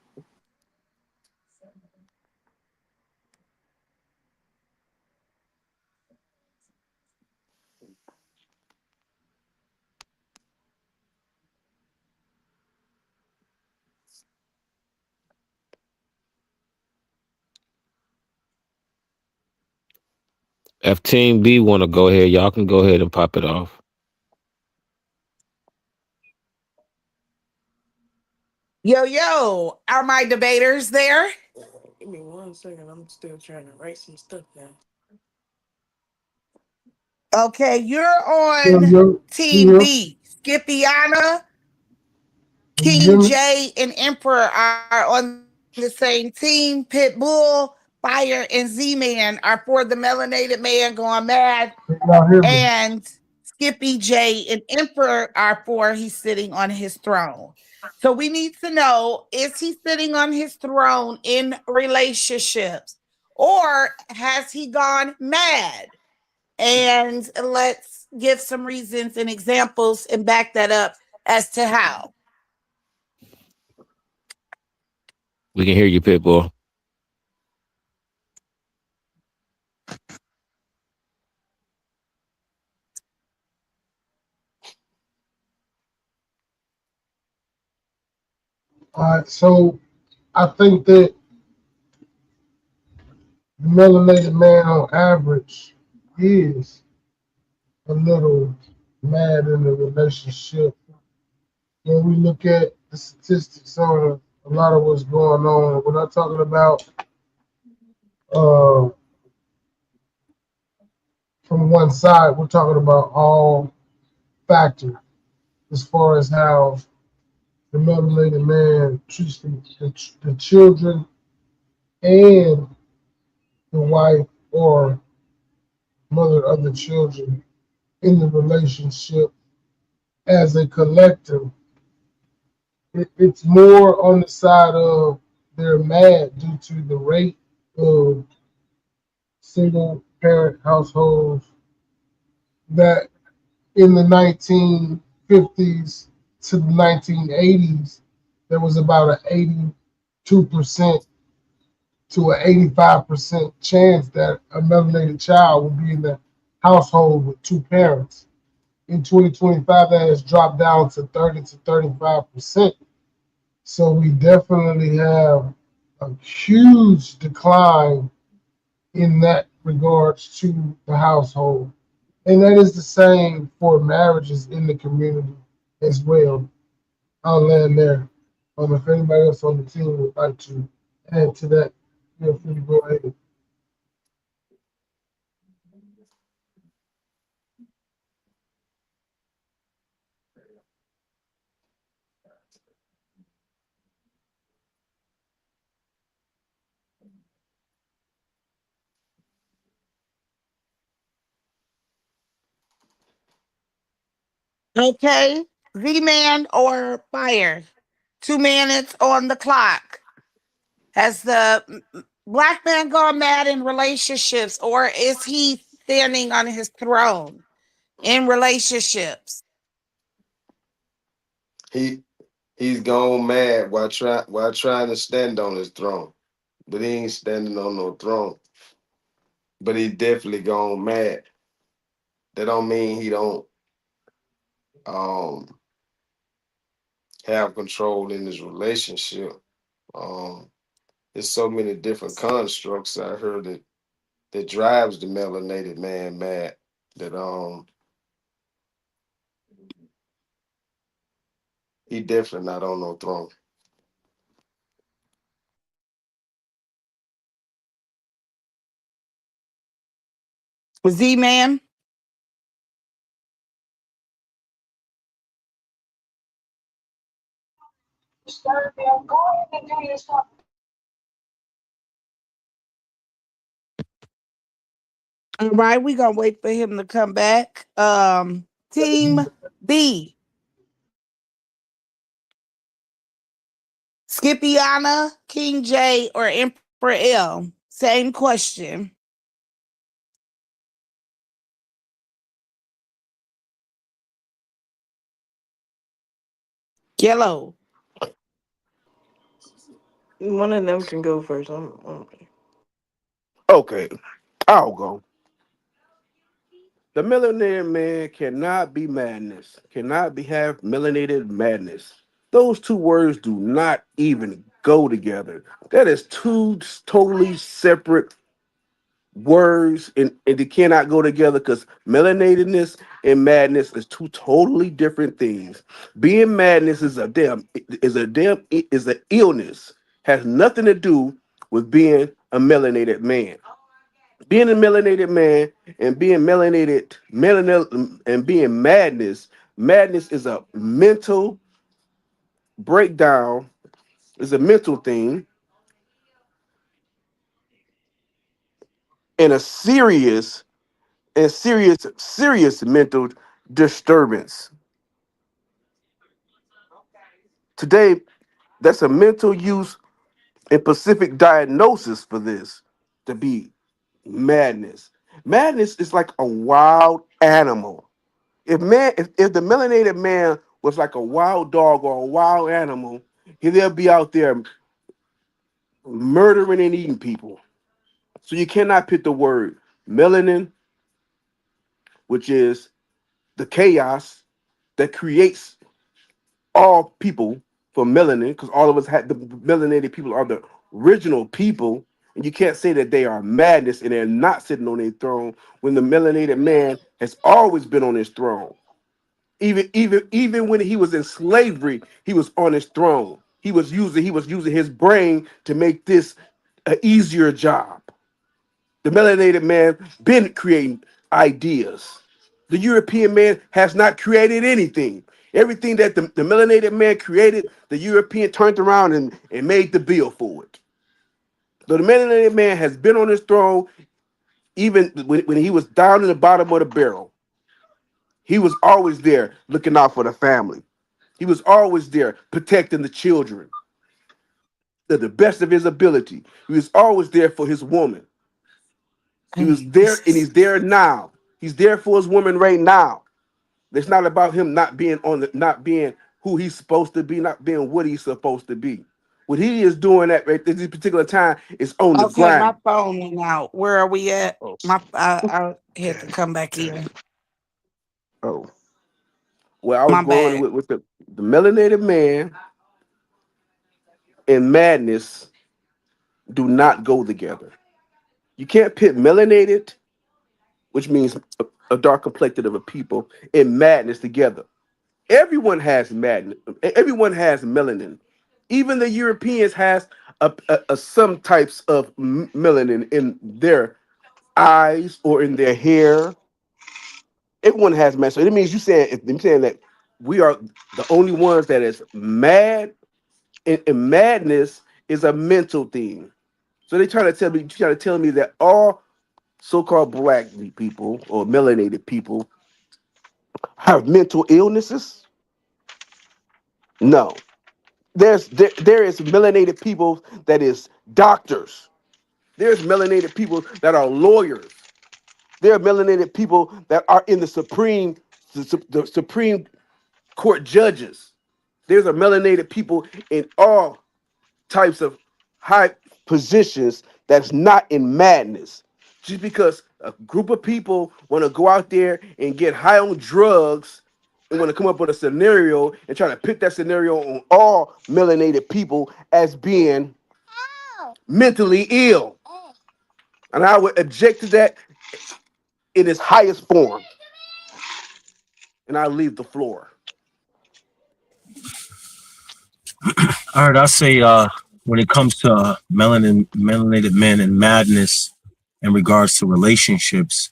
If Team B want to go ahead, y'all can go ahead and pop it off. Yo, yo, are my debaters there? Give me 1 second. I'm still trying to write some stuff down. Okay, you're Yo, on yo, Team yo, B. Skippyana, you King hear me? J, and Emperor are on the same team. Pitbull, Fire, and Z Man are for the melanated man going mad. Can y'all hear me? And Skippy J and Emperor are for he's sitting on his throne. So we need to know, is he sitting on his throne in relationships or has he gone mad? And let's give some reasons and examples and back that up as to how. We can hear you, Pitbull. All right, so I think that the melanated man on average is a little mad in a relationship. When we look at the statistics on a lot of what's going on, we're not talking about uh, from one side, we're talking about all factors as far as how the melanated man treats the children and the wife or mother of the children in the relationship as a collective. It's more on the side of they're mad due to the rate of single parent households that in the 1950s to the 1980s, there was about an 82% to an 85% chance that a melanated child would be in the household with two parents. In 2025, that has dropped down to 30 to 35%. So we definitely have a huge decline in that regards to the household. And that is the same for marriages in the community as well. I'll land there. If anybody else on the team would like to add to that, feel free to go ahead. Okay, Z Man or Fire? 2 minutes on the clock. Has the black man gone mad in relationships or is he standing on his throne in relationships? He he's gone mad while trying to stand on his throne, but he ain't standing on no throne. But he definitely gone mad. That don't mean he don't um have control in his relationship. Um, there's so many different constructs I heard that drives the melanated man mad. That he definitely not on no throne. Z Man? All right, we gonna wait for him to come back. Team B, Skippyana, King J, or Emperor L. Same question. Yellow. One of them can go first. Okay, I'll go. The melanated man cannot be madness, cannot be have melanated madness. Those two words do not even go together. That is two totally separate words, and they cannot go together because melanatedness and madness is two totally different things. Being madness is an illness, has nothing to do with being a melanated man. Being a melanated man and being and being madness. Madness is a mental breakdown. Is a mental thing and a serious mental disturbance. Today, that's a mental use and specific diagnosis for this to be madness. Madness is like a wild animal. If the melanated man was like a wild dog or a wild animal, they'll be out there murdering and eating people. So you cannot put the word melanin, which is the chaos that creates all people for melanin, because all of us had the melanated people are the original people, and you can't say that they are madness and they're not sitting on their throne when the melanated man has always been on his throne. Even when he was in slavery, he was on his throne. He was using his brain to make this an easier job. The melanated man been creating ideas. The European man has not created anything. Everything that the melanated man created, the European turned around and made the bill for it. So the melanated man has been on his throne even when he was down in the bottom of the barrel. He was always there looking out for the family. He was always there protecting the children to the best of his ability. He was always there for his woman. He was And there and he's there now. He's there for his woman right now. It's not about him not being who he's supposed to be, not being what he's supposed to be. What he is doing at this particular time is on the okay, my grind. phone went out. Where are we at? Oh, I had to okay. come back in. Oh, well, I was My going bad. with the melanated man and madness do not go together. You can't pit melanated, which means a dark complected of a people, and madness together. Everyone has madness. Everyone has melanin. Even the Europeans has some types of melanin in their eyes or in their hair. Everyone has melanin. So it means I'm saying that we are the only ones that is mad, and madness is a mental thing. So they try to tell me that all so-called black people or melanated people have mental illnesses. No, there is melanated people that is doctors. There's melanated people that are lawyers. There are melanated people that are in the Supreme Court judges. There's a melanated people in all types of high positions that's not in madness. Just because a group of people want to go out there and get high on drugs and want to come up with a scenario and try to put that scenario on all melanated people as being mentally ill. And I would object to that in its highest form. And I leave the floor. All right, I say when it comes to melanated men and madness in regards to relationships,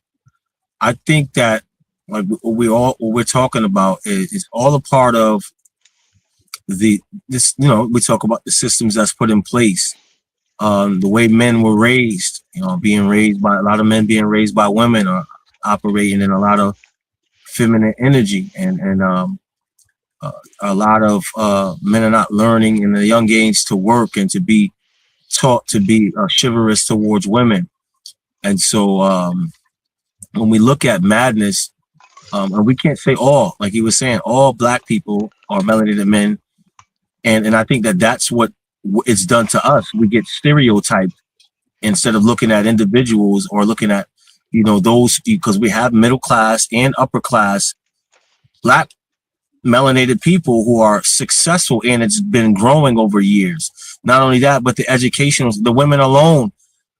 I think that like what we're talking about is all a part of the this we talk about the systems that's put in place, the way men were raised, being raised by a lot of men being raised by women or operating in a lot of feminine energy and uh, a lot of men are not learning in a young age to work and to be taught to be chivalrous towards women. And so when we look at madness, and we can't say all, like he was saying, all black people are melanated men. And I think that that's what it's done to us. We get stereotyped instead of looking at individuals or looking at, those, because we have middle class and upper class black melanated people who are successful, and it's been growing over years. Not only that, but the education, the women alone,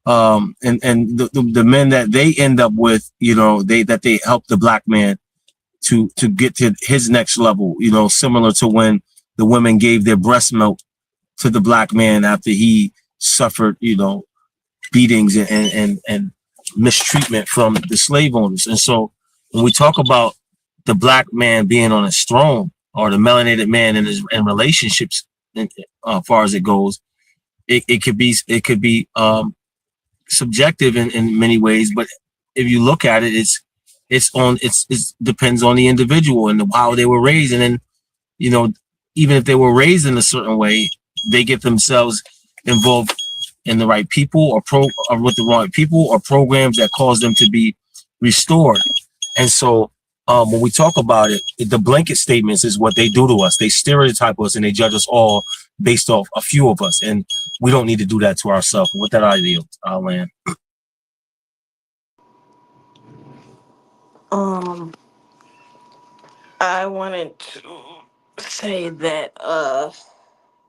and the men that they end up with, they help the black man to get to his next level, similar to when the women gave their breast milk to the black man after he suffered, beatings and mistreatment from the slave owners. And so when we talk about the black man being on his throne or the melanated man in his in relationships, as far as it goes, it could be subjective in many ways, but if you look at it, it's depends on the individual and how they were raised, and then you know, even if they were raised in a certain way, they get themselves involved in the right people or with the wrong people or programs that cause them to be restored. And so when we talk about it, the blanket statements is what they do to us. They stereotype us and they judge us all based off a few of us. And we don't need to do that to ourselves. With that idea, I'll land. Um, I wanted to say that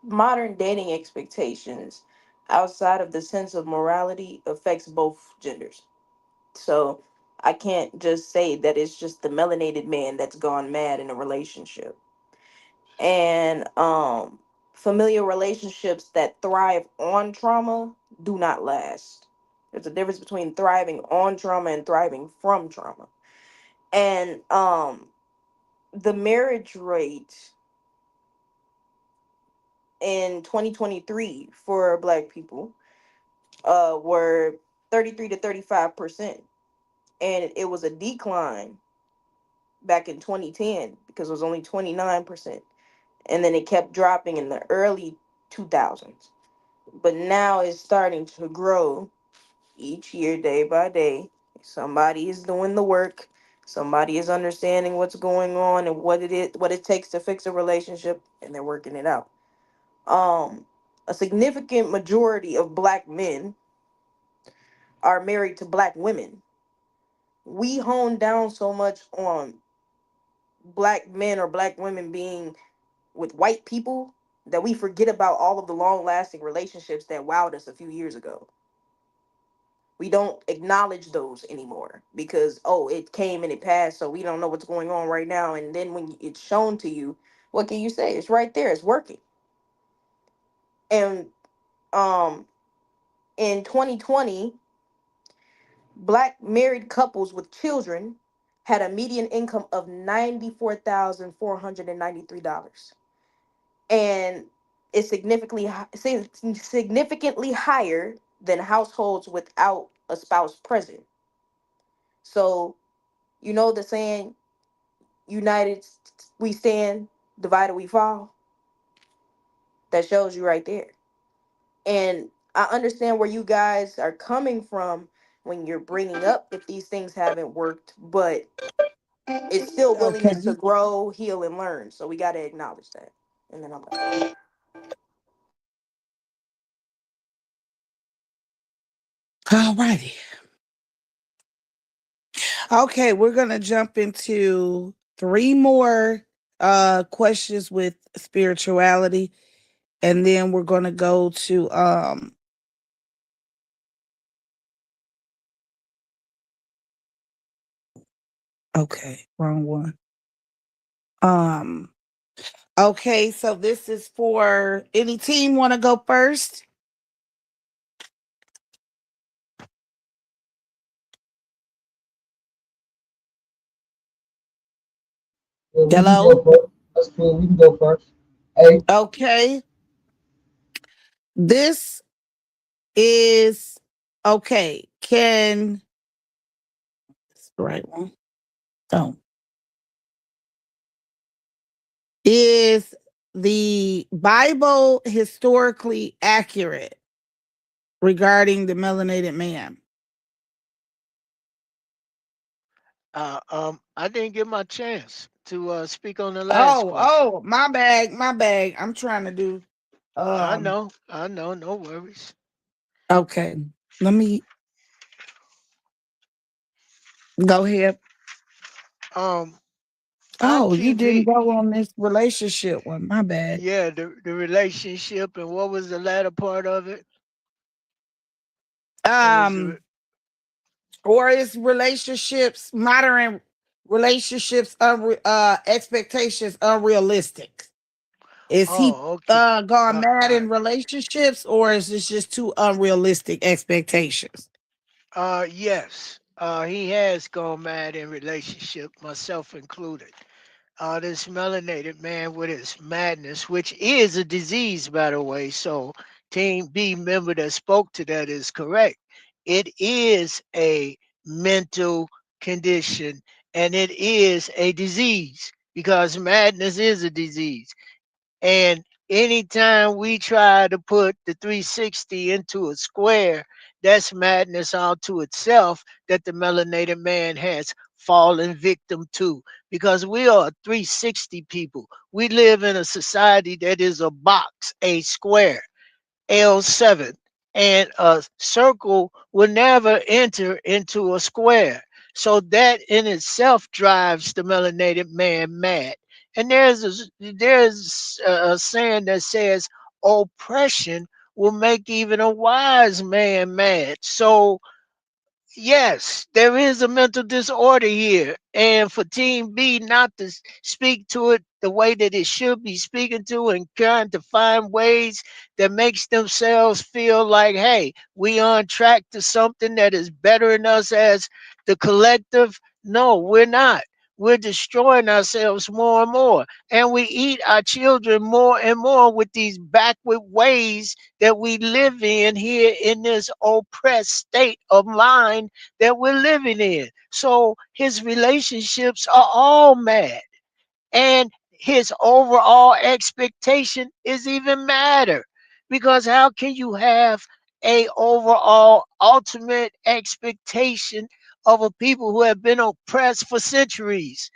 modern dating expectations outside of the sense of morality affects both genders. So I can't just say that it's just the melanated man that's gone mad in a relationship. And familiar relationships that thrive on trauma do not last. There's a difference between thriving on trauma and thriving from trauma. And the marriage rate in 2023 for black people were 33 to 35%, and it was a decline back in 2010 because it was only 29%, and then it kept dropping in the early 2000s, but now it's starting to grow each year, day by day. Somebody is doing the work, somebody is understanding what's going on and what it takes to fix a relationship, and they're working it out. um a significant majority of black men are married to black women. We hone down so much on black men or black women being with white people that we forget about all of the long lasting relationships that wowed us a few years ago. We don't acknowledge those anymore because, oh, it came and it passed, so we don't know what's going on right now. And then when it's shown to you, what can you say? It's right there, it's working. And um in 2020, black married couples with children had a median income of $94,493, and it's significantly higher than households without a spouse present. So, you know the saying, united we stand, divided we fall? That shows you right there. And I understand where you guys are coming from when you're bringing up if these things haven't worked, but it's still Okay. willingness to grow, heal, and learn. So we got to acknowledge that. And then I'm done. All righty. Okay, we're gonna jump into three more questions with spirituality, and then we're gonna go to okay, wrong one. Um okay, so this is for any team wanna go first? Yeah, we can go Hello? first. That's cool. We can go first. Hey, Okay. This is okay. Can it's the right one? Oh. Is the Bible historically accurate regarding the melanated man? I didn't get my chance to speak on the last Oh, question. oh, my bag, my bag. I'm trying to do I know, no worries. okay. Let me go ahead. Um, on Oh, you didn't TV, go on this relationship one. My bad. yeah, the relationship and what was the latter part of it? It was the Um, or is relationships, modern relationships, expectations unrealistic? Is he okay. gone All mad right. in relationships, or is this just too unrealistic expectations? Yes. He has gone mad in relationship, myself included. This melanated man with his madness, which is a disease, by the way. So, Team B member that spoke to that is correct. It is a mental condition and it is a disease because madness is a disease. And anytime we try to put the 360 into a square, that's madness all to itself that the melanated man has fallen victim to. Because we are 360 people. We live in a society that is a box, a square. L7, and a circle will never enter into a square. So that in itself drives the melanated man mad. And there's a saying that says oppression will make even a wise man mad. So yes, there is a mental disorder here. And for Team B not to speak to it the way that it should be speaking to and trying to find ways that makes themselves feel like, hey, we on track to something that is bettering us as the collective. No, we're not. We're destroying ourselves more and more. And we eat our children more and more with these backward ways that we live in here in this oppressed state of mind that we're living in. So his relationships are all mad. And his overall expectation is even madder. Because how can you have a overall ultimate expectation of a people who have been oppressed for centuries?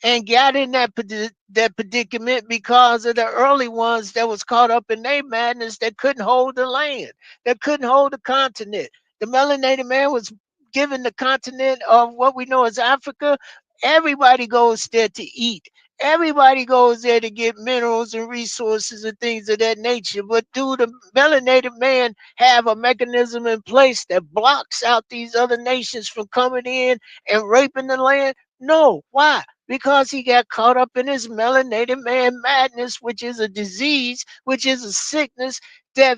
And got in that predicament because of the early ones that was caught up in their madness that couldn't hold the land, that couldn't hold the continent. The melanated man was given the continent of what we know as Africa. Everybody goes there to eat. Everybody goes there to get minerals and resources and things of that nature. But do the melanated man have a mechanism in place that blocks out these other nations from coming in and raping the land? No. Why? Because he got caught up in his melanated man madness, which is a disease, which is a sickness that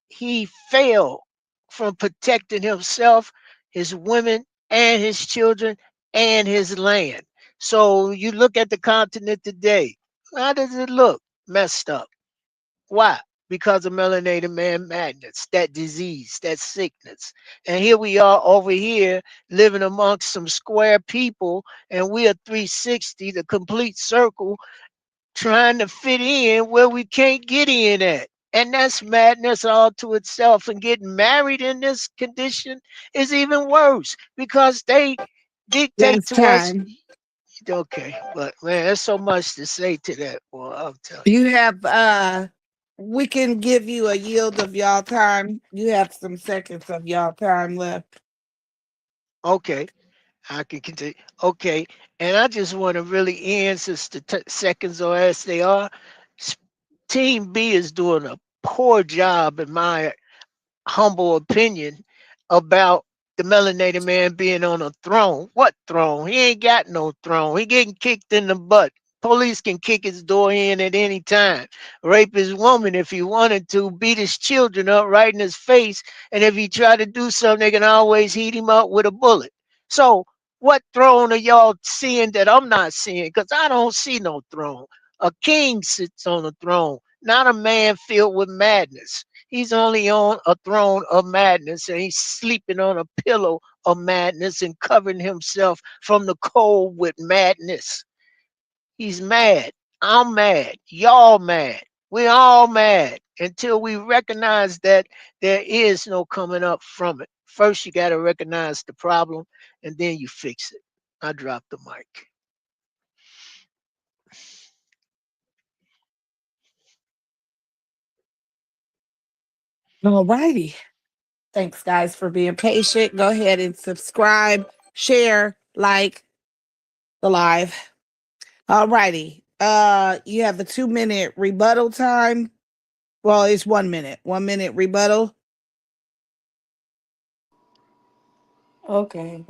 he failed from protecting himself, his women, and his children, and his land. So you look at the continent today. How does it look? Messed up. Why? Because of melanated man madness, that disease, that sickness. And here we are over here living amongst some square people, and we are 360, the complete circle, trying to fit in where we can't get in at. And that's madness all to itself. And getting married in this condition is even worse because they dictate That's to us. time. Okay, but man, there's so much to say to that. Well, I'll tell you. You have we can give you a yield of y'all time. You have some seconds of y'all time left. Okay, I can continue. Okay, and I just want to really end since the seconds are as they are. S- Team B is doing a poor job, in my humble opinion, about the melanated man being on a throne. What throne? He ain't got no throne. He getting kicked in the butt. Police can kick his door in at any time, rape his woman if he wanted to, beat his children up right in his face, and if he try to do something, they can always heat him up with a bullet. So, what throne are y'all seeing that I'm not seeing? Because I don't see no throne. A king sits on a throne, not a man filled with madness. He's only on a throne of madness and he's sleeping on a pillow of madness and covering himself from the cold with madness. He's mad. I'm mad. Y'all mad. We all mad until we recognize that there is no coming up from it. First, you got to recognize the problem and then you fix it. I dropped the mic. All righty. Thanks, guys, for being patient. Go ahead and subscribe, share, like the live. All righty. You have a 2 minute rebuttal time. Well, it's 1 minute. 1 minute rebuttal. Okay.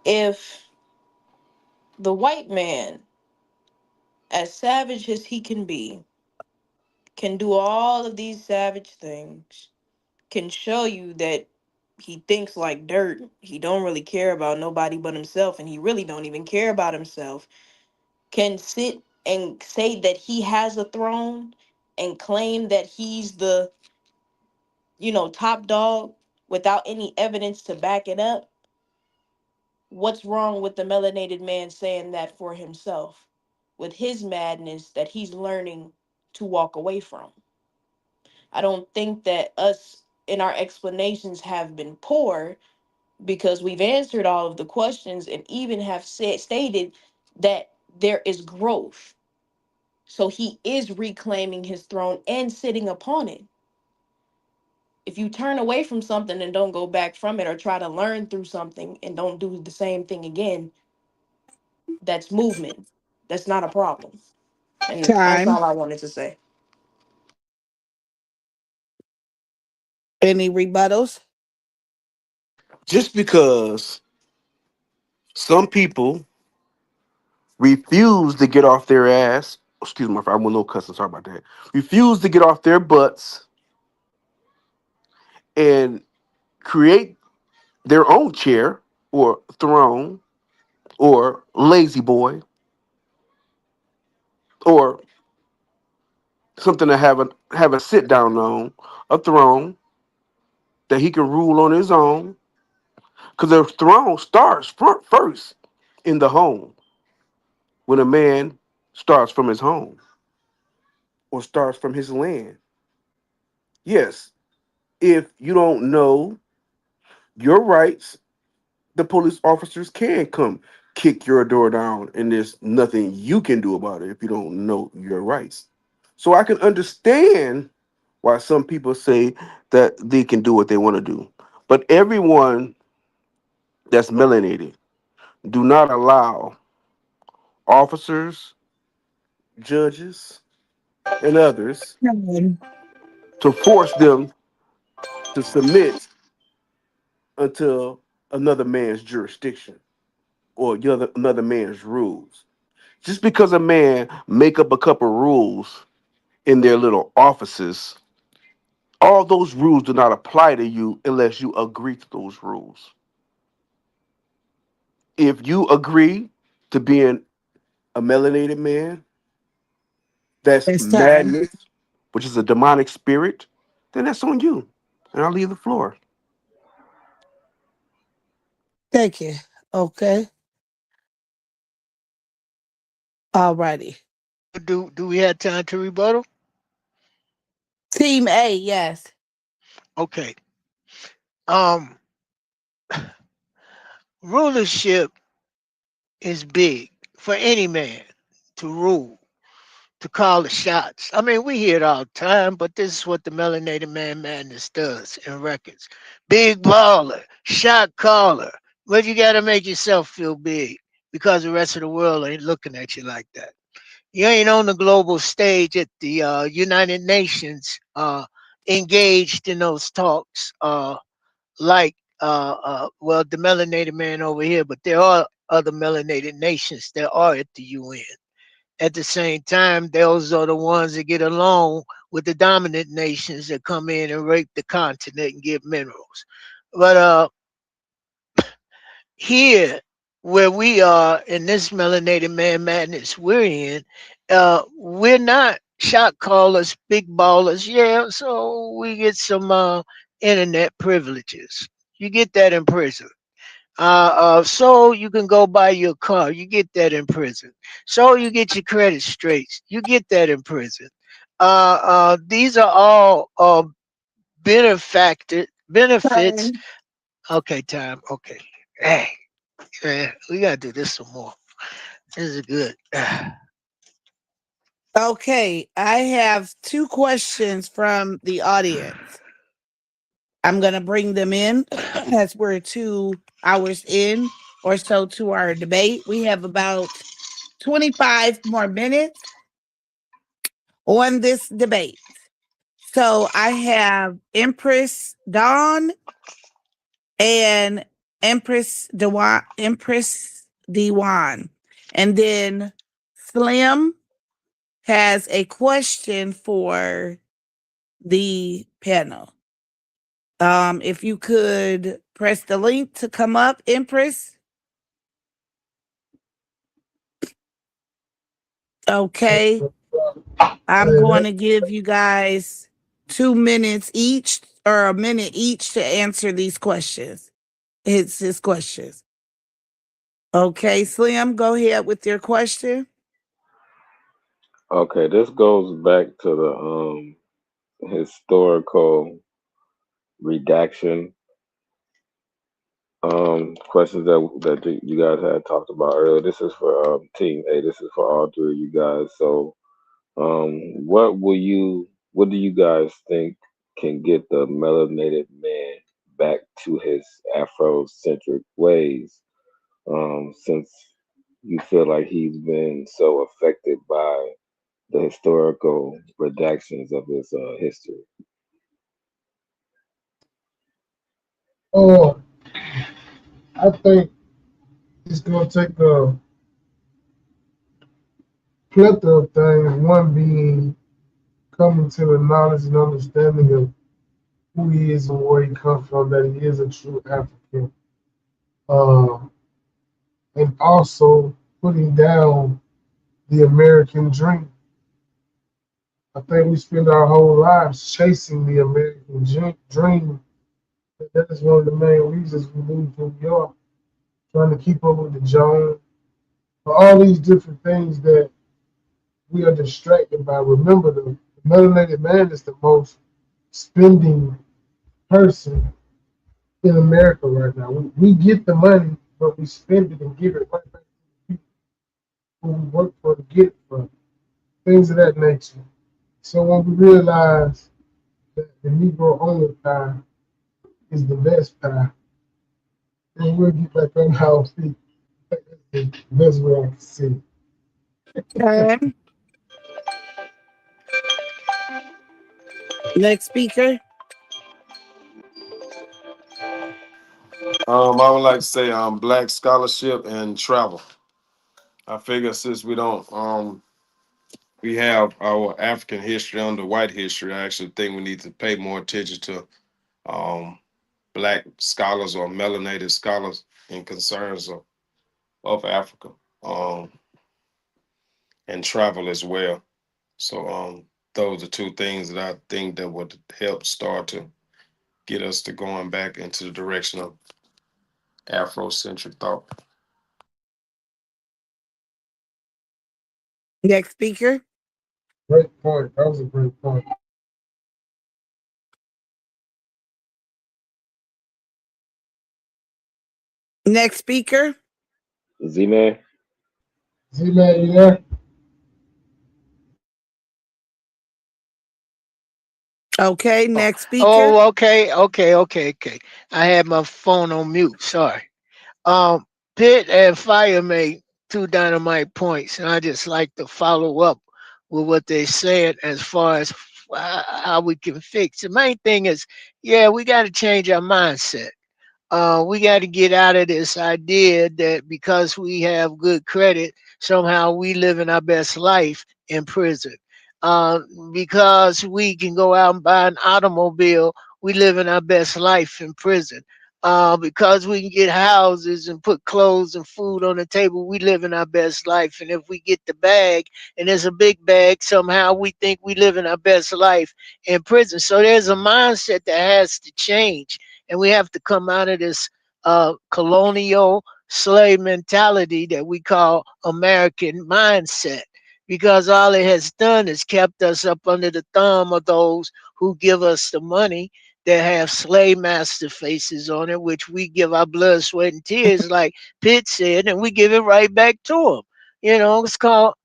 If the white man, as savage as he can be, can do all of these savage things, can show you that he thinks like dirt. He don't really care about nobody but himself, and he really don't even care about himself. Can sit and say that he has a throne and claim that he's the, top dog without any evidence to back it up. What's wrong with the melanated man saying that for himself with his madness that he's learning to walk away from? I don't think that us in our explanations have been poor, because we've answered all of the questions and even have stated that there is growth. So he is reclaiming his throne and sitting upon it. If you turn away from something and don't go back from it, or try to learn through something and don't do the same thing again, that's movement. That's not a problem. And that's Time. all I wanted to say. Any rebuttals? Just because some people refuse to get off their ass, excuse me, I want no cussing, sorry about that. Refuse to get off their butts and create their own chair or throne or lazy boy or something to have a sit down on, a throne that he can rule on his own. Because the throne starts first in the home when a man starts from his home or starts from his land. Yes, if you don't know your rights, the police officers can come kick your door down, and there's nothing you can do about it if you don't know your rights. So I can understand why some people say that they can do what they want to do. But everyone that's melanated, do not allow officers, judges, and others Time. to force them to submit until another man's jurisdiction or another man's rules. Just because a man make up a couple rules in their little offices, all those rules do not apply to you unless you agree to those rules. If you agree to being a melanated man, that's It's time. madness, which is a demonic spirit, then that's on you. And I'll leave the floor. Thank you. Okay. Alrighty. Do we have time to rebuttal? Team A, yes. Okay. Um, rulership is big for any man to rule, to call the shots. I mean, we hear it all the time, but this is what the Melanated Man Madness does in records. Big baller, shot caller. But you got to make yourself feel big because the rest of the world ain't looking at you like that. You ain't on the global stage at the United Nations engaged in those talks like well, the melanated man over here, but there are other melanated nations that are at the UN. At the same time, those are the ones that get along with the dominant nations that come in and rape the continent and get minerals. But here, where we are in this melanated man madness we're in, we're not shot callers, big ballers. Yeah, so we get some internet privileges. You get that in prison. So you can go buy your car. You get that in prison. So you get your credit straight. You get that in prison. These are all benefits. Time. Okay, time. Okay. Hey, man, we gotta do this some more. This is good. Okay. I have two questions from the audience. I'm going to bring them in as we're 2 hours in or so to our debate. We have about 25 more minutes on this debate. So I have Empress Dawn and Empress Dewan. And then Slim has a question for the panel. If you could press the link to come up, Empress. Okay. I'm Hey, going to give you guys 2 minutes each or a minute each to answer these questions. It's his questions. Okay, Slim, go ahead with your question. Okay, this goes back to the historical redaction questions that you guys had talked about earlier. This is for team A. This is for all three of you guys. So, what do you guys think can get the melanated man back to his Afrocentric ways? Since you feel like he's been so affected by the historical redactions of his history. oh, I think it's gonna take a plethora of things. One being coming to the knowledge and understanding of who he is and where he comes from, that he is a true African. Uh, and also putting down the American dream. I think we spend our whole lives chasing the American dream. That is one of the main reasons we moved to New York, trying to keep up with the Jones, all these different things that we are distracted by. Remember, the melanated man is the most spending person in America right now. We get the money, but we spend it and give it right back to the people who we work for to get it from. Things of that nature. So when we realize that the Negro only pie is the best pie, then we'll get back on our feet. That's the best way I can see it. Okay. Next speaker. I would like to say black scholarship and travel. I figure since we don't we have our African history under white history, I actually think we need to pay more attention to um black scholars or melanated scholars in concerns of Africa. Um and travel as well. So those are two things that I think that would help start to get us to going back into the direction of Afrocentric thought. Next speaker. Great point. That was a great point. Next speaker. Z man. Z-Man, you there? Okay, Oh, next speaker. oh, okay. I had my phone on mute. Sorry. Um, Pitt and Fire made two dynamite points, and I just like to follow up with what they said as far as how we can fix. The main thing is, yeah, we got to change our mindset. We got to get out of this idea that because we have good credit, somehow we live in our best life in prison. Uh, because we can go out and buy an automobile, we live in our best life in prison. Because we can get houses and put clothes and food on the table, we live in our best life. And if we get the bag, and there's a big bag, somehow we think we live in our best life in prison. So there's a mindset that has to change, and we have to come out of this colonial slave mentality that we call American mindset, because all it has done is kept us up under the thumb of those who give us the money that have slave master faces on it, which we give our blood, sweat, and tears, like Pitt said, and we give it right back to them. It's called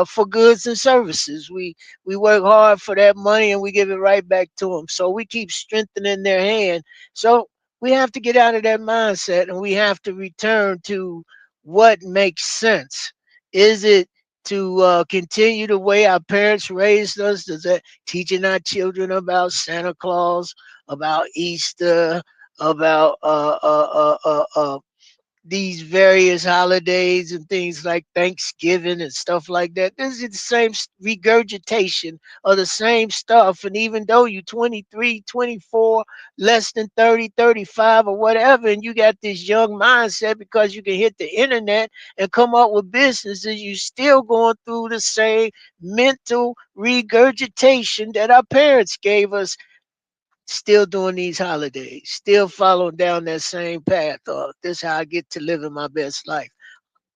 for goods and services. We work hard for that money and we give it right back to them. So we keep strengthening their hand. So we have to get out of that mindset and we have to return to what makes sense. Is it to continue the way our parents raised us? Does that teaching our children about Santa Claus, about Easter, about these various holidays and things like Thanksgiving and stuff like that. This is the same regurgitation of the same stuff. And even though you 23, 24, less than 30, 35, or whatever, and you got this young mindset because you can hit the internet and come up with businesses, you still going through the same mental regurgitation that our parents gave us, still doing these holidays, still following down that same path. This is how I get to living my best life.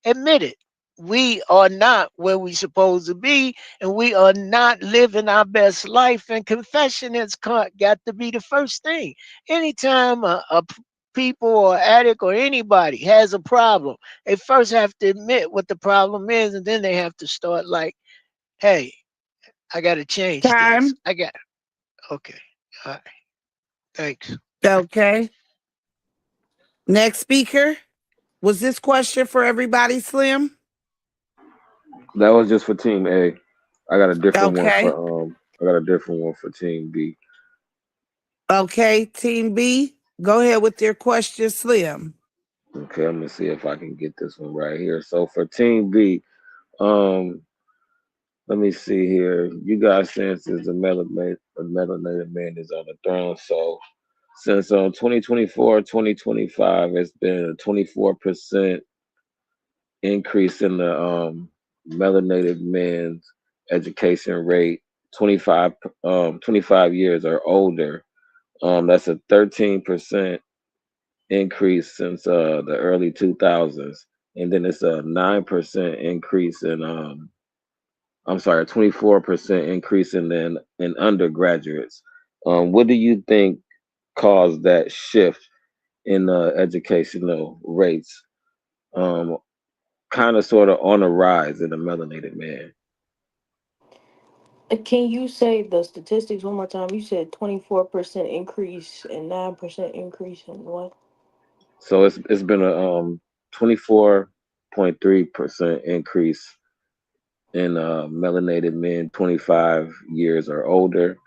Admit it. We are not where we supposed to be, and we are not living our best life. And confession has got to be the first thing. Anytime people or addict or anybody has a problem, they first have to admit what the problem is, and then they have to start like, "Hey, I got to change this. Time. I got okay. All right, thanks." Okay. Next speaker. Was this question for everybody, Slim? That was just for Team A. I got a different one for Okay. I got a different one for Team B. Okay, Team B. Go ahead with your question, Slim. Okay, I'm gonna see if I can get this one right here. So for Team B, um, let me see here. You guys since the melanated man is on the throne. So since 2024, 2025, it's been a 24% increase in the melanated man's education rate. 25 years or older. That's a 13% increase since the early 2000s, and then it's a 9% increase in I'm sorry, 24% increase in undergraduates. What do you think caused that shift in educational rates? Um, Kind of sort of on a rise in the melanated man. Can you say the statistics one more time? You said 24% increase and 9% increase in what? So it's been a 24.3% increase in melanated men 25 years or older,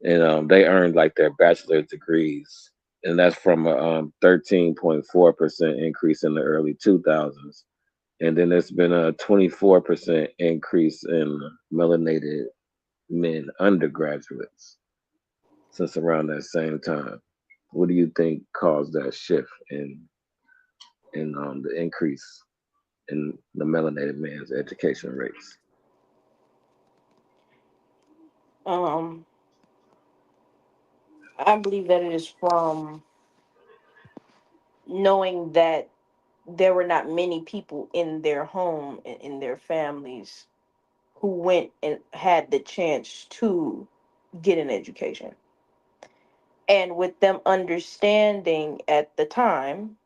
and they earned like their bachelor's degrees, and that's from a 13.4% increase in the early 2000s, and then there's been a 24% increase in melanated men undergraduates since around that same time. What do you think caused that shift in the increase in the melanated man's education rates? Um, I believe that it is from knowing that there were not many people in their home and in their families who went and had the chance to get an education. And with them understanding at the time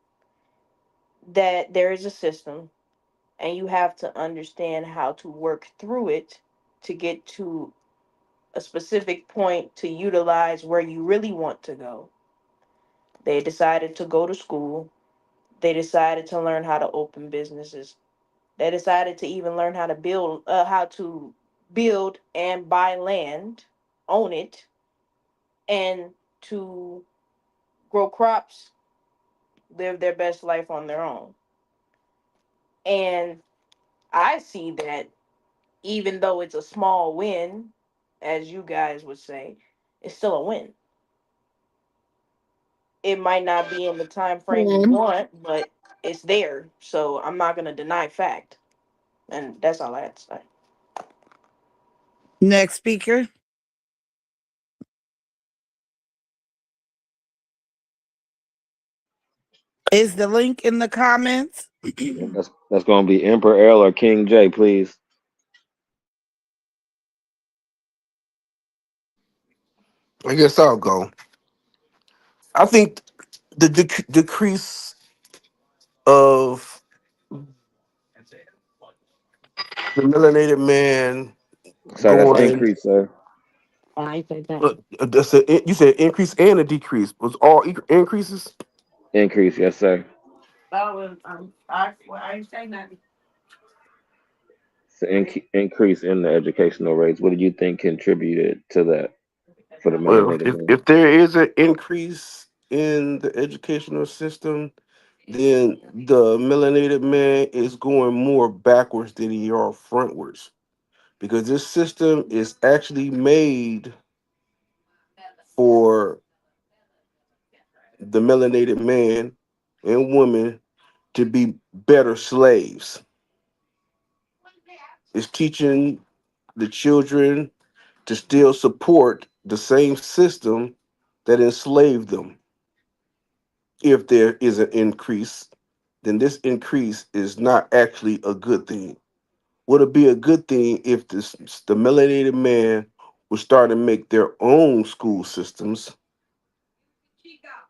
that there is a system and you have to understand how to work through it to get to a specific point to utilize where you really want to go. They decided to go to school. They decided to learn how to open businesses. They decided to even learn how to build and buy land, own it, and to grow crops, live their best life on their own. And I see that even though it's a small win, as you guys would say, it's still a win. It might not be in the time frame you Slim. want, but it's there. So I'm not gonna deny fact. And that's all I had to say. Next speaker. Is the link in the comments? That's going to be Emperor L or King J, please. I guess I'll go. I think the decrease of the melanated man Sorry, that's going. increase, sir. I said that. You said increase and a decrease. Was all increases? Increase, yes, sir. Oh, I ain't say nothing. So increase in the educational rates. What do you think contributed to that for the Well, melanated if, man? if there is an increase in the educational system, then the melanated man is going more backwards than he are frontwards, because this system is actually made for the melanated man and woman to be better slaves. It's teaching the children to still support the same system that enslaved them. If there is an increase, then this increase is not actually a good thing. Would it be a good thing if the melanated man would start to make their own school systems,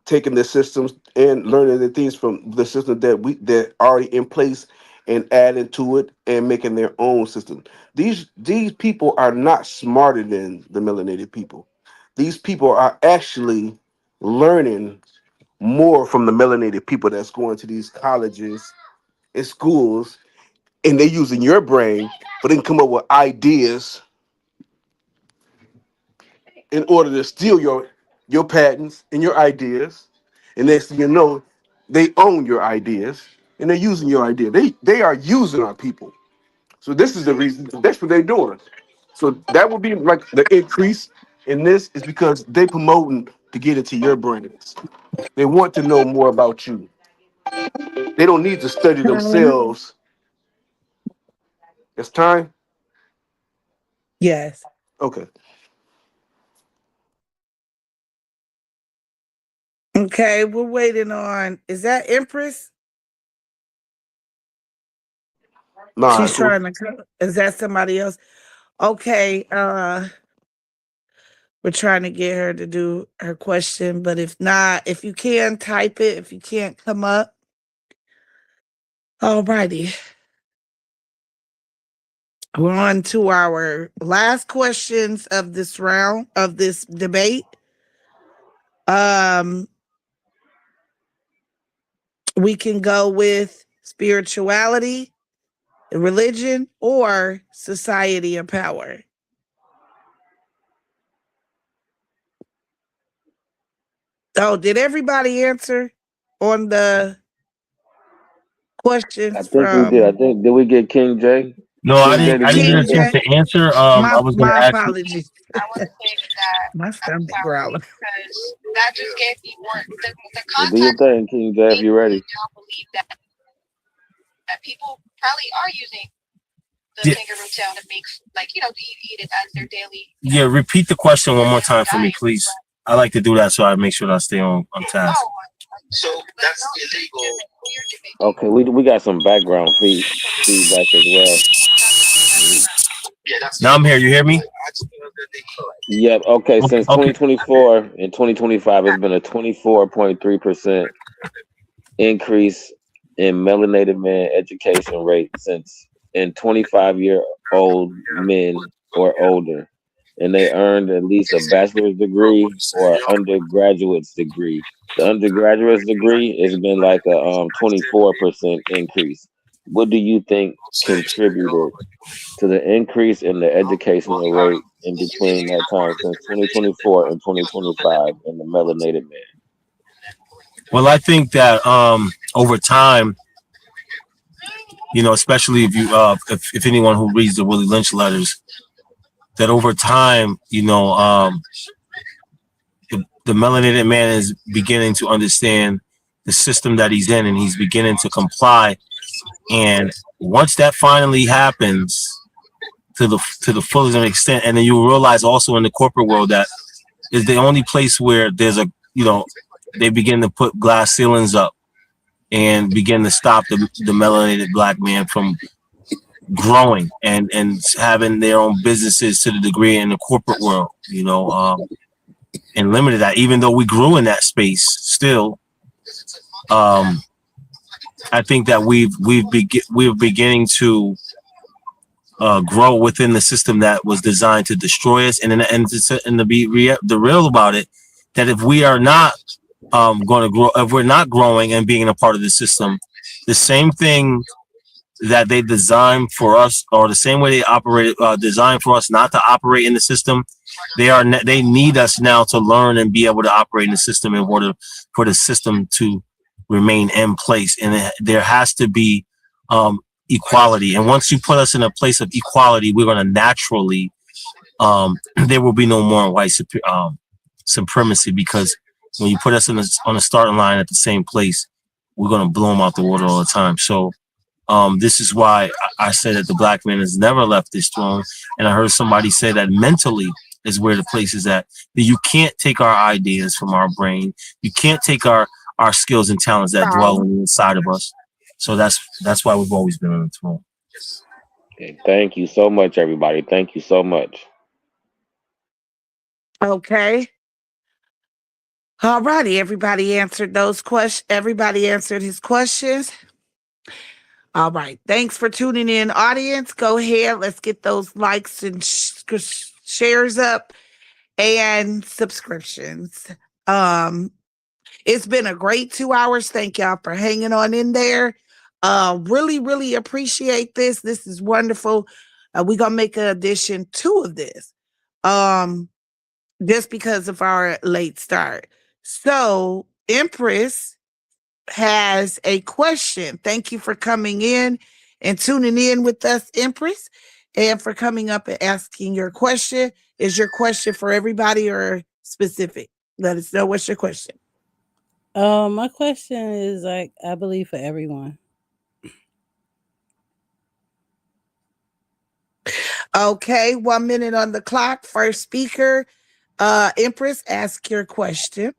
taking the systems and learning the things from the system that already in place and adding to it and making their own system. These people are not smarter than the melanated people. These people are actually learning more from the melanated people that's going to these colleges and schools, and they're using your brain, but they can come up with ideas in order to steal your patents and your ideas. And next thing you know, they own your ideas and they're using your idea. They are using our people. So this is the reason. That's what they're doing. So that would be like the increase in this is because they promoting to get into your brains. They want to know more about you. They don't need to study themselves. It's time. Yes. Okay. Okay, we're waiting on. Is that Empress? Nah. She's trying to come. Is that somebody else? Okay, we're trying to get her to do her question, but if not, if you can type it, if you can't come up. Alrighty. We're on to our last questions of this round of this debate. Um, we can go with spirituality, religion, or society and power. Oh, did everybody answer on the I questions think we did. I from think did we get King J? No, King J, did I you didn't get King a answer? chance J? to answer. I was gonna My ask you. apologies. My stomach growling. Well, do your thing, King J, if you're ready. Yeah, yeah, repeat the question one more time for me, please. I like to do that so I make sure that I stay on task. Okay, we got some background feedback as well. Mm. Now I'm here. You hear me? Yep. Okay, Okay. since Okay. 2024 and 2025, it's been a 24.3% increase in melanated man education rate since in 25-year-old men or older, and they earned at least a bachelor's degree or undergraduate's degree. The undergraduate's degree has been like a 24% increase. What do you think contributed to the increase in the educational rate in between that time since 2024 and 2025 in the melanated man? Well, I think that over time, especially if anyone who reads the Willie Lynch letters, that over time, the melanated man is beginning to understand the system that he's in, and he's beginning to comply. And once that finally happens to the fullest extent, and then you realize also in the corporate world that is the only place where there's they begin to put glass ceilings up and begin to stop the melanated black man from growing and having their own businesses to the degree in the corporate world, and limited that. Even though we grew in that space, still, I think that we're beginning to grow within the system that was designed to destroy us, and to be the real about it, that if we are not going to grow, if we're not growing and being a part of the system, the same thing that they designed for us, or the same way they operated, designed for us not to operate in the system, they need us now to learn and be able to operate in the system in order for the system to remain in place, and there has to be equality. And once you put us in a place of equality, we're going to naturally there will be no more white supremacy, because when you put us on the starting line at the same place, we're going to blow them out the water all the time. So this is why I say that the black man has never left this throne. And I heard somebody say that mentally is where the place is at. That you can't take our ideas from our brain. You can't take our skills and talents that dwell on the inside of us. So that's why we've always been on the throne. Okay, thank you so much, everybody. Thank you so much. Okay. All righty. Everybody answered those questions. Everybody answered his questions. All right. Thanks for tuning in, audience. Go ahead. Let's get those likes and shares up and subscriptions. Um, it's been a great 2 hours. Thank y'all for hanging on in there. Really, really appreciate this. This is wonderful. We're gonna make an edition 2 of this. Um, just because of our late start. So, Empress has a question. Thank you for coming in and tuning in with us, Empress, and for coming up and asking your question. Is your question for everybody or specific? Let us know what's your question. My question is like I believe for everyone. Okay, 1 minute on the clock. First speaker, Empress, ask your question.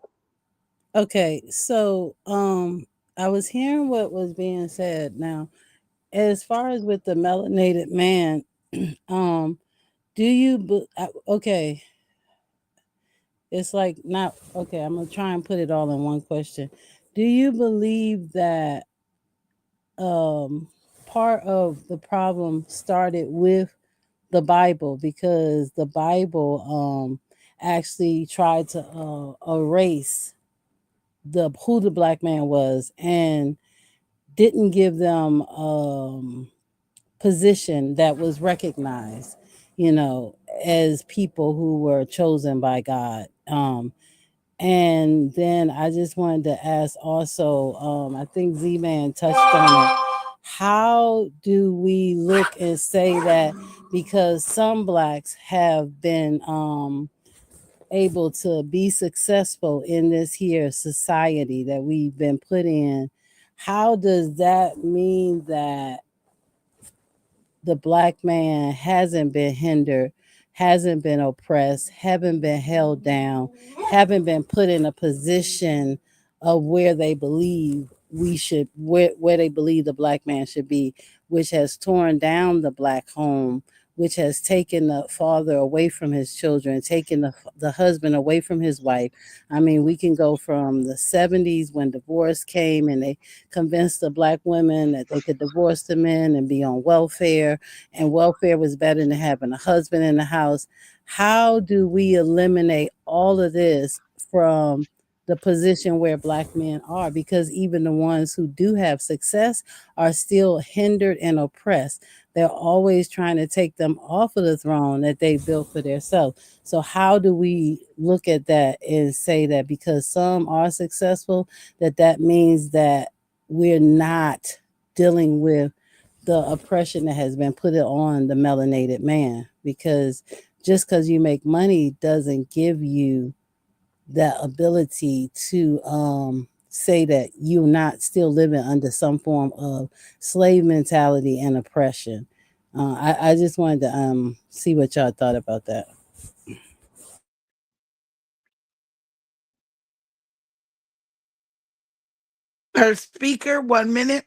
Okay, so I was hearing what was being said. Now, as far as with the melanated man, um do you okay, it's like not okay, I'm gonna try and put it all in one question. Do you believe that um part of the problem started with the Bible, because the Bible actually tried to erase the who the black man was and didn't give them position that was recognized, you know, as people who were chosen by God. And then I just wanted to ask also, I think Z Man touched on it. How do we look and say that because some blacks have been able to be successful in this here society that we've been put in, how does that mean that the black man hasn't been hindered, hasn't been oppressed, haven't been held down, haven't been put in a position of where they believe we should, where they believe the black man should be, which has torn down the black home, which has taken the father away from his children, taken the husband away from his wife. I mean, we can go from the 70s when divorce came and they convinced the black women that they could divorce the men and be on welfare, and welfare was better than having a husband in the house. How do we eliminate all of this from the position where black men are? Because even the ones who do have success are still hindered and oppressed. They're always trying to take them off of the throne that they built for themselves. So how do we look at that and say that because some are successful, that means that we're not dealing with the oppression that has been put on the melanated man? Because just because you make money doesn't give you that ability to say that you're not still living under some form of slave mentality and oppression. I just wanted to see what y'all thought about that. First speaker, 1 minute.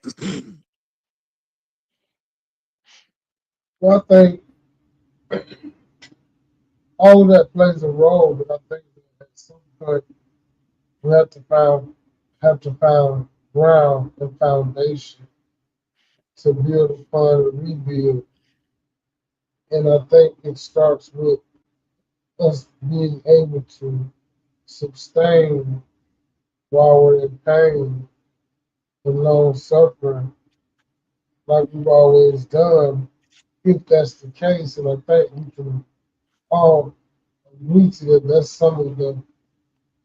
Well, I think all of that plays a role, but I think that at some point we have to find ground and foundation to build upon and rebuild. And I think it starts with us being able to sustain while we're in pain and long suffering, like we've always done, if that's the case. And I think we can all agree to that. That's some of the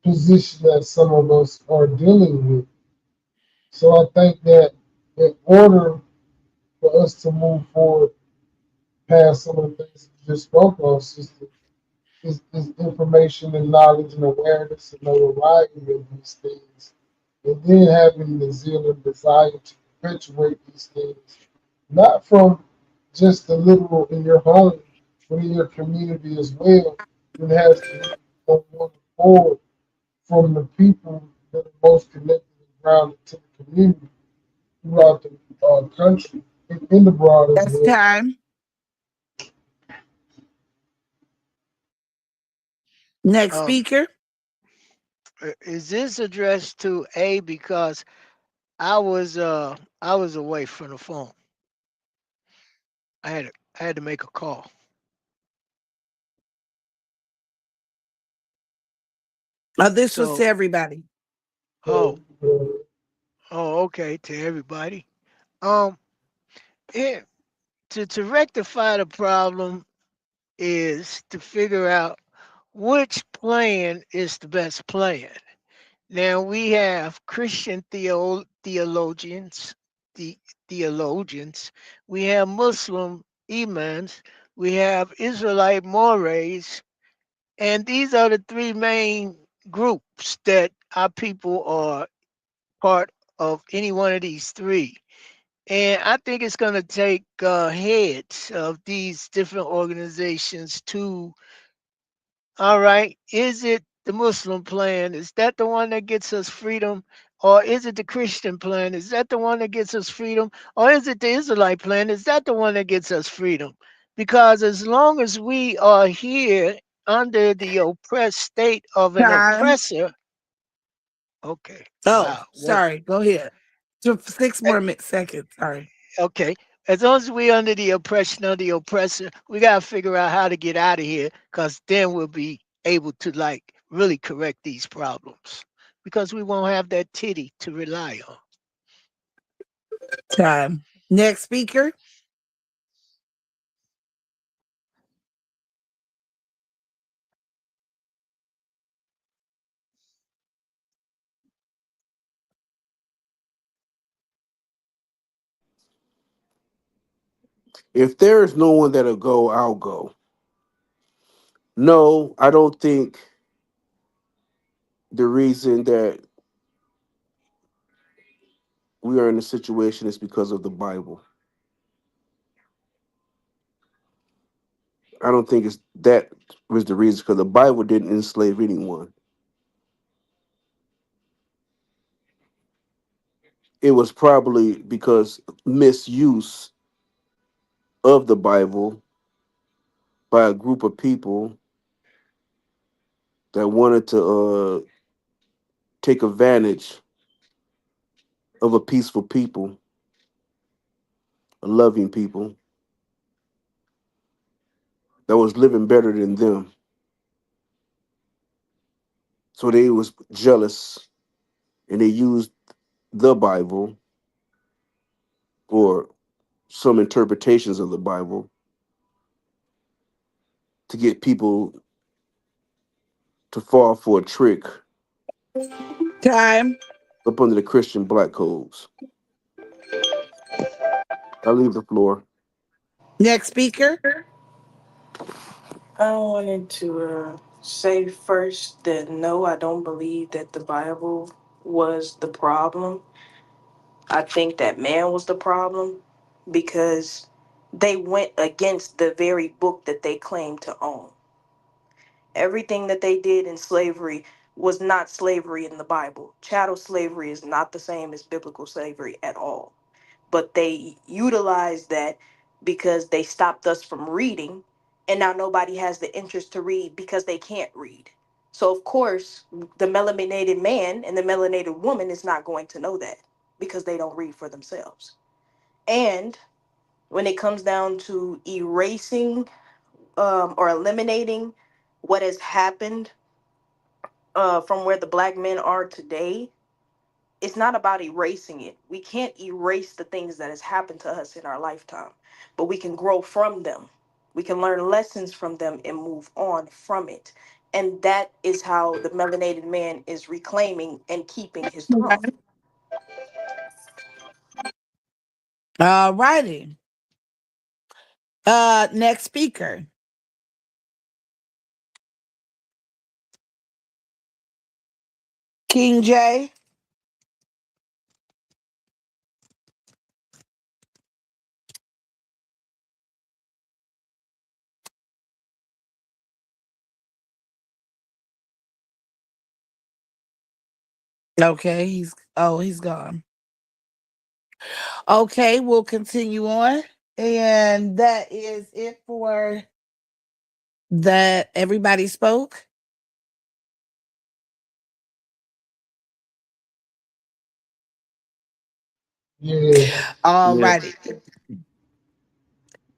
position that some of us are dealing with. So I think that in order for us to move forward past some of the things you just spoke of, sister, is information and knowledge and awareness and notoriety of these things. And then having the zeal and desire to perpetuate these things, not from just the literal in your home, but in your community as well. It has to be on one accord from the people that are most connected and grounded to the community throughout the country and in the broad as That's well. time. Next Um, speaker. is this addressed to A because I was away from the phone. I had to make a call. This was to So everybody. oh okay, to everybody. Um yeah, to rectify the problem is to figure out which plan is the best plan. Now we have Christian theologians, the theologians. We have Muslim imams. We have Israelite mores, and these are the three main groups that our people are part of. Any one of these three. And I think it's going to take heads of these different organizations to, all right, is it the Muslim plan? Is that the one that gets us freedom? Or is it the Christian plan? Is that the one that gets us freedom? Or is it the Israelite plan? Is that the one that gets us freedom? Because as long as we are here under the oppressed state of an Time. oppressor, okay, Oh, wow, what? sorry. Go ahead. 6 more seconds. Sorry. Okay. As long as we under the oppression of the oppressor, we gotta figure out how to get out of here, cause then we'll be able to like really correct these problems. Because we won't have that titty to rely on. Time. Next speaker. If there is no one that'll go, I'll go. No, I don't think the reason that we are in the situation is because of the Bible. I don't think it's that was the reason because the Bible didn't enslave anyone. It was probably because misuse of the Bible by a group of people that wanted to take advantage of a peaceful people, a loving people that was living better than them. So they was jealous and they used the Bible or some interpretations of the Bible to get people to fall for a trick Time. up under the Christian black codes. I leave the floor. Next speaker. I wanted to say first that no, I don't believe that the Bible was the problem. I think that man was the problem because they went against the very book that they claimed to own. Everything that they did in slavery was not slavery in the Bible. Chattel slavery is not the same as biblical slavery at all. But they utilized that because they stopped us from reading, and now nobody has the interest to read because they can't read. So, of course, the melanated man and the melanated woman is not going to know that because they don't read for themselves. And when it comes down to erasing or eliminating what has happened from where the black men are today, it's not about erasing it. We can't erase the things that has happened to us in our lifetime, but we can grow from them. We can learn lessons from them and move on from it. And that is how the melanated man is reclaiming and keeping his throne. All righty. Next speaker. King J. Okay, he's gone. Okay, we'll continue on. And that is it for that everybody spoke. Yeah. All Yeah. righty.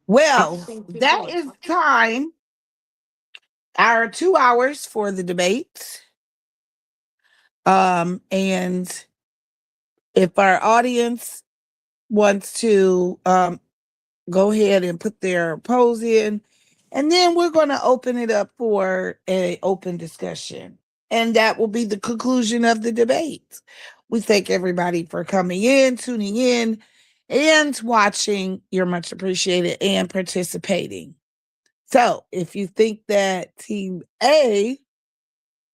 Well, that is time. Our 2 hours for the debate. And if our audience wants to go ahead and put their polls in, and then we're going to open it up for an open discussion. And that will be the conclusion of the debate. We thank everybody for coming in, tuning in, and watching. You're much appreciated and participating. So if you think that Team A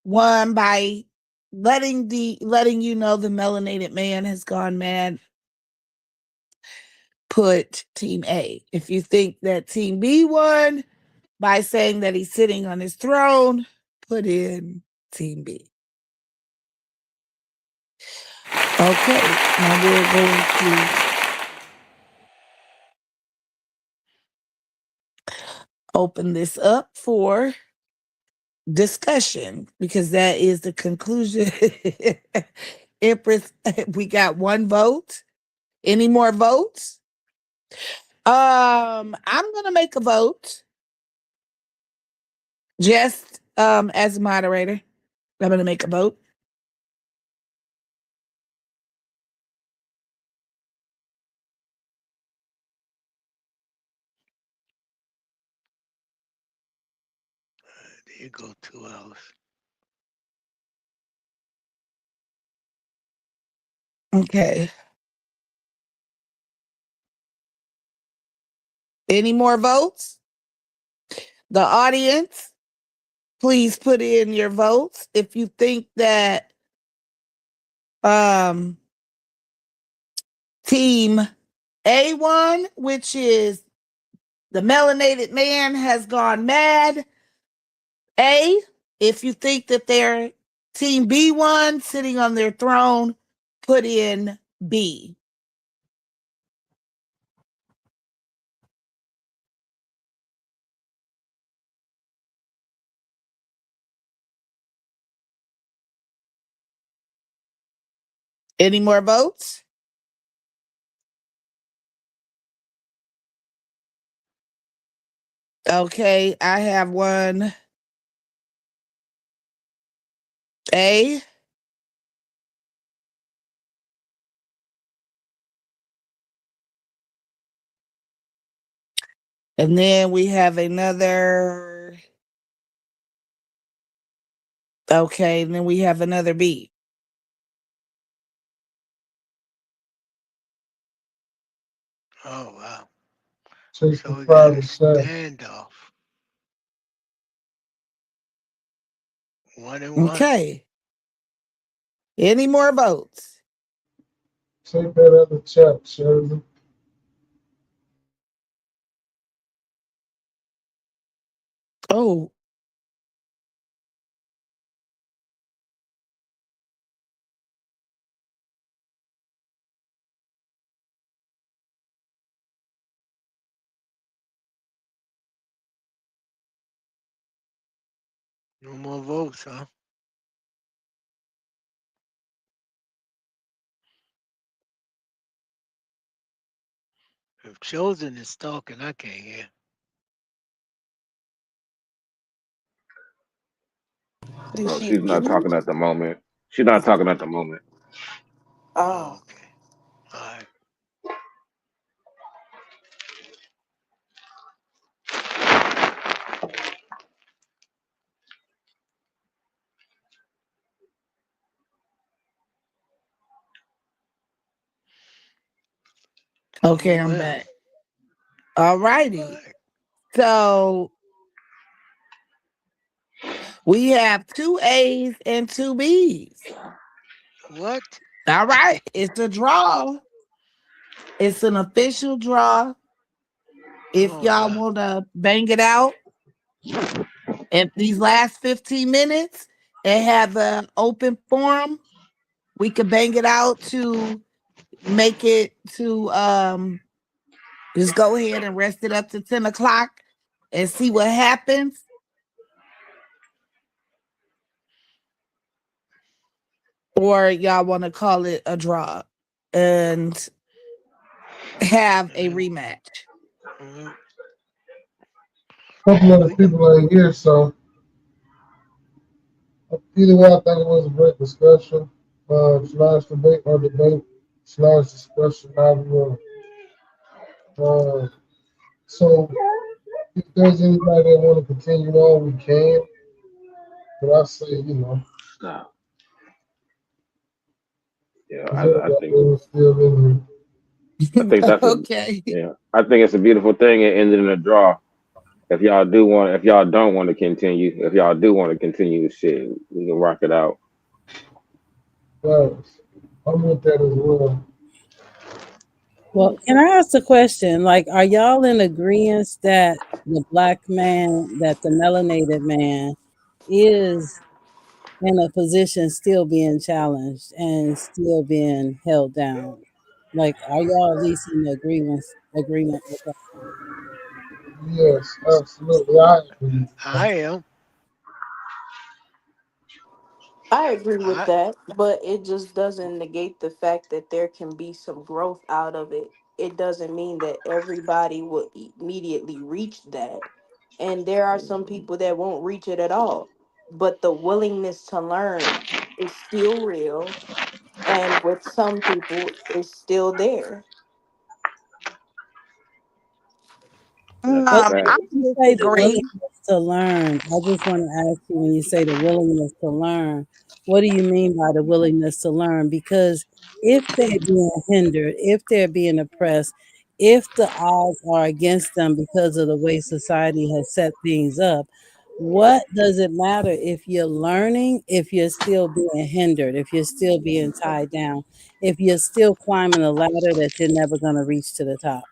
won by letting you know the melanated man has gone mad, put Team A. If you think that Team B won by saying that he's sitting on his throne, put in Team B. Okay, now we're going to open this up for discussion because that is the conclusion. Empress, we got one vote. Any more votes? I'm gonna make a vote. Just as a moderator, I'm gonna make a vote. There you go, 2 hours. Okay. Any more votes? The audience, please put in your votes if you think that um team A1, which is the melanated man, has gone mad. A, if you think that they're team B1 sitting on their throne, put in B. Any more votes? Okay, I have one A. And then we have another. Okay, and then we have another B. Oh wow. Check So the we got a private chat. standoff. 1-1. Okay. Any more votes? Check that other chat, Shirley. Oh, No more votes, huh? If Chosen is talking, I can't hear. did Oh, she she's not leave? talking at the moment. She's not talking at the moment. Oh, Oh, okay. All right. Okay, Oh I'm well. back. All All righty. right. So we have two A's and two B's. What? All right. It's a draw. It's an official draw. If Oh y'all wow. want to bang it out in these last 15 minutes and have an open forum, we could bang it out to make it to just go ahead and rest it up to 10 o'clock and see what happens. Or y'all want to call it a draw and have a Mm, rematch. mm, couple of the we can. people ain't here, so either way, I think it was a great discussion, slash debate or debate slash discussion. However you want. So if there's anybody that want to continue on, we can. But I say, Stop. Yeah, is I think everybody still in I think that's a Okay. yeah. I think it's a beautiful thing. It ended in a draw. If y'all don't want to continue, if y'all do want to continue, shit, we can rock it out. here? Guys, I'm with that as well. Well, can I ask a question? Like, are y'all in agreement that the black man, that the melanated man, is in a position still being challenged and still being held down? Like, are y'all at least in agreement with that? Yes, absolutely. I agree. I am. I agree with I. that, but it just doesn't negate the fact that there can be some growth out of it. It doesn't mean that everybody will immediately reach that. And there are some people that won't reach it at all. But the willingness to learn is still real. And with some people, it's still there. That's a Okay, fact. I when you say the disagree. willingness to learn, I just want to ask you, when you say the willingness to learn, what do you mean by the willingness to learn? Because if they're being hindered, if they're being oppressed, if the odds are against them because of the way society has set things up, what does it matter if you're learning, if you're still being hindered, if you're still being tied down, if you're still climbing a ladder that you're never going to reach to the top?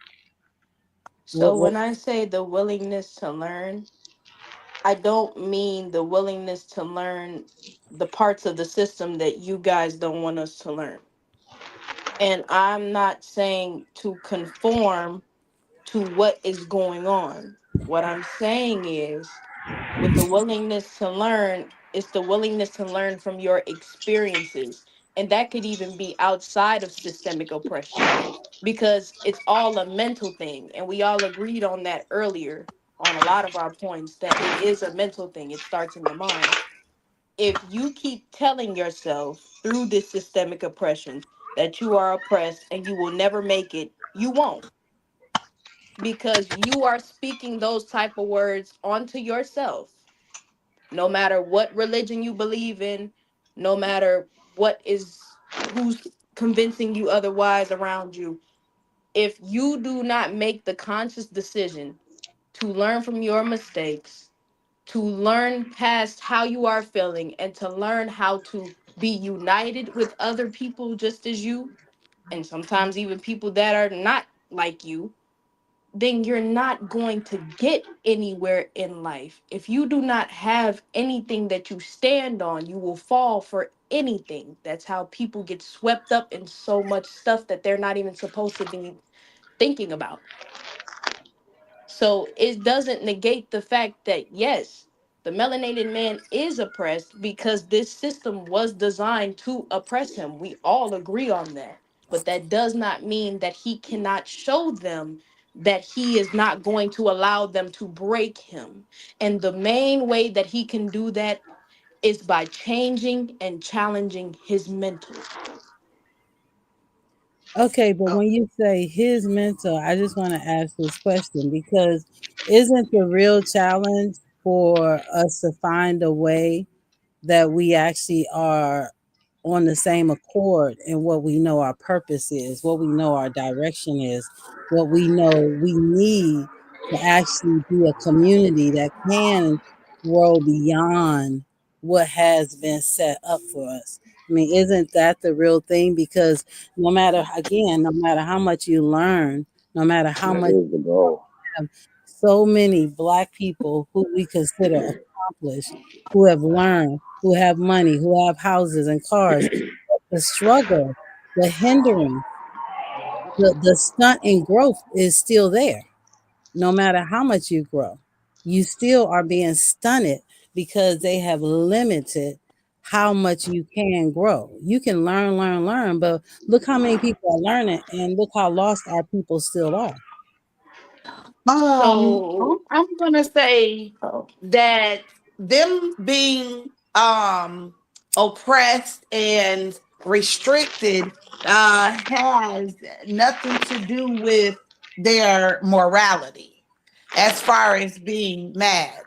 So What when I say the willingness to learn, I don't mean the willingness to learn the parts of the system that you guys don't want us to learn. And I'm not saying to conform to what is going on. What I'm saying is, with the willingness to learn, it's the willingness to learn from your experiences. And that could even be outside of systemic oppression because it's all a mental thing. And we all agreed on that earlier on a lot of our points that it is a mental thing, it starts in the mind. If you keep telling yourself through this systemic oppression that you are oppressed and you will never make it, you won't, because you are speaking those type of words onto yourself. No matter what religion you believe in, no matter what is who's convincing you otherwise around you, if you do not make the conscious decision to learn from your mistakes, to learn past how you are feeling, and to learn how to be united with other people just as you, and sometimes even people that are not like you, then you're not going to get anywhere in life. If you do not have anything that you stand on, you will fall for anything. That's how people get swept up in so much stuff that they're not even supposed to be thinking about. So it doesn't negate the fact that, yes, the melanated man is oppressed because this system was designed to oppress him. We all agree on that. But that does not mean that he cannot show them that he is not going to allow them to break him. And the main way that he can do that is by changing and challenging his mental. Okay, but Oh, when you say his mentor, I just want to ask this question because isn't the real challenge for us to find a way that we actually are on the same accord in what we know our purpose is, what we know our direction is, what we know we need to actually be a community that can grow beyond what has been set up for us. I mean, isn't that the real thing? Because no matter, again, no matter how much you learn, no matter how That much is the goal. have so many Black people who we consider accomplished, who have learned, who have money, who have houses and cars. The struggle, the hindering, the stunt in growth is still there. No matter how much you grow, you still are being stunted because they have limited how much you can grow. You can learn, learn, learn, but look how many people are learning and look how lost our people still are. So I'm gonna say oh, that them being oppressed and restricted has nothing to do with their morality as far as being mad.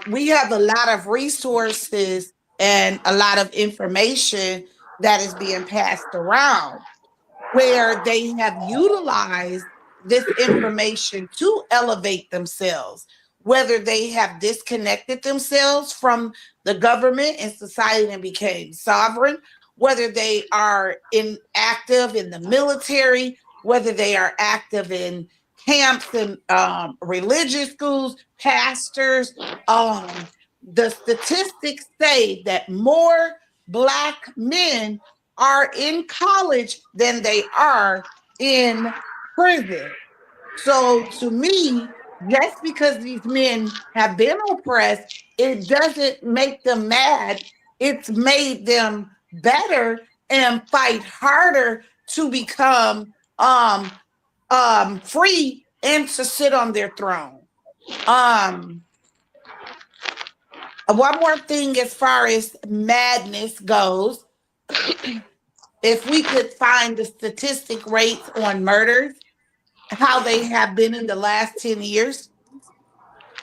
We have a lot of resources and a lot of information that is being passed around where they have utilized this information to elevate themselves, whether they have disconnected themselves from the government and society and became sovereign, whether they are active in the military, whether they are active in camps and religious schools, pastors. The statistics say that more Black men are in college than they are in prison. So to me, just because these men have been oppressed, it doesn't make them mad. It's made them better and fight harder to become free and to sit on their throne. Um One more thing as far as madness goes, if we could find the statistic rates on murders, how they have been in the last 10 years,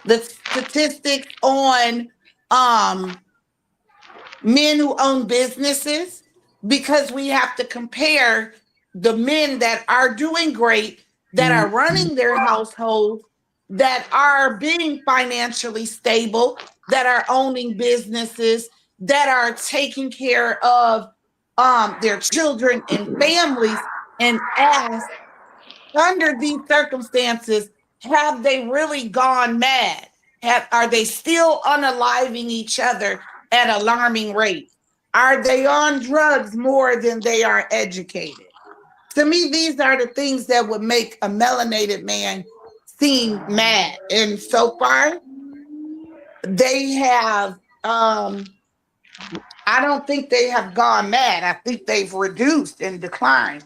the statistics on um, men who own businesses, because we have to compare the men that are doing great, that are Mhm. running their households, that are being financially stable, that are owning businesses, that are taking care of their children and families, and ask, under these circumstances, have they really gone mad? Are they still unaliving each other at alarming rates? Are they on drugs more than they are educated? To me, these are the things that would make a melanated man seem mad. And so far, they have I don't think they have gone mad. I think they've reduced and declined.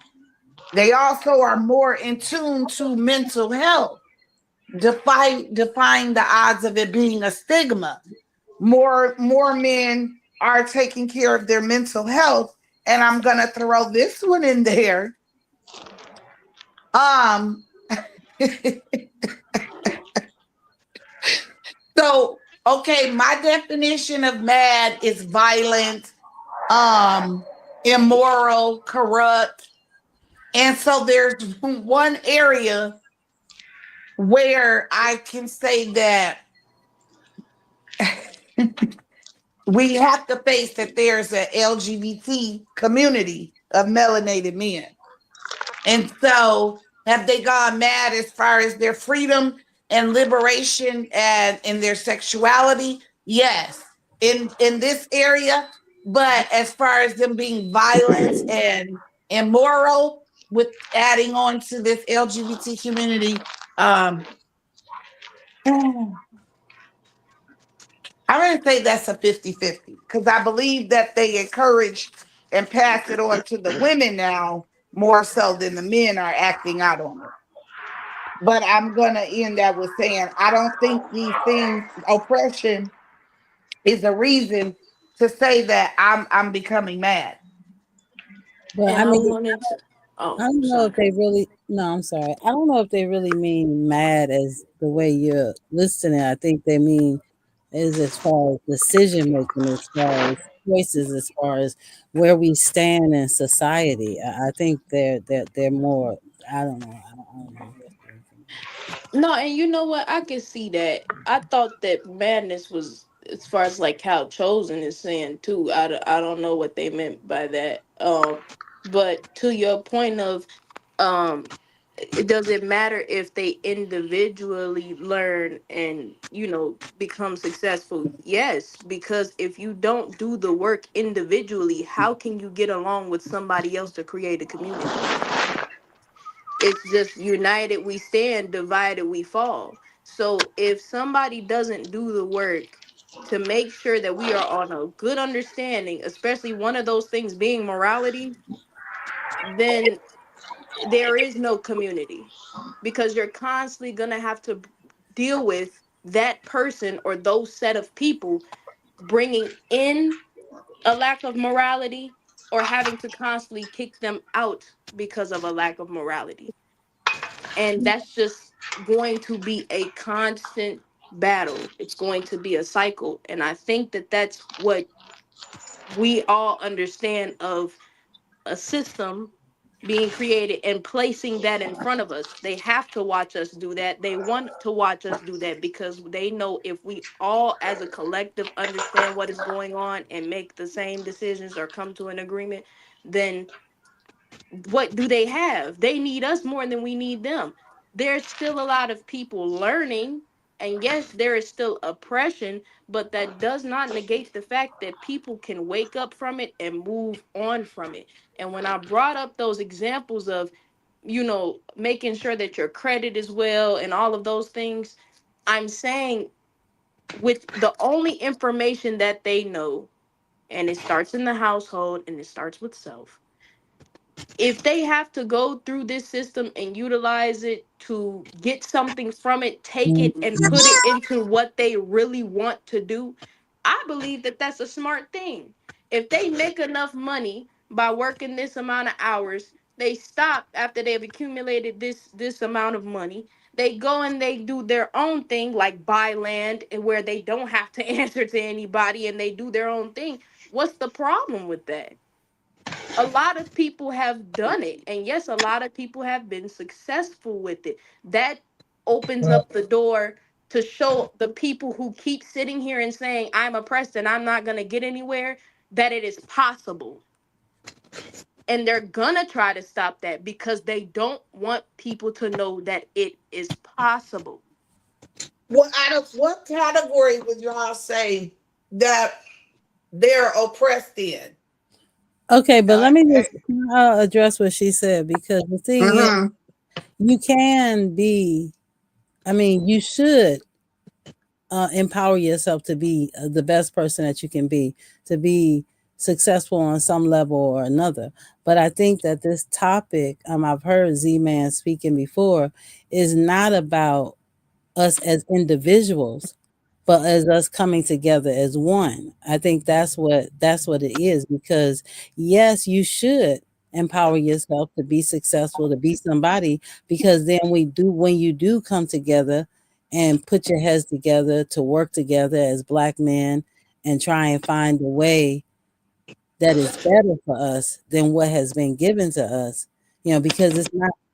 They also are more in tune to mental health, defying the odds of it being a stigma. More men are taking care of their mental health, and I'm gonna throw this one in there. Um, so okay, my definition of mad is violent, um, immoral, corrupt, and so there's one area where I can say that we have to face that there's an LGBT community of melanated men. And so have they gone mad as far as their freedom and liberation and in their sexuality? Yes, in this area. But as far as them being violent and immoral, with adding on to this LGBT community, I'm going to say that's a 50-50 because I believe that they encourage and pass it on to the women now more so than the men are acting out on it. But I'm going to end that with saying I don't think these things, oppression, is a reason to say that I'm becoming mad. But and I I mean, wanted to. I Oh, don't know sorry. if they really. No, I'm sorry. I don't know if they really mean mad as the way you're listening. I think they mean is as far as decision making, as far as choices as far as where we stand in society. I think they're more. I don't know. I don't know. No, and you know what? I can see that. I thought that madness was as far as like how chosen is saying too. I don't know what they meant by that. But to your point of um it doesn't matter if they individually learn and become successful. Yes, because if you don't do the work individually, how can you get along with somebody else to create a community? It's just united we stand, divided we fall. So if somebody doesn't do the work to make sure that we are on a good understanding, especially one of those things being morality, then there is no community, because you're constantly going to have to deal with that person or those set of people bringing in a lack of morality, or having to constantly kick them out because of a lack of morality. And that's just going to be a constant battle. It's going to be a cycle, and I think that that's what we all understand of a system being created and placing that in front of us. They have to watch us do that. They want to watch us do that because they know if we all as a collective understand what is going on and make the same decisions or come to an agreement, then what do they have? They need us more than we need them. There's still a lot of people learning, and yes, there is still oppression, but that does not negate the fact that people can wake up from it and move on from it. And when I brought up those examples of, making sure that your credit is well and all of those things, I'm saying with the only information that they know, and it starts in the household and it starts with self, if they have to go through this system and utilize it to get something from it, take it and put it into what they really want to do, I believe that that's a smart thing. If they make enough money by working this amount of hours, they stop after they've accumulated this amount of money. They go and they do their own thing, like buy land, and where they don't have to answer to anybody and they do their own thing. What's the problem with that? A lot of people have done it, and yes, a lot of people have been successful with it. That opens Well, up the door to show the people who keep sitting here and saying I'm oppressed and I'm not going to get anywhere, that it is possible. And they're gonna try to stop that because they don't want people to know that it is possible. What out of what category would y'all say that they're oppressed in? Okay, but Uh, let me eh, just address what she said, because the thing is, Mm-hmm. you can be. I mean, you should empower yourself to be the best person that you can be, to be successful on some level or another. But I think that this topic, I've heard Z Man speaking before, is not about us as individuals, but as us coming together as one. I think that's what it is, because yes, you should empower yourself to be successful, to be somebody, because then when you do come together and put your heads together to work together as black men and try and find a way that is better for us than what has been given to us, because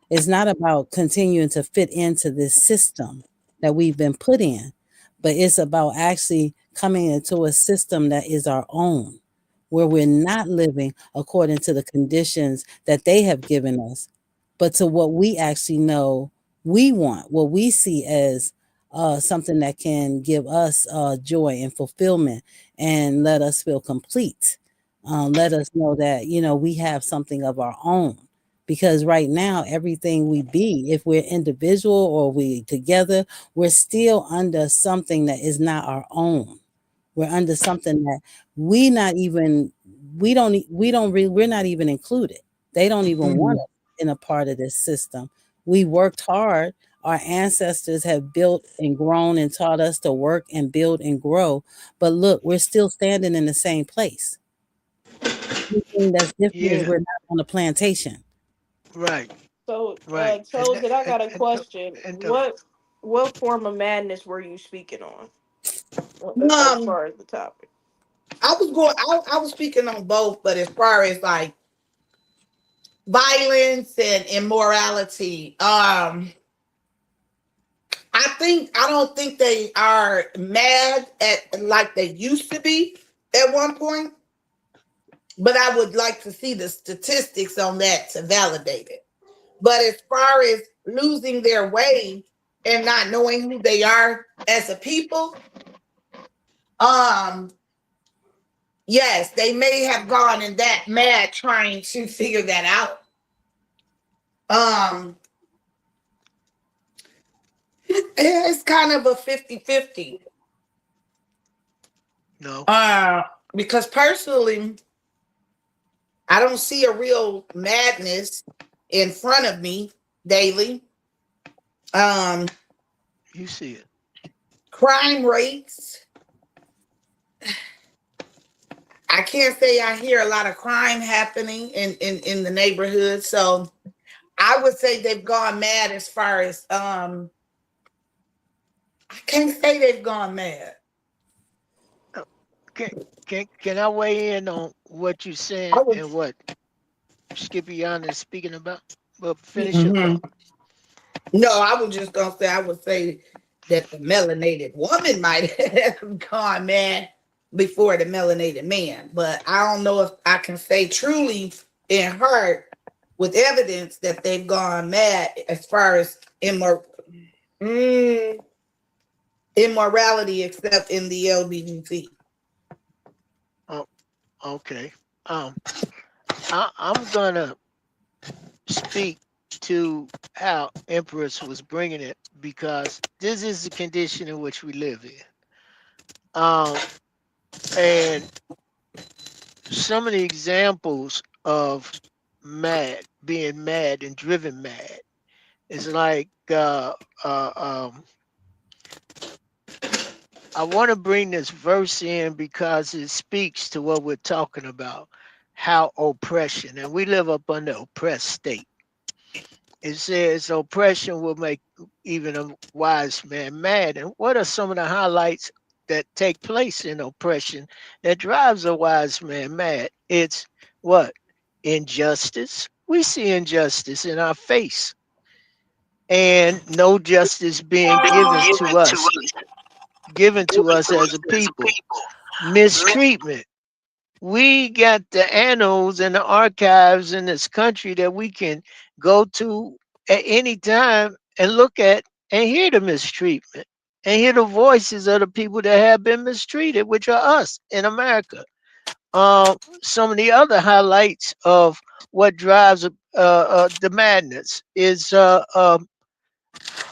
it's not about continuing to fit into this system that we've been put in, but it's about actually coming into a system that is our own, where we're not living according to the conditions that they have given us, but to what we actually know we want, what we see as something that can give us joy and fulfillment and let us feel complete. Let us know that we have something of our own, because right now everything we be, if we're individual or we together, we're still under something that is not our own. We're under something that we not even we're not even included. They don't even want us in a part of this system. We worked hard. Our ancestors have built and grown and taught us to work and build and grow, but look, we're still standing in the same place. The only thing that's different is yeah, we're not on a plantation. right, So, right. Chosen, I got a And question. and What form of madness were you speaking on as Um, far as the topic? I was speaking on both, but as far as like violence and immorality, I don't think they are mad at like they used to be at one point, but I would like to see the statistics on that to validate it. But as far as losing their way and not knowing who they are as a people, um, yes, they may have gone in that mad trying to figure that out. Um, it's kind of a 50-50. No, Uh, because personally, I don't see a real madness in front of me daily. Um, you see it. crime rates. I can't say I hear a lot of crime happening in the neighborhood. So I would say they've gone mad as far as I can't say they've gone mad. Uh, Can can I weigh in on what you're I saying would and what Skippy is speaking about? Well, finish your mhm. thought. No, I was just gonna say I would say that the melanated woman might have gone mad before the melanated man, but I don't know if I can say truly in heart with evidence that they've gone mad as far as mm, immorality, except in the LGBT. Oh, okay. Um, I'm gonna speak to how Empress was bringing it because this is the condition in which we live in. Um, and some of the examples of mad, being mad and driven mad is like I want to bring this verse in because it speaks to what we're talking about, how oppression, and we live up under oppressed state. It says oppression will make even a wise man mad. And what are some of the highlights that take place in oppression that drives a wise man mad? It's what? Injustice. We see injustice in our face and no justice being given to us as a people. Mistreatment. We got the annals and the archives in this country that we can go to at any time and look at and hear the mistreatment and hear the voices of the people that have been mistreated, which are us in America. Some of the other highlights of what drives the madness is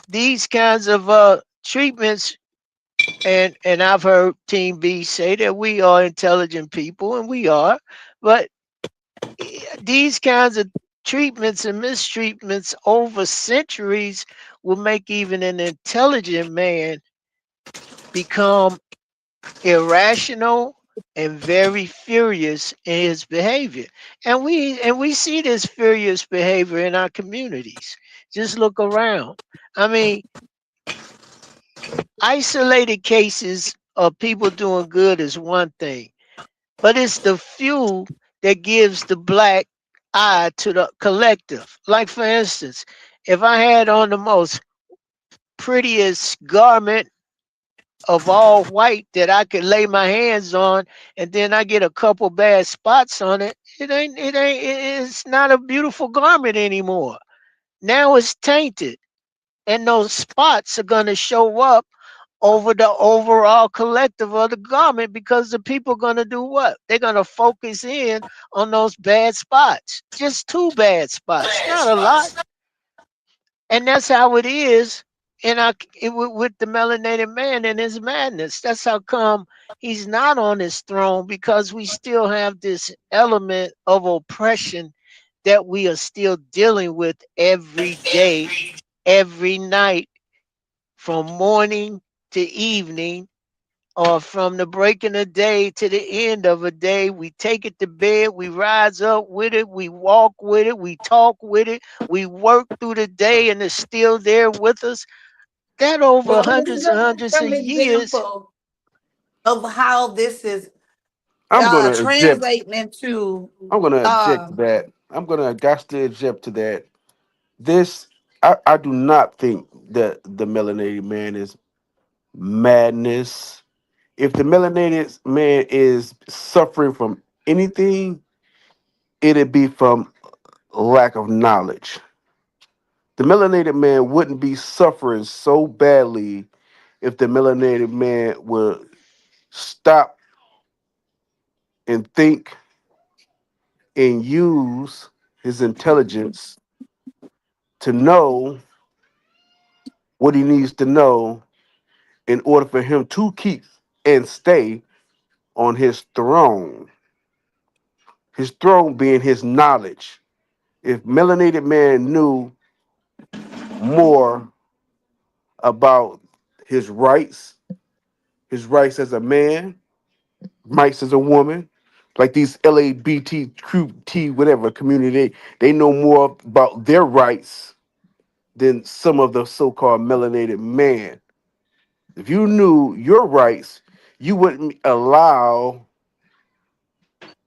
these kinds of treatments. And I've heard Team B say that we are intelligent people, and we are, but these kinds of treatments and mistreatments over centuries will make even an intelligent man become irrational and very furious in his behavior. And we see this furious behavior in our communities. Just look around. I mean, isolated cases of people doing good is one thing, but it's the few that gives the black eye to the collective. Like, for instance, if I had on the most prettiest garment of all white that I could lay my hands on, and then I get a couple bad spots on it, it's not a beautiful garment anymore. Now it's tainted, and those spots are going to show up over the overall collective of the garment because the people are going to do what? They're going to focus in on those bad spots. Just two bad spots, not a lot. And that's how it is with the melanated man and his madness. That's how come he's not on his throne, because we still have this element of oppression that we are still dealing with every day, every night, from morning to evening, or from the breaking of day to the end of a day. We take it to bed, we rise up with it, we walk with it, we talk with it, we work through the day, and it's still there with us. That over Well, this is hundreds and hundreds of some years. example of how this is I'm gonna object. translating into I'm gonna object uh to that. I'm gonna got to object to that. This I do not think that the melanated man is madness. If the melanated man is suffering from anything, it'd be from lack of knowledge. The melanated man wouldn't be suffering so badly if the melanated man would stop and think and use his intelligence to know what he needs to know in order for him to keep and stay on his throne. His throne being his knowledge. If melanated man knew more about his rights as a man, rights as a woman, like these LABTQT whatever community, they know more about their rights than some of the so-called melanated man. If you knew your rights, you wouldn't allow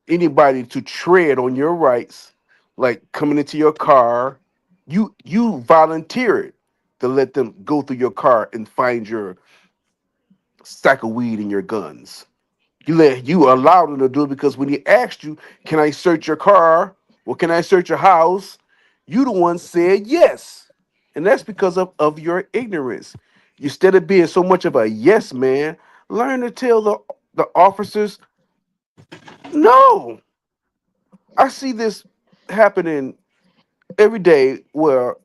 anybody to tread on your rights, like coming into your car. You volunteered to let them go through your car and find your sack of weed and your guns. You allowed them to do it because when he asked you, "Can I search your car? Or can I search your house?" You the one said yes, and that's because of your ignorance. Instead of being so much of a yes man, learn to tell the officers no. I see this happening every day where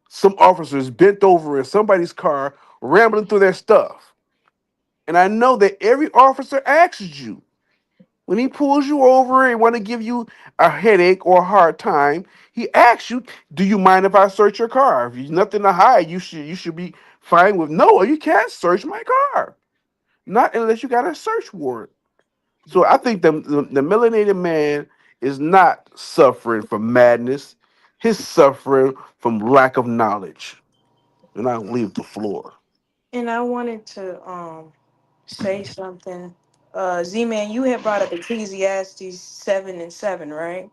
some officers bent over in somebody's car, rambling through their stuff. And I know that every officer asks you when he pulls you over and want to give you a headache or a hard time. He asks you, "Do you mind if I search your car? If you've nothing to hide, you should be fine with no. You can't search my car, not unless you got a search warrant." So I think the melanated man is not suffering from madness. He's suffering from lack of knowledge. And I'll leave the floor. And I wanted to say something. Z Man, you had brought up Ecclesiastes 7:7, right?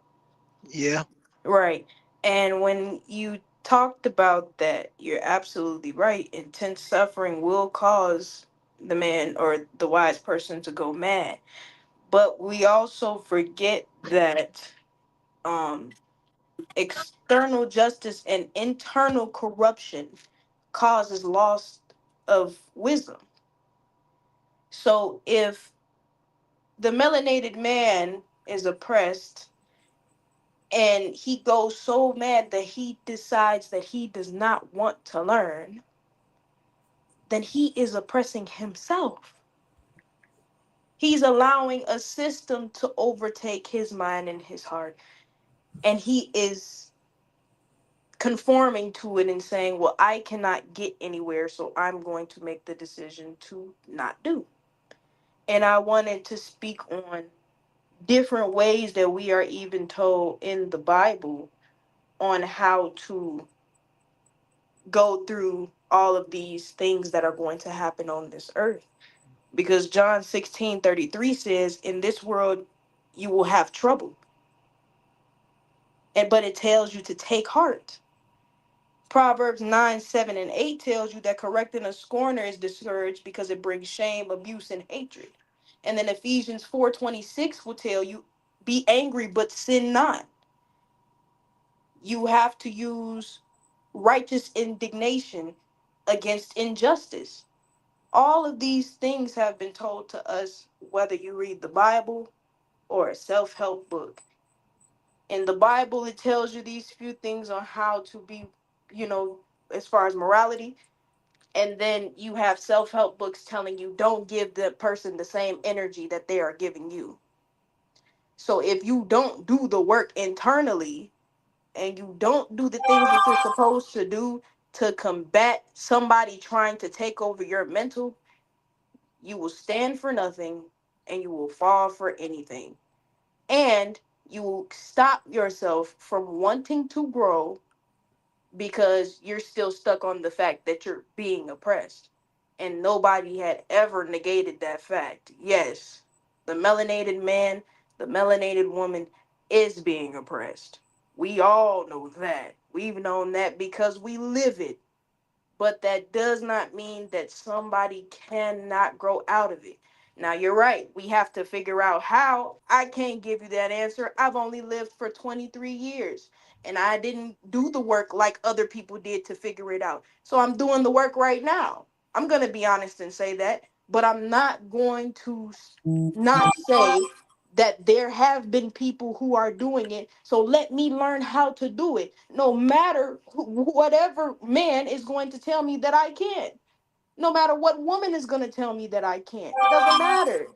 Yeah. Right. And when you talked about that, you're absolutely right. Intense suffering will cause the man or the wise person to go mad. But we also forget that um external justice and internal corruption causes loss of wisdom. So if the melanated man is oppressed and he goes so mad that he decides that he does not want to learn, then he is oppressing himself. He's allowing a system to overtake his mind and his heart. And he is conforming to it and saying, well, I cannot get anywhere, so I'm going to make the decision to not do. And I wanted to speak on different ways that we are even told in the Bible on how to go through all of these things that are going to happen on this earth. Because John 16:33 says, in this world you will have trouble. And but it tells you to take heart. Proverbs 9:7 and 8 tells you that correcting a scorner is discouraged because it brings shame, abuse, and hatred. And then Ephesians 4:26 will tell you, be angry but sin not. You have to use righteous indignation against injustice. All of these things have been told to us, whether you read the Bible or a self help book. In the Bible, it tells you these few things on how to be, you know, as far as morality. And then you have self help books telling you don't give the person the same energy that they are giving you. So if you don't do the work internally and you don't do the things that you're supposed to do to combat somebody trying to take over your mental, you will stand for nothing and you will fall for anything. And you will stop yourself from wanting to grow because you're still stuck on the fact that you're being oppressed. And nobody had ever negated that fact. Yes, The melanated man, the melanated woman is being oppressed. We all know that. We've known that because we live it, but that does not mean that somebody cannot grow out of it. Now, you're right. We have to figure out how. I can't give you that answer. I've only lived for 23 years and I didn't do the work like other people did to figure it out. So I'm doing the work right now. I'm going to be honest and say that, but I'm not going to not say that there have been people who are doing it. So let me learn how to do it. No matter whatever man is going to tell me that I can't. No matter what woman is going to tell me that I can't. It doesn't matter.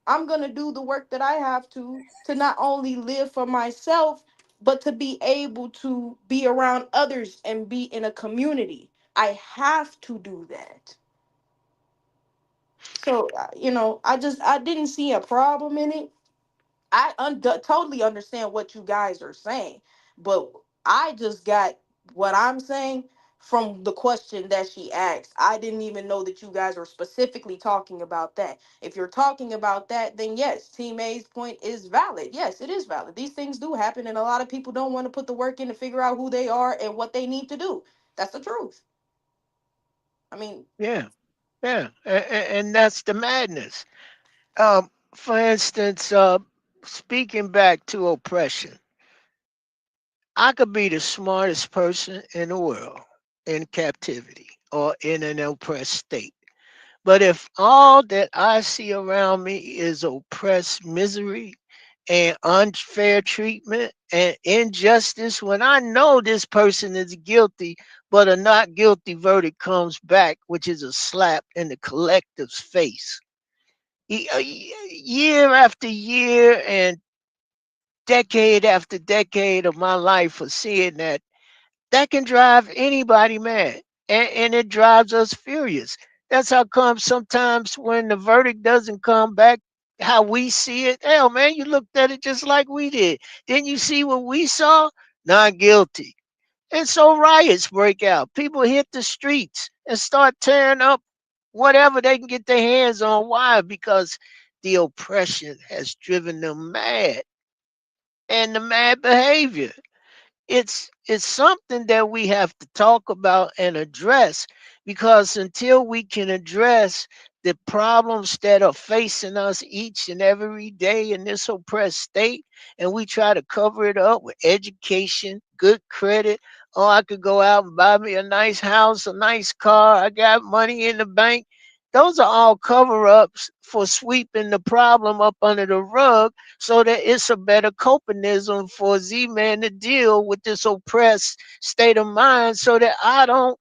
I'm going to do the work that I have to not only live for myself, but to be able to be around others and be in a community. I have to do that. So, I didn't see a problem in it. Totally understand what you guys are saying, but I just got what I'm saying from the question that she asked. I didn't even know that you guys were specifically talking about that. If you're talking about that, then yes, Team A's point is valid. Yes, it is valid. These things do happen, and a lot of people don't want to put the work in to figure out who they are and what they need to do. That's the truth. I mean, Yeah, yeah, and that's the madness. For instance, speaking back to oppression, I could be the smartest person in the world in captivity or in an oppressed state. But if all that I see around me is oppressed misery and unfair treatment and injustice, when I know this person is guilty, but a not guilty verdict comes back, which is a slap in the collective's face. Year after year and decade after decade of my life of seeing that, that can drive anybody mad, and it drives us furious. That's how come sometimes when the verdict doesn't come back how we see it, hell man, you looked at it just like we did. Didn't you see what we saw? Not guilty. And so riots break out. People hit the streets and start tearing up whatever they can get their hands on. Why? Because the oppression has driven them mad, and the mad behavior, it's something that we have to talk about and address, because until we can address the problems that are facing us each and every day in this oppressed state, and we try to cover it up with education, good credit, oh I could go out and buy me a nice house, a nice car, I got money in the bank, those are all cover ups for sweeping the problem up under the rug, so that it's a better copinism for Z Man to deal with this oppressed state of mind, so that I don't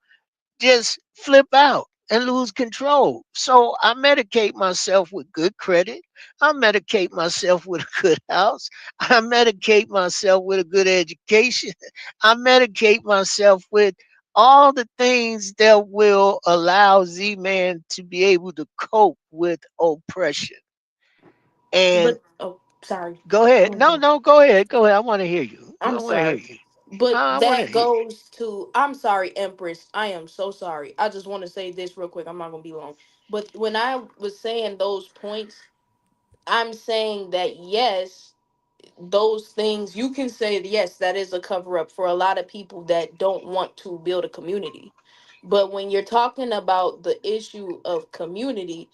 just flip out and lose control. So I medicate myself with good credit. I medicate myself with a good house. I medicate myself with a good education. I medicate myself with all the things that will allow Z Man to be able to cope with oppression. And but oh, sorry. go ahead. Go No, ahead. no, go ahead. Go ahead. I want to hear you. I I'm want to hear sorry. you. But I want to that hear you. goes to, I'm sorry, Empress. I am so sorry. I just want to say this real quick. I'm not going to be long. But when I was saying those points, I'm saying that yes, those things you can say, yes, that is a cover up for a lot of people that don't want to build a community. But when you're talking about the issue of community,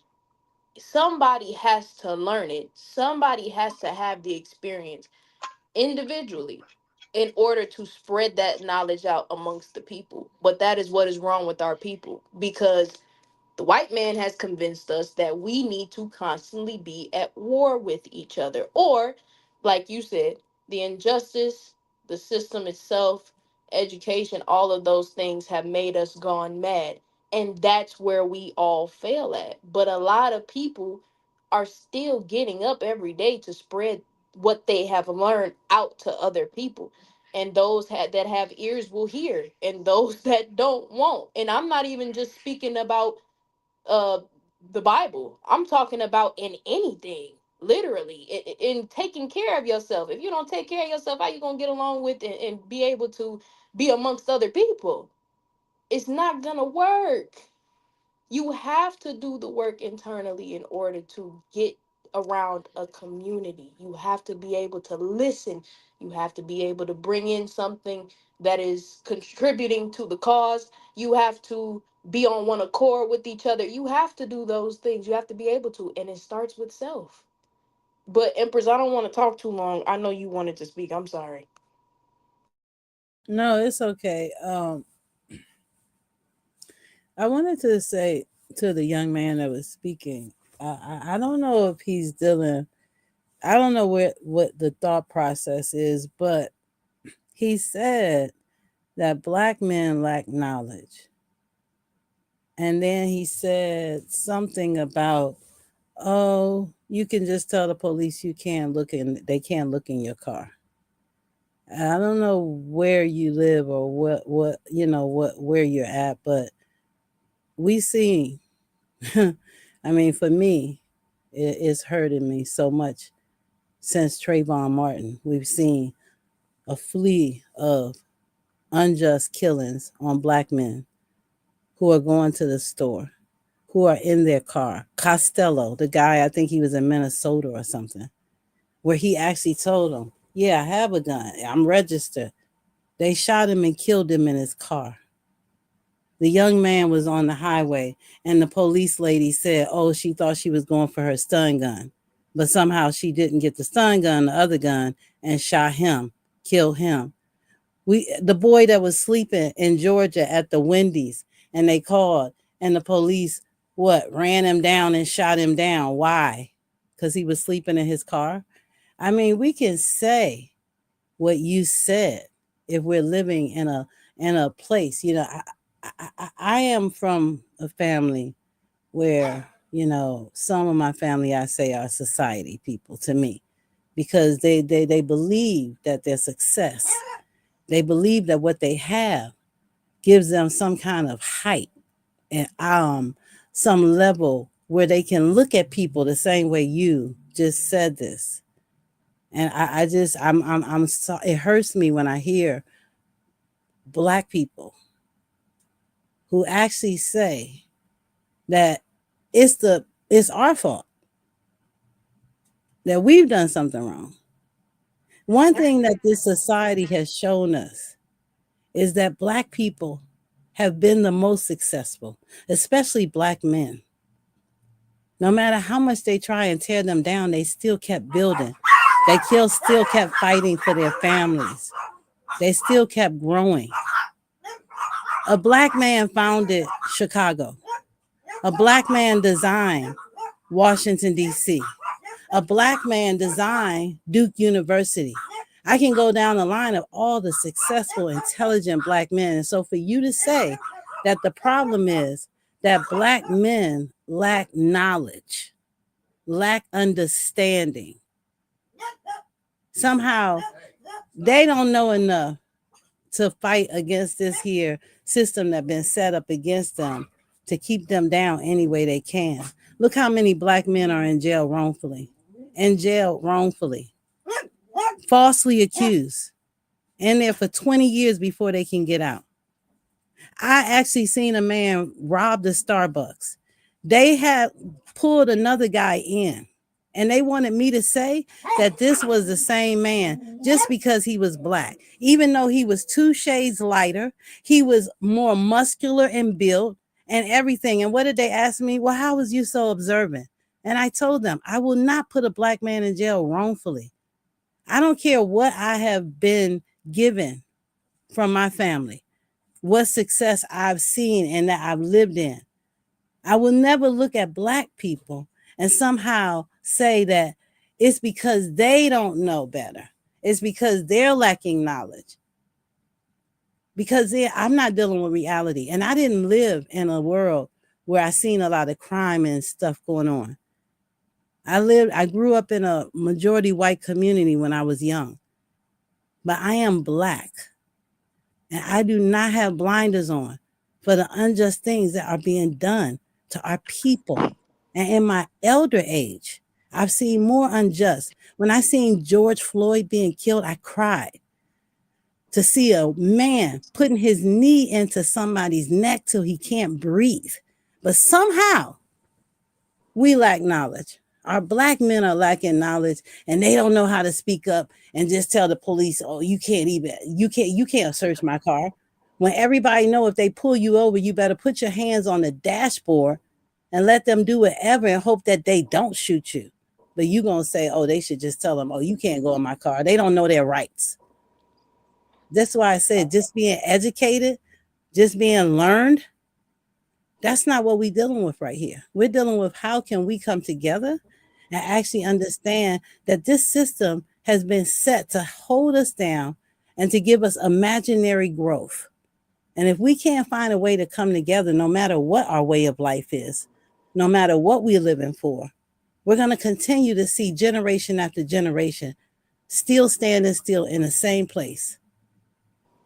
somebody has to learn it. Somebody has to have the experience individually in order to spread that knowledge out amongst the people. But that is what is wrong with our people, because the white man has convinced us that we need to constantly be at war with each other. Or, like you said, the injustice, the system itself, education, all of those things have made us gone mad. And that's where we all fail at. But a lot of people are still getting up every day to spread what they have learned out to other people. And those that have ears will hear, and those that don't won't. And I'm not even just speaking about uh the Bible. I'm talking about in anything, literally, in taking care of yourself. If you don't take care of yourself, how you gonna get along with and be able to be amongst other people? It's not gonna work. You have to do the work internally in order to get around a community. You have to be able to listen. You have to be able to bring in something that is contributing to the cause. You have to be on one accord with each other. You have to do those things. You have to be able to. And it starts with self. But Empress, I don't want to talk too long. I know you wanted to speak. I'm sorry. No, it's okay. I wanted to say to the young man that was speaking, I don't know if he's dealing. I don't know what the thought process is, but he said that black men lack knowledge. And then he said something about, oh, you can just tell the police you can't look in, they can't look in your car. I don't know where you live or what where you're at, but we see. I mean, for me, it's hurting me so much since Trayvon Martin. We've seen a flee of unjust killings on black men who are going to the store, who are in their car. Costello, the guy, I think he was in Minnesota or something, where he actually told them, yeah, I have a gun. I'm registered. They shot him and killed him in his car. The young man was on the highway, and the police lady said, oh, she thought she was going for her stun gun. But somehow she didn't get the stun gun, the other gun, and shot him, killed him. The boy that was sleeping in Georgia at the Wendy's, and they called, and the police ran him down and shot him down. Why? Because he was sleeping in his car. I mean, we can say what you said if we're living in a place. I am from a family where some of my family, I say, are society people to me, because they believe that their success, they believe that what they have gives them some kind of height and some level where they can look at people the same way you just said this. And I just I'm so, it hurts me when I hear black people who actually say that it's our fault, that we've done something wrong. One thing that this society has shown us is that black people have been the most successful, especially black men. No matter how much they try and tear them down, they still kept building. They still kept fighting for their families. They still kept growing. A black man founded Chicago. A black man designed Washington, D.C. A black man designed Duke University. I can go down the line of all the successful, intelligent black men. And so for you to say that the problem is that black men lack knowledge, lack understanding, somehow they don't know enough to fight against this here system that been set up against them to keep them down any way they can. Look how many black men are in jail wrongfully, falsely accused, in there for 20 years before they can get out. I actually seen a man rob the Starbucks. They had pulled another guy in, and they wanted me to say that this was the same man just because he was black. Even though he was 2 shades lighter, he was more muscular and built and everything. And what did they ask me? Well, how was you so observant? And I told them, I will not put a black man in jail wrongfully. I don't care what I have been given from my family, what success I've seen and that I've lived in. I will never look at black people and somehow say that it's because they don't know better. It's because they're lacking knowledge. Because I'm not dealing with reality. And I didn't live in a world where I seen a lot of crime and stuff going on. I grew up in a majority white community when I was young. But I am black. And I do not have blinders on for the unjust things that are being done to our people. And in my elder age, I've seen more unjust. When I seen George Floyd being killed, I cried. To see a man putting his knee into somebody's neck till he can't breathe. But somehow we lack knowledge. Our black men are lacking knowledge and they don't know how to speak up and just tell the police, oh, you can't search my car. When everybody know if they pull you over, you better put your hands on the dashboard and let them do whatever and hope that they don't shoot you. But you gonna say, oh, they should just tell them, oh, you can't go in my car. They don't know their rights. That's why I said just being educated, just being learned, that's not what we're dealing with right here. We're dealing with how can we come together and actually understand that this system has been set to hold us down and to give us imaginary growth. And if we can't find a way to come together, no matter what our way of life is, no matter what we're living for, we're going to continue to see generation after generation still standing still in the same place.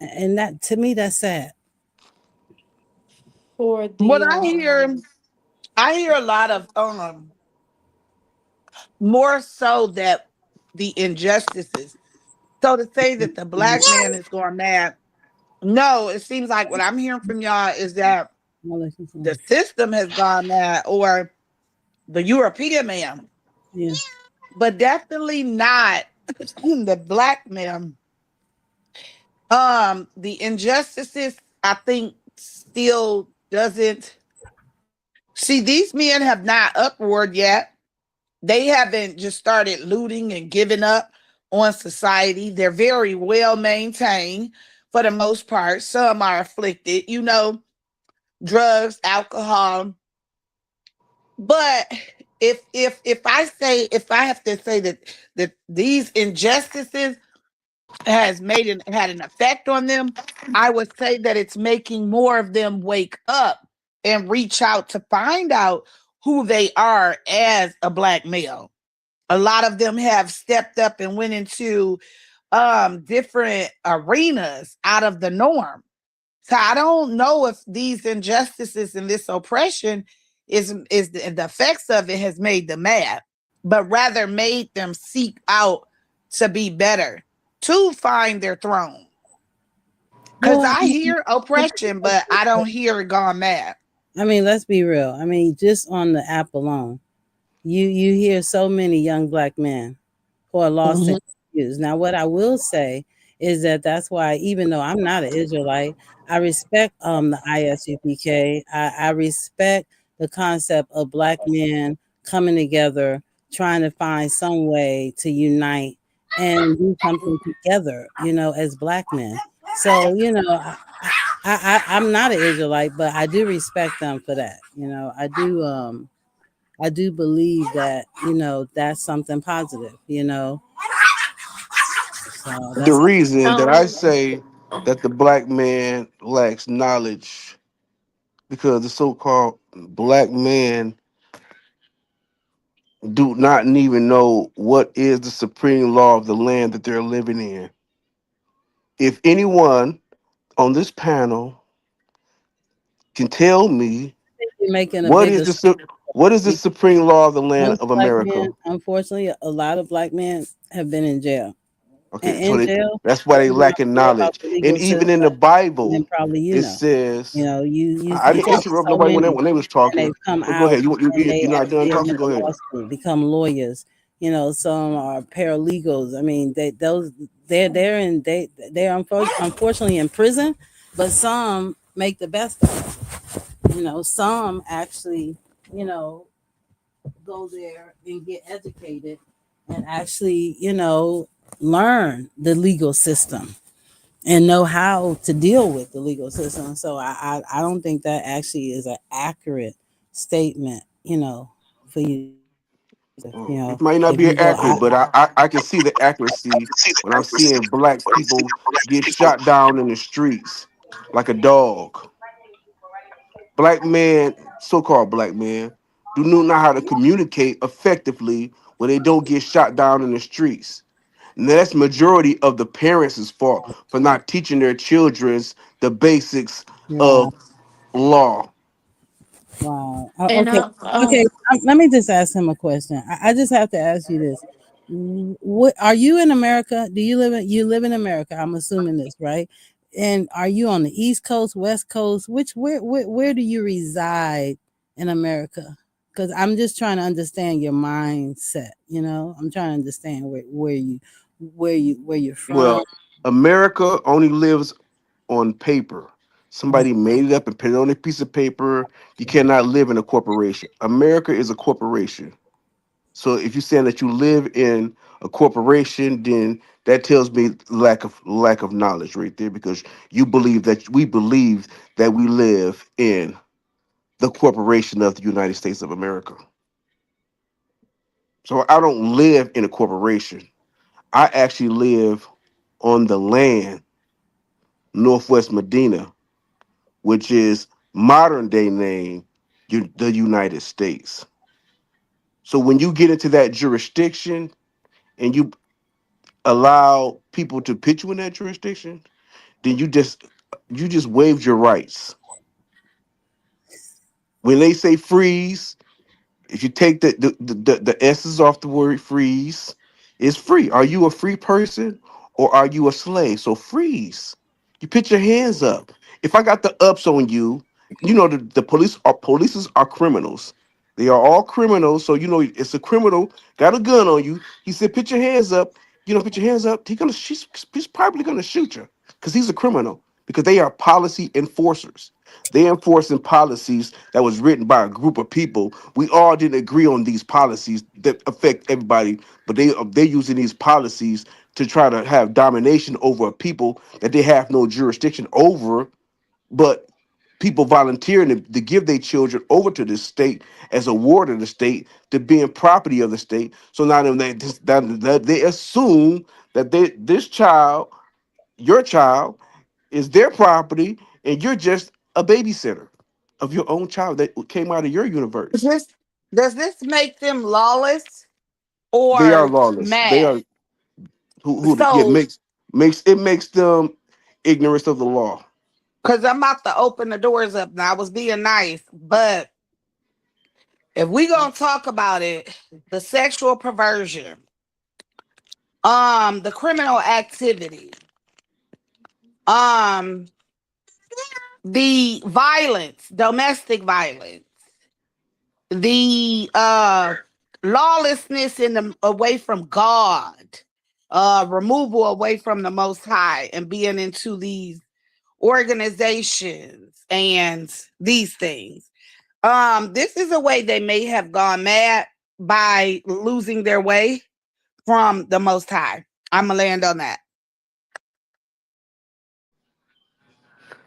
And that, to me, that's sad. For What the I hear a lot of more so that the injustices. So to say that the black man is going mad, no, it seems like what I'm hearing from y'all is that the system has gone mad or the European man, Yeah. but definitely not the black man. The injustices, I think, still doesn't see these men have not upward yet. They haven't just started looting and giving up on society. They're very well maintained for the most part. Some are afflicted, drugs, alcohol. But if I have to say that these injustices had an effect on them, I would say that it's making more of them wake up and reach out to find out who they are as a black male. A lot of them have stepped up and went into different arenas out of the norm. So I don't know if these injustices and this oppression is the effects of it has made them mad, but rather made them seek out to be better, to find their throne. Because Well, I hear oppression, but I don't hear it gone mad. I mean, let's be real. I mean, just on the app alone, you hear so many young black men who are lost and Mhm. confused. Now, what I will say is that that's why, even though I'm not an Israelite, I respect the ISUPK. I respect the concept of black men coming together, trying to find some way to unite and do something together, as black men. So, I'm not an Israelite, but I do respect them for that. I do believe that, that's something positive, So The that's reason that I um say that the black man lacks knowledge because the so-called black man do not even know what is the supreme law of the land that they're living in. If anyone on this panel can tell me you're making a what is bigger the what is the because supreme law of the land most of black America. men, unfortunately, a lot of black men have been in jail. And Okay, so in jail, that's why they they know lacking more about knowledge. the And legal even system in the than Bible, probably it You says know, I you didn't talk to interrupt so nobody when many, they was and talking. they've come But go out ahead. and You're not done they've talking. been Go to ahead. law school, become lawyers. Some are paralegals. I mean, they're unfortunately in prison, but some make the best of it. Some actually, you know, go there and get educated and actually, learn the legal system and know how to deal with the legal system. So I don't think that actually is an accurate statement, for you It might not if be you go accurate, but I can see the accuracy when I'm seeing black people get shot down in the streets like a dog. Black men, so-called black men, do not know how to communicate effectively when they don't get shot down in the streets. And that's majority of the parents' fault for not teaching their children the basics wow, of law. wow. and Okay, okay. um Let me just ask him a question. I just have to ask you this: What are you in America? Do you live in America? I'm assuming this, right? And are you on the East Coast, West Coast? Where do you reside in America? Because I'm just trying to understand your mindset. You know, I'm trying to understand where you're from. Well, America only lives on paper. Somebody made it up and put it on a piece of paper. You cannot live in a corporation. America is a corporation. So if you're saying that you live in a corporation, then that tells me lack of knowledge right there, because you believe that we believe that we live in the corporation of the United States of America. So I don't live in a corporation. I actually live on the land, Northwest Medina, which is modern day name the United States. So when you get into that jurisdiction and you allow people to put you in that jurisdiction, then you just waived your rights. When they say freeze, if you take the s's off the word freeze, it's free. Are you a free person or are you a slave? So freeze. You put your hands up. If I got the ups on you, the police are criminals. They are all criminals. So it's a criminal got a gun on you. He said, "Put your hands up." Put your hands up. He's probably gonna shoot you because he's a criminal. Because they are policy enforcers. They enforcing policies that was written by a group of people. We all didn't agree on these policies that affect everybody, but they're using these policies to try to have domination over a people that they have no jurisdiction over. But people volunteering to give their children over to the state as a ward of the state to being property of the state. So now they assume that this child, your child, is their property, and you're just a babysitter of your own child that came out of your Does universe. this does this make them lawless They are or lawless. They mad? are who yeah, So, makes them ignorance of the law. because I'm about to open the doors up now, I was being nice, but if we gonna talk about it, the sexual perversion, the criminal activity, um, the violence, domestic violence, the lawlessness in the away from God, removal away from the Most High, and being into these organizations and these things. This is a way they may have gone mad by losing their way from the Most High. I'm gonna land on that.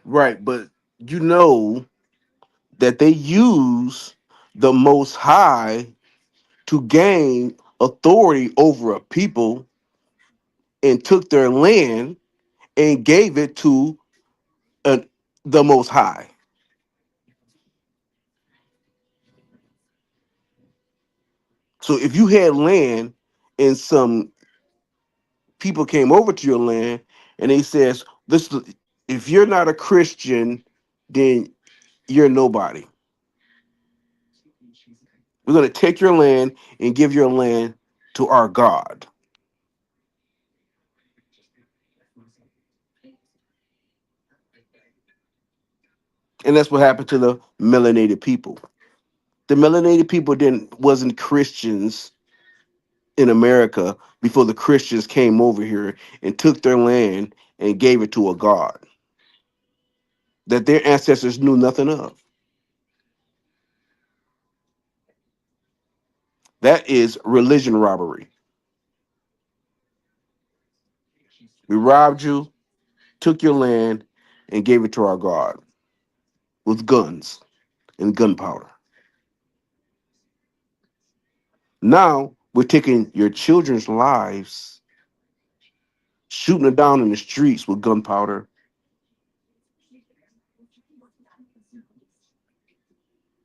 Right, but you know that they use the most high to gain authority over a people and took their land and gave it to uh, the most high. So if you had land and some people came over to your land and they says, this, if you're not a Christian, then you're nobody. We're going to take your land and give your land to our God. And that's what happened to the melanated people. The melanated people didn't wasn't Christians in America before the Christians came over here and took their land and gave it to a God that their ancestors knew nothing of. That is religion robbery. We robbed you, took your land, and gave it to our God with guns and gunpowder. Now we're taking your children's lives, shooting them down in the streets with gunpowder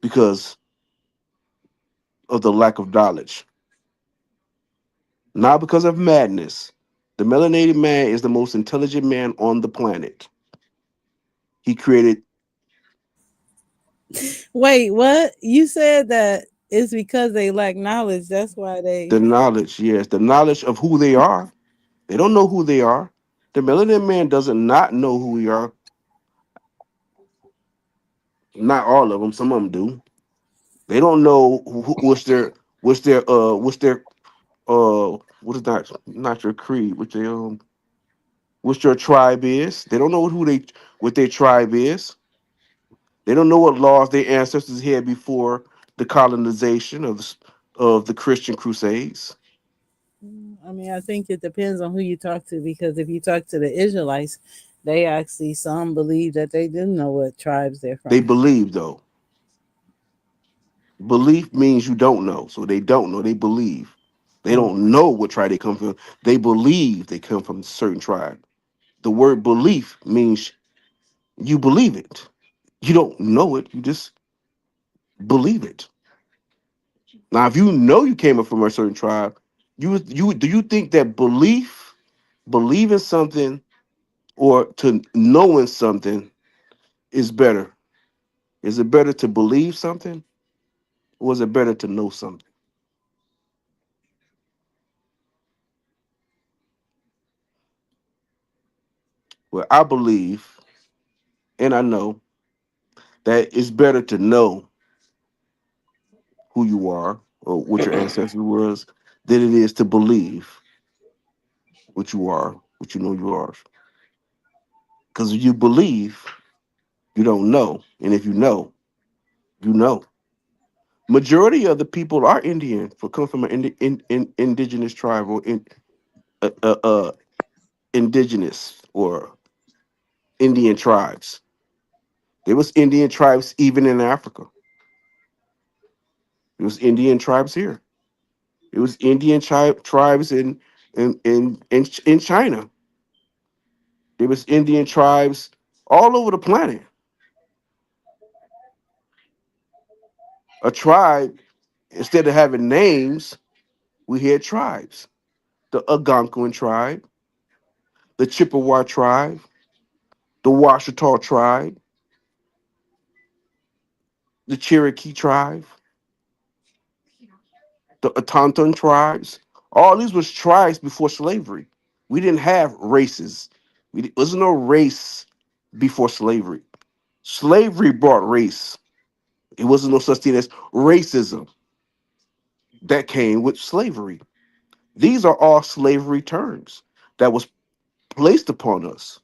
because of the lack of knowledge, not because of madness. The melanated man is the most intelligent man on the planet. He created Wait, what? You said that it's because they lack knowledge. That's why they. the knowledge, yes, the knowledge of who they are. They don't know who they are. The melanated man doesn't not know who we are. Not all of them. Some of them do. They don't know what is not your creed, what your tribe is. They don't know what their tribe is. They don't know what laws their ancestors had before the colonization of the Christian Crusades. I mean, I think it depends on who you talk to, because if you talk to the Israelites, they actually, some believe that they didn't know what tribes they're They from. believe though. Belief means you don't know, so they don't know. They believe. They Oh, don't know what tribe they come from. They believe they come from a certain tribe. The word belief means you believe it. You don't know it. You just believe it. Now, if you know you came up from a certain tribe, you do you think that believing something, or to knowing something is better? Is it better to believe something, or is it better to know something? Well, I believe and I know that it's better to know who you are or what your ancestors was than it is to believe what you are, what you know you are. Because if you believe, you don't know, and if you know, you know. Majority of the people are Indian, for come from an indigenous tribe, or uh, uh, uh, indigenous or Indian tribes. There was Indian tribes even in Africa. There was Indian tribes here. It was Indian tribes in China. There was Indian tribes all over the planet. A tribe, instead of having names, we had tribes. The Algonquin tribe, the Chippewa tribe, the Washita tribe, the Cherokee tribe, the Atonton tribes. All these was tribes before slavery. We didn't have races. Wasn't no race before slavery. Slavery brought race. It wasn't no such thing as racism that came with slavery. These are all slavery terms that was placed upon us,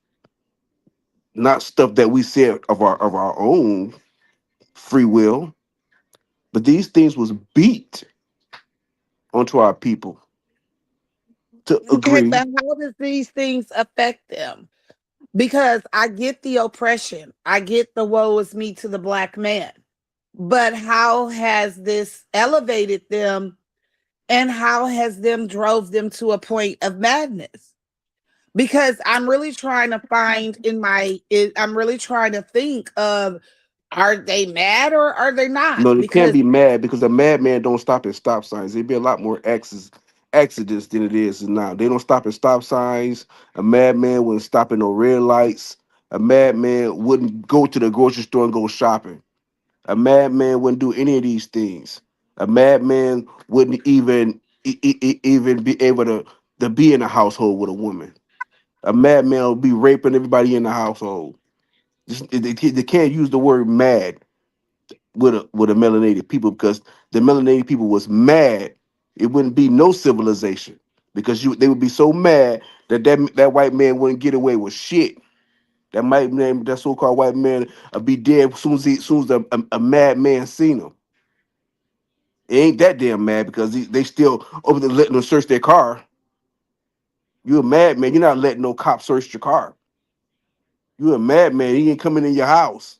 not stuff that we said of our own free will, but these things was beat onto our people to Okay, agree. but how does these things affect them? Because I get the oppression, I get the woe is me to the black man, but how has this elevated them, and how has them drove them to a point of madness? Because I'm really trying to I'm really trying to think of, are they mad or are they not? No, they can't Because be mad because a madman don't stop at stop signs. There'd be a lot more accidents than it is now. They don't stop at stop signs. A madman wouldn't stop at no red lights. A madman wouldn't go to the grocery store and go shopping. A madman wouldn't do any of these things. A madman wouldn't even be able to be in a household with a woman. A madman would be raping everybody in the household. They can't use the word mad with a melanated people, because the melanated people was mad. It wouldn't be no civilization, because they would be so mad that white man wouldn't get away with shit. That so-called white man be dead soon as a madman seen him. It ain't that damn mad because they still over there letting them search their car. You a madman. You're not letting no cop search your car. You a madman. He ain't coming in your house.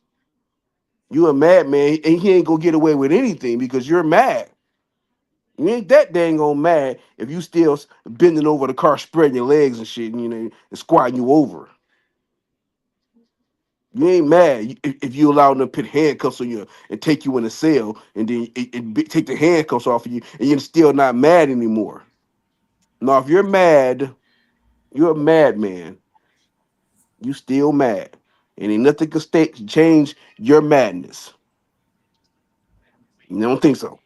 You a madman, and he ain't gonna get away with anything because you're mad. You ain't that dang on mad if you still bending over the car, spreading your legs and shit, and, and squatting you over. You ain't mad if you allow them to put handcuffs on you and take you in a cell, and then take the handcuffs off of you, and you're still not mad anymore. Now, if you're mad, you're a madman. You still mad, and ain't nothing can change your madness. You don't think so?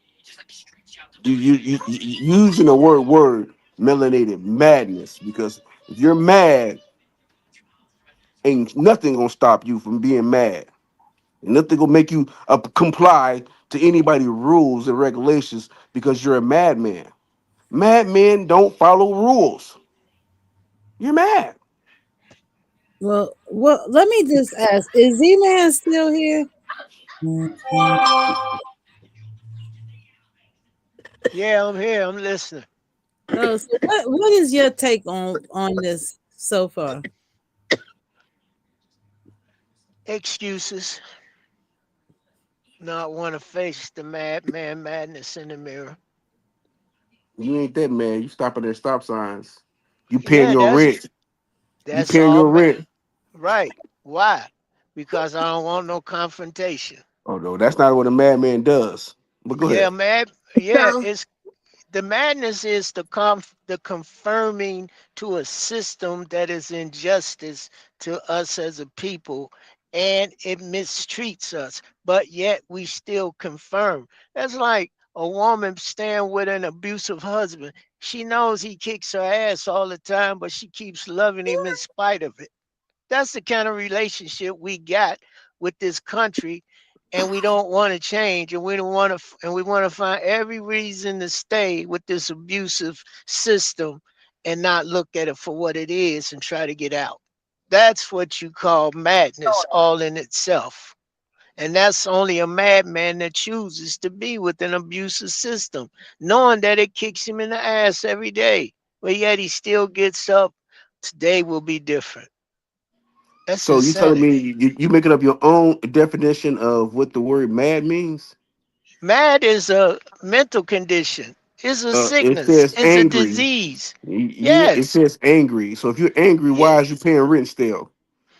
You using the word melanated madness, because if you're mad, ain't nothing gonna stop you from being mad. Nothing will make you comply to anybody rules and regulations because you're a madman. Madmen don't follow rules. You're mad. Well, let me just ask: is Z-Man still here? Yeah, I'm here. I'm listening. Oh, so what is your take on this so far? Excuses. Not want to face the madman madness in the mirror. You ain't that man. You stopping at stop signs. You paying Yeah, your rent. You that's paying all. your rent. Right. Why? Because I don't want no confrontation. Oh no, that's not what a madman does. But go Yeah, ahead. mad. Yeah, So it's the madness is the confirming to a system that is injustice to us as a people, and it mistreats us, but yet we still confirm. That's like a woman staying with an abusive husband. She knows he kicks her ass all the time, but she keeps loving him in spite of it. That's the kind of relationship we got with this country, and we don't want to change, and we don't want to, and we want to find every reason to stay with this abusive system and not look at it for what it is and try to get out. That's what you call madness all in itself. And that's only a madman that chooses to be with an abusive system, knowing that it kicks him in the ass every day. But yet he still gets up. Today will be different. That's So you telling me insanity. you making up your own definition of what the word mad means? Mad is a mental condition. It's a It sickness. says It's a angry. disease. It Yes. says angry. So if you're angry, Yeah. why is you paying rent still?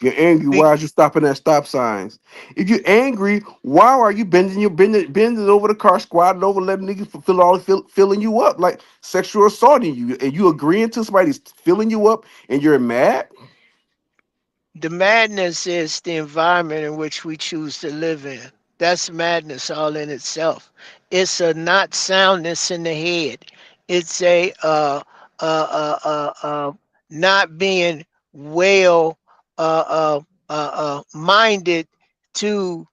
If you're angry, Be- why is you stopping at stop signs? If you're angry, why are you bending over the car, squatting over, letting niggas filling you up like sexual assaulting you, and you agreeing to somebody's filling you up, and you're mad? the madness is the environment in which we choose to live in. That's madness all in itself. It's a not soundness in the head. It's a not being well minded to,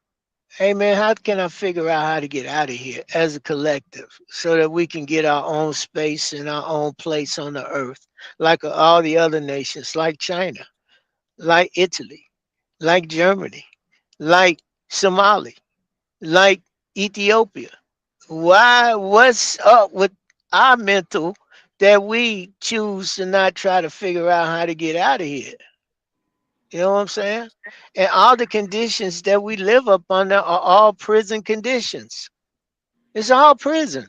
hey man, how can I figure out how to get out of here as a collective so that we can get our own space and our own place on the earth, like all the other nations, like China, like Italy, like Germany, like Somali, like Ethiopia? Why? What's up with our mental that we choose to not try to figure out how to get out of here? You know what I'm saying? And all the conditions that we live up under are all prison conditions. It's all prison.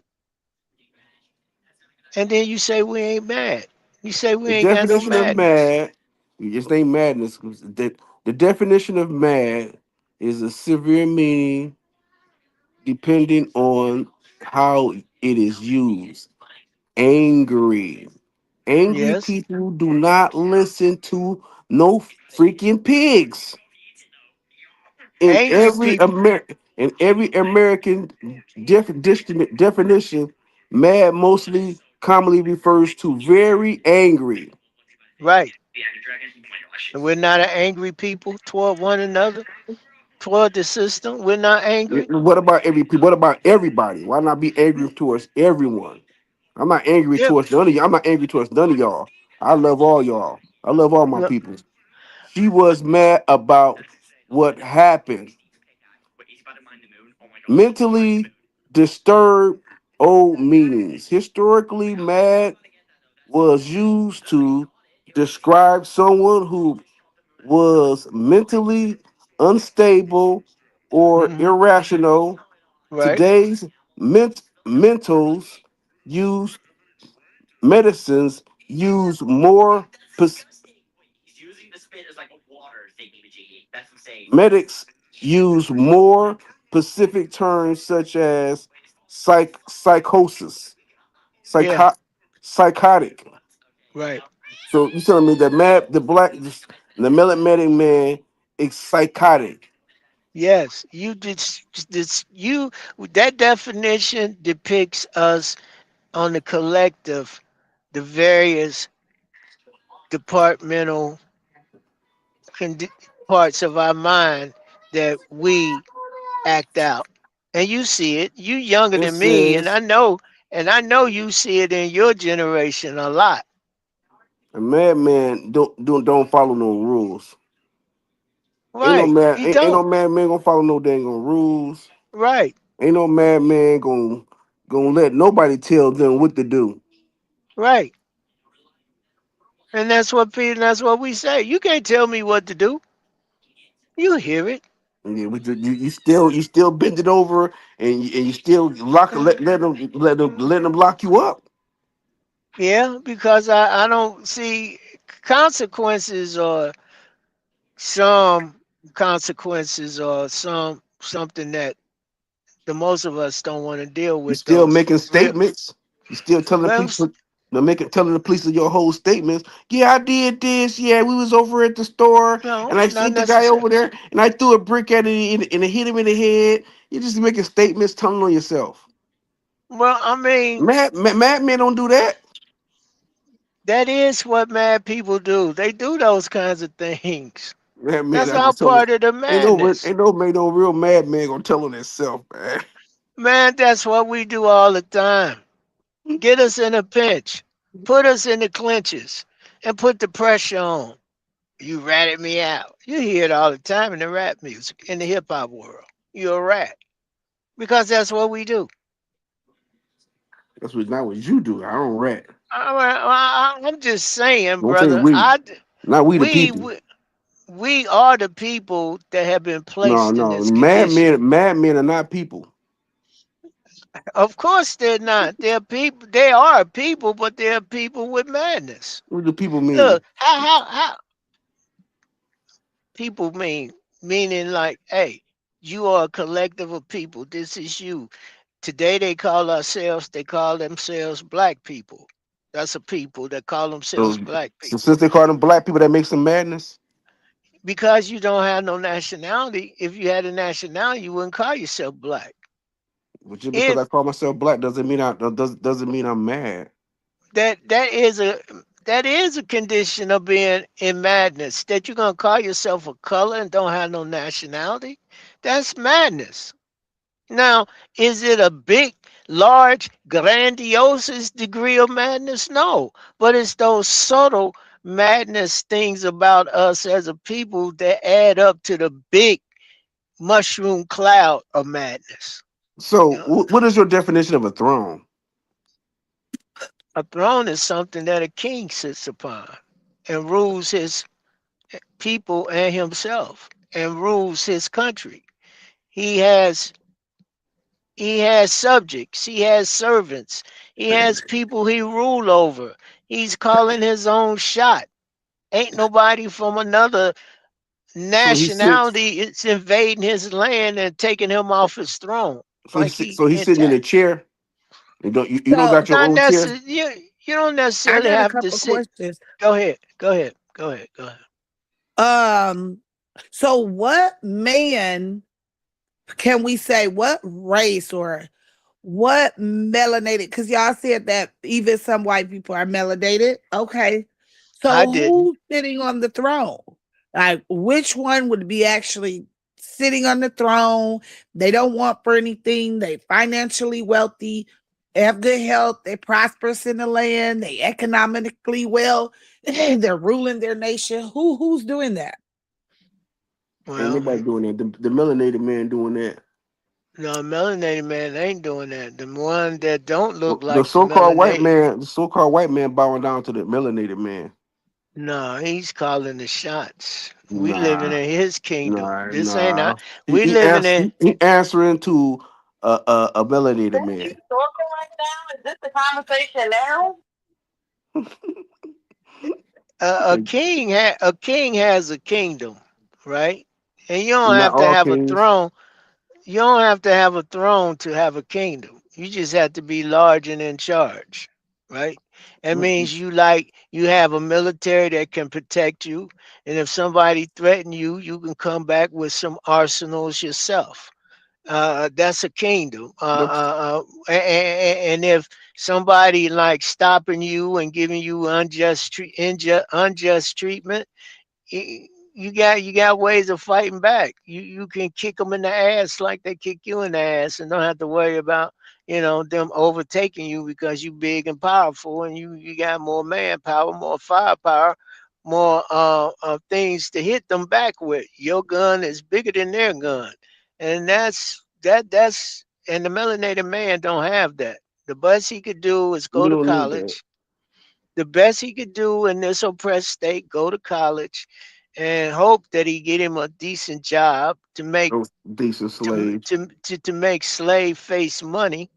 And then you say we ain't mad. You say we The ain't got no definition of madness. mad, you just ain't madness. The definition of mad is a severe meaning depending on how it is used. Angry. Angry Yes. people do not listen to no freaking pigs. Angry people. In every American definition, mad mostly commonly refers to very angry. Right. And we're not an angry people toward one another, toward the system. We're not angry. What about every people? What about everybody? Why not be angry towards everyone? I'm not angry Yep. towards none of you. I'm not angry towards none of y'all. I love all y'all. I love all my No, people. She was mad about what happened. Mentally disturbed old meanings. Historically, mad was used to describe someone who was mentally unstable or hmm irrational. Right. Today's mentals use medicines use more medics use more specific terms such as psychosis, Yeah. psycho- psychotic. Right. So you telling me that the melanated man is psychotic? Yes. You just you that definition depicts us on the collective, the various departmental condi- parts of our mind that we act out. And you see it. You younger It than me, and says I know you see it in your generation a lot. a madman don't follow no rules. Right. You Ain't no don't. madman gonna follow no dang on rules. Right. Ain't no madman gonna let nobody tell them what to do. Right. And that's what we say. You can't tell me what to do. You hear it. And yeah, you still bend it over and you still let them lock you up. Yeah, because I don't see consequences, or some consequences, or something that the most of us don't want to deal You with still those making real. statements. You still telling the Well, police, telling the police of your whole statements. Yeah, I did this. Yeah, we was over at the store, no, and I not sent the guy necessary. over there, and I threw a brick at it, and it hit him in the head. You're just making statements, telling on yourself. Well, I mean, Mad men don't do that. that is what mad people do. They do those kinds of things. Mad men That's not all gonna tell it. part of the madness. Ain't no real madman gonna tell on himself, man. Man, that's what we do all the time. Get us in a pinch, put us in the clinches, and put the pressure on. You ratted me out. You hear it all the time in the rap music, in the hip hop world. You're a rat. Because that's what we do. That's what not what you do. I don't rat. I'm just saying, Don't say brother. we. Not we the We, people. we we are the people that have been No, placed in no. this condition. Mad men are not people. Of course, they're not. They're people. They are people, but they're people with madness. What do people mean? Look, how people meaning like, hey, you are a collective of people. This is you. Today they call themselves black people. That's a people that call themselves So, black so people. since they call them black people, that makes them madness. Because you don't have no nationality. If you had a nationality, you wouldn't call yourself black. But just because I If call myself black doesn't mean I'm mad. that is a condition of being in madness, that you're gonna call yourself a color and don't have no nationality, that's madness. Now, is it a big, large, grandiose degree of madness? No, but it's those subtle madness things about us as a people that add up to the big mushroom cloud of madness. You So, know, what is your definition of a throne? a throne is something that a king sits upon and rules his people and himself and rules his country. He has he has subjects, he has servants, he has people he rule over. He's calling his own shot. Ain't nobody from another So he sits. nationality is invading his land and taking him off his throne. Like he So he's sitting in a intact. chair. You don't So got your Not own chair. necessarily. You don't I necessarily got a have to couple sit. questions. Go ahead. Go ahead. Go ahead. Go ahead. Um, so what man can we say, what race or what melanated? Because y'all said that even some white people are melanated. Okay. I So didn't. who's sitting on the throne? Like which one would be actually sitting on the throne? They don't want for anything. They financially wealthy, they have good health, they prosperous in the land, they economically well, they're ruling their nation. Who's doing that? Ain't Well, nobody doing that. The melanated man doing that. no, melanated man ain't doing that. The one that don't look Well, the like the so-called white melanated. man, the so-called white man bowing down to the melanated man. No, he's calling the shots. We living Nah, in his kingdom. nah, This ain't nah. not. We living in He answering to a melanated man. Historical right now? Is this the conversation now? a king. A king has a kingdom, right? And you don't Not have to all have a kings. throne. You don't have to have a throne to have a kingdom. You just have to be large and in charge, right? That means you have a military that can protect you, and if somebody threaten you, you can come back with some arsenals yourself. That's a kingdom. And if somebody like stopping you and giving you unjust treatment, you, you got ways of fighting back. You can kick them in the ass like they kick you in the ass, and don't have to worry about them overtaking you because you big and powerful, and you got more manpower, more firepower, more things to hit them back with. Your gun is bigger than their gun, and that's and the melanated man don't have that. The best he could do is You go to don't need that. college. The best he could do in this oppressed state, go to college and hope that he get him a decent job to make No decent slave. to make slave face money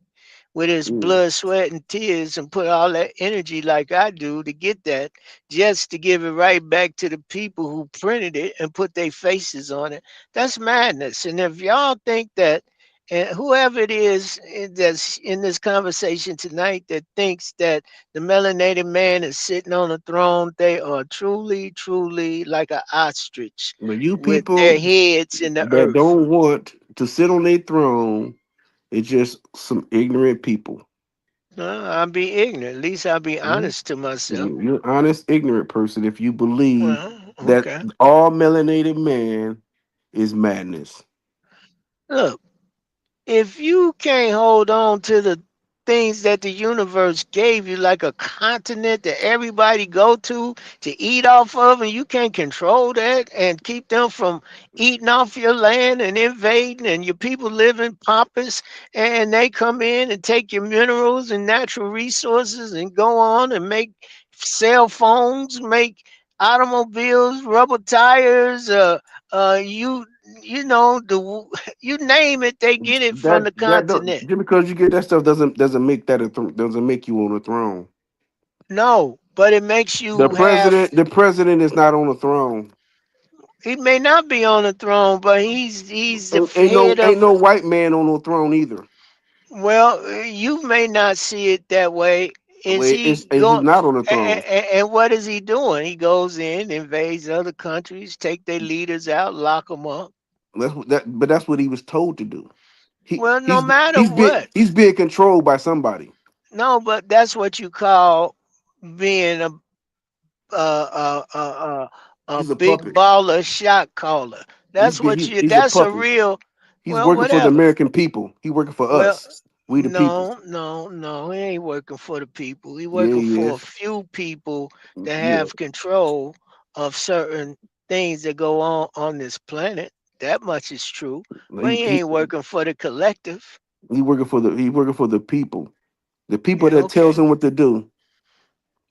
with his Mm. blood, sweat, and tears and put all that energy like I do to get that, just to give it right back to the people who printed it and put their faces on it. That's madness. And if y'all think that, and whoever it is that's in this conversation tonight that thinks that the melanated man is sitting on a throne, they are truly, truly like an ostrich But you with their people heads in the that earth. don't want to sit on their throne, it's just some ignorant people. I'll be ignorant. At least I'll be Mhm. honest to myself. You're an honest, ignorant person if you believe Well, that okay. all melanated man is madness. Look, if you can't hold on to the things that the universe gave you, like a continent that everybody go to eat off of, and you can't control that and keep them from eating off your land and invading, and your people live in pompous, and they come in and take your minerals and natural resources and go on and make cell phones, make automobiles, rubber tires, you know the you name it, they get it from the That don't, continent. just because you get that stuff doesn't make that doesn't make you on the throne. No, but it makes you have. The president is not on the throne. He may not be on the throne, but he's the head Ain't of. no white man on the throne either. Well, you may not see it that way. Is he He's going? not on the throne. And what is he doing? He goes in, invades other countries, take their leaders out, lock them up. But that's what he was told to do. Well, no matter what. He's being controlled by somebody. No, but that's what you call being a He's a big puppet. baller shot caller. That's what you. He's a That's a puppet. real. He's Well, working for the whatever. American people. He working for Well, us. We the people. no. He ain't working for the people. He Yeah, working he for a is. few people that Yeah. have control of certain things that go on this planet. That much is true. But He, he he ain't working for the collective. he working for the people. The people Yeah, that tells okay. him what to do.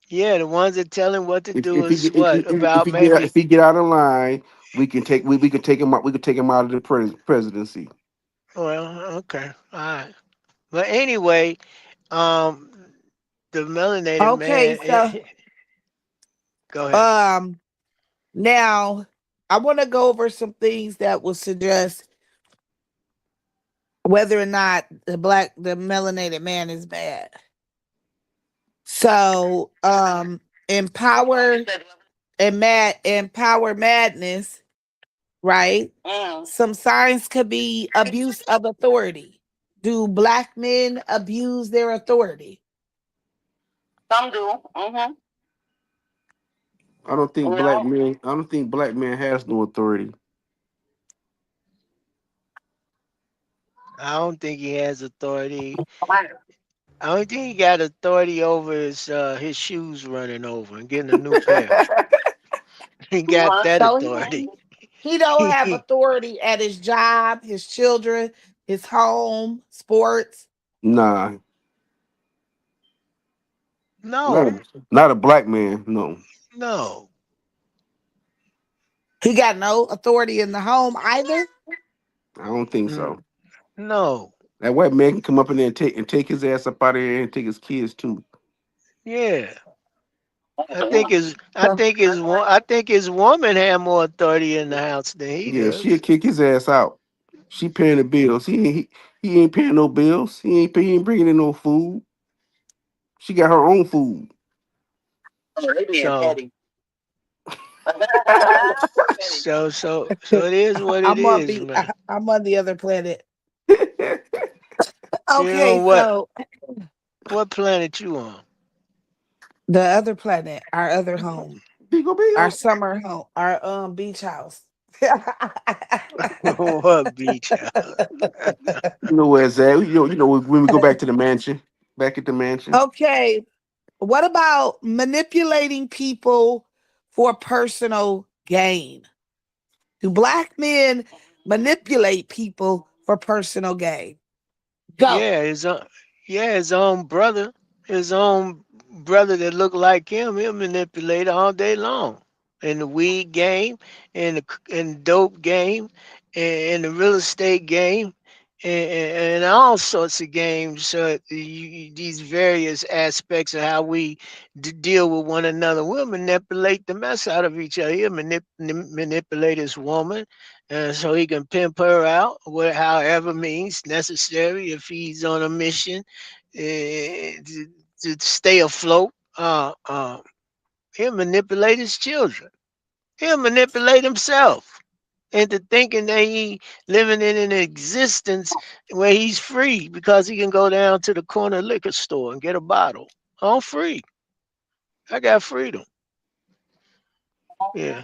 Yeah, the ones that tell him what to do If he is get what about if maybe. he get out of line, we can take him out. We can take him out of the presidency. Well, okay, all right. But anyway, um, the melanated Okay, man. so Go ahead. um now I want to go over some things that will suggest whether or not the melanated man is bad. So empower empower madness, right? Some signs could be abuse of authority. Do black men abuse their authority? Some do. Mm-hmm. Well, I don't think black man has no authority. I don't think he has authority. I I don't think he got authority over his shoes running over and getting a new pair. He got want that So authority. he don't have authority at his job, his children, his home, sports. Nah, No, not a black man. No, no. He got no authority in the home either. I don't think Mm, so. no. That white man can come up in there and take his ass up out of here and take his kids too. Yeah. So I think his woman had more authority in the house than he Yeah, she'll does. kick his ass out. She paying the bills. He ain't paying no bills. He ain't bringing in no food. She got her own food. they being So petty. so it is what it is, man. I'm on the other planet. You know Okay, so what planet you on? the other planet, our other home. Bigo Our Bigo. summer home, our beach house. What beach house? You know where it's at. You know when we go back to the mansion, back at the mansion. Okay, what about manipulating people for personal gain? Do black men manipulate people for personal gain? Go. Yeah, his own brother that looked like him, he'll manipulate all day long. In the weed game, in the dope game, in the real estate game, and all sorts of games. So these various aspects of how we deal with one another, we'll manipulate the mess out of each other. He'll manipulate his woman, so he can pimp her out, however means necessary. If he's on a mission to stay afloat, he'll manipulate his children. He'll manipulate himself into thinking that he living in an existence where he's free because he can go down to the corner liquor store and get a bottle. I'm free. I got freedom. Yeah.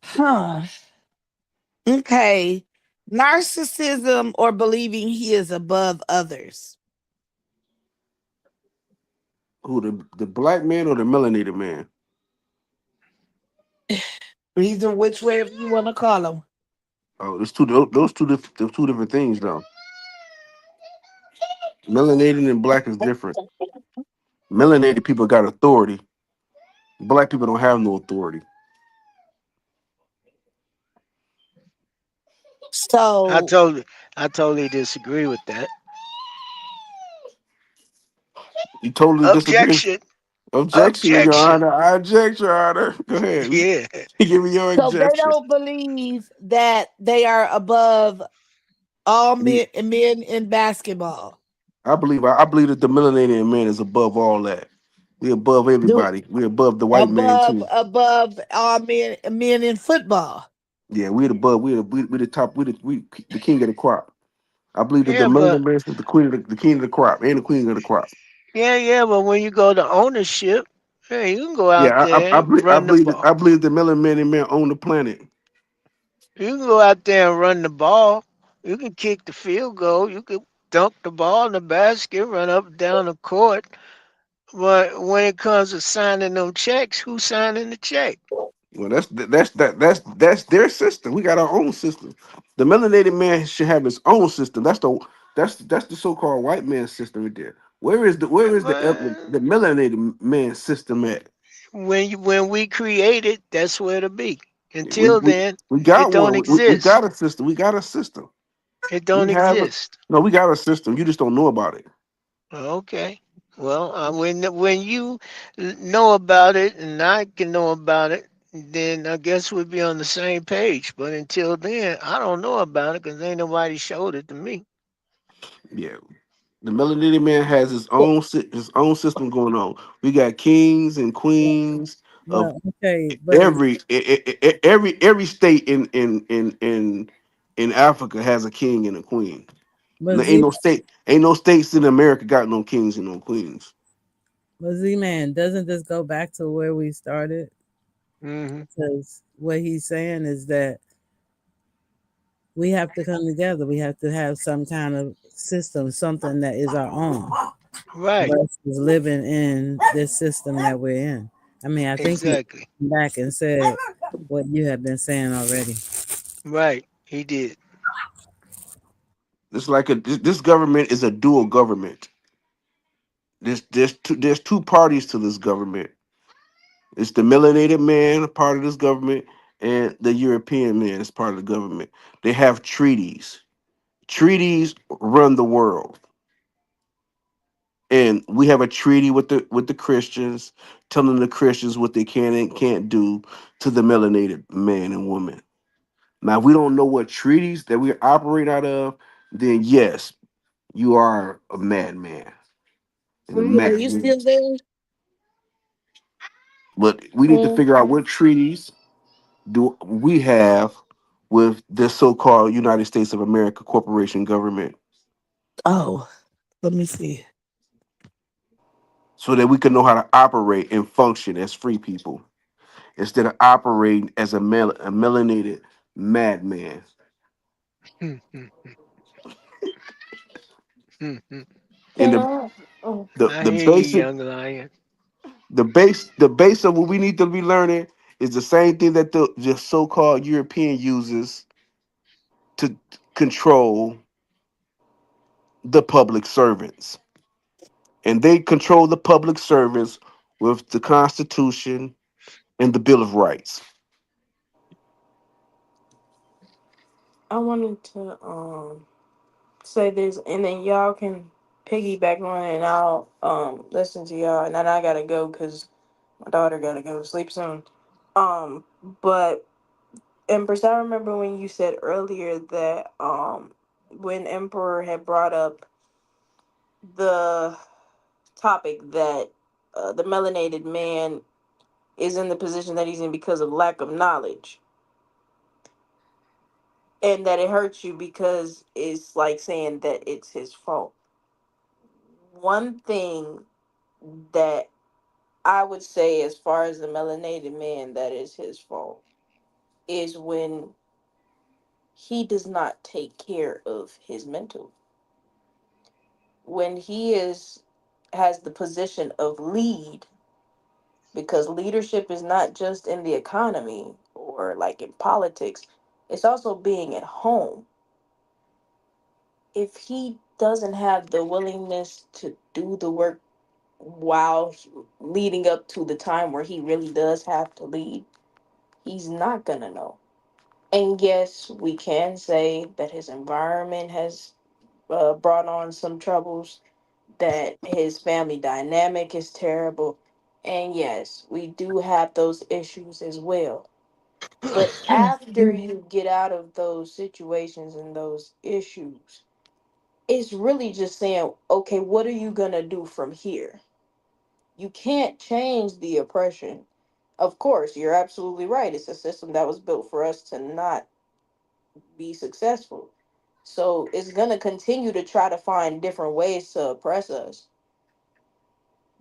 Huh. Okay. Narcissism or believing he is above others. Who the black man or the melanated man? Either which way you want to call them. Oh, those two different things though. Melanated and black is different. Melanated people got authority. Black people don't have no authority. I So, totally I totally disagree with that. You totally disagree. Objection. Objection, Your Objection. Honor. I object, Your Honor. Go ahead. Yeah. Give me your so they objection. don't believe that they are above all men in basketball. I believe that the melanated man is above all that. We above Do everybody. We above the white man above too. above all men in football. Yeah, we the above. We the top. We the king of the crop. I believe that the Yeah, melanated but man is the queen of the king of the crop and the queen of the crop. but when you go to ownership, hey, you can go out Yeah, there and I run the believe that, ball. I believe the melanated man own the planet. You can go out there and run the ball. You can kick the field goal. You can dunk the ball in the basket, run up and down the court. But when it comes to signing them checks, who's signing the check? Well, that's their system. We got our own system. The melanated man should have his own system. That's the so-called white man system right there. But The melanated man system at? when we create it, that's where it'll be. We, Until we then, we it got don't one. We got exist. a system. We got a system. It We don't have a exist. no. We got a system. You just don't know about it. Okay. Well, when you know about it and I can know about it, then I guess we'd be on the same page. But until then, I don't know about it because ain't nobody showed it to me. Yeah, the melanated man has his own system going on. We got kings and queens of Well, okay, but every state in Africa has a king and a queen. but There Z ain't no states in America got no kings and no queens. but Z man, doesn't this go back to where we started? Hmm. Because what he's saying is that we have to come together. We have to have some kind of system, something that is our own, Right. versus living in this system that we're in. I mean, I think he Exactly. came back and said what you have been saying already. Right. He did. It's like this government is a dual government. There's two parties to this government. It's the melanated man, a part of this government, and the European man is part of the government. They have treaties. Treaties run the world. And we have a treaty with the Christians, telling the Christians what they can and can't do to the melanated man and woman. Now, if we don't know what treaties that we operate out of, then yes, you are a madman. And a Are you madman. still there? But we need to Hmm? figure out what treaties do we have with this so-called United States of America corporation government. Oh, let me see. so that we can know how to operate and function as free people instead of operating as a melanated madman. And Can I? Oh, I the hear you, basic young lion. the base of what we need to be learning is the same thing that the so-called European uses to control the public servants. And they control the public servants with the Constitution and the Bill of Rights. I wanted to say this, and then y'all can piggyback on it, and I'll listen to y'all, and then I gotta go because my daughter gotta go to sleep soon. Um, but Empress, I remember when you said earlier that when Emperor had brought up the topic that the melanated man is in the position that he's in because of lack of knowledge, and that it hurts you because it's like saying that it's his fault. One thing that I would say, as far as the melanated man, that is his fault, is when he does not take care of his mental. When he is has the position of lead, because leadership is not just in the economy or like in politics, it's also being at home. If he doesn't have the willingness to do the work while leading up to the time where he really does have to lead, he's not gonna know. And yes, we can say that his environment has brought on some troubles, that his family dynamic is terrible. And yes, we do have those issues as well. But after you get out of those situations and those issues, it's really just saying, okay, what are you going to do from here? You can't change the oppression. Of course, you're absolutely right. It's a system that was built for us to not be successful. So it's going to continue to try to find different ways to oppress us.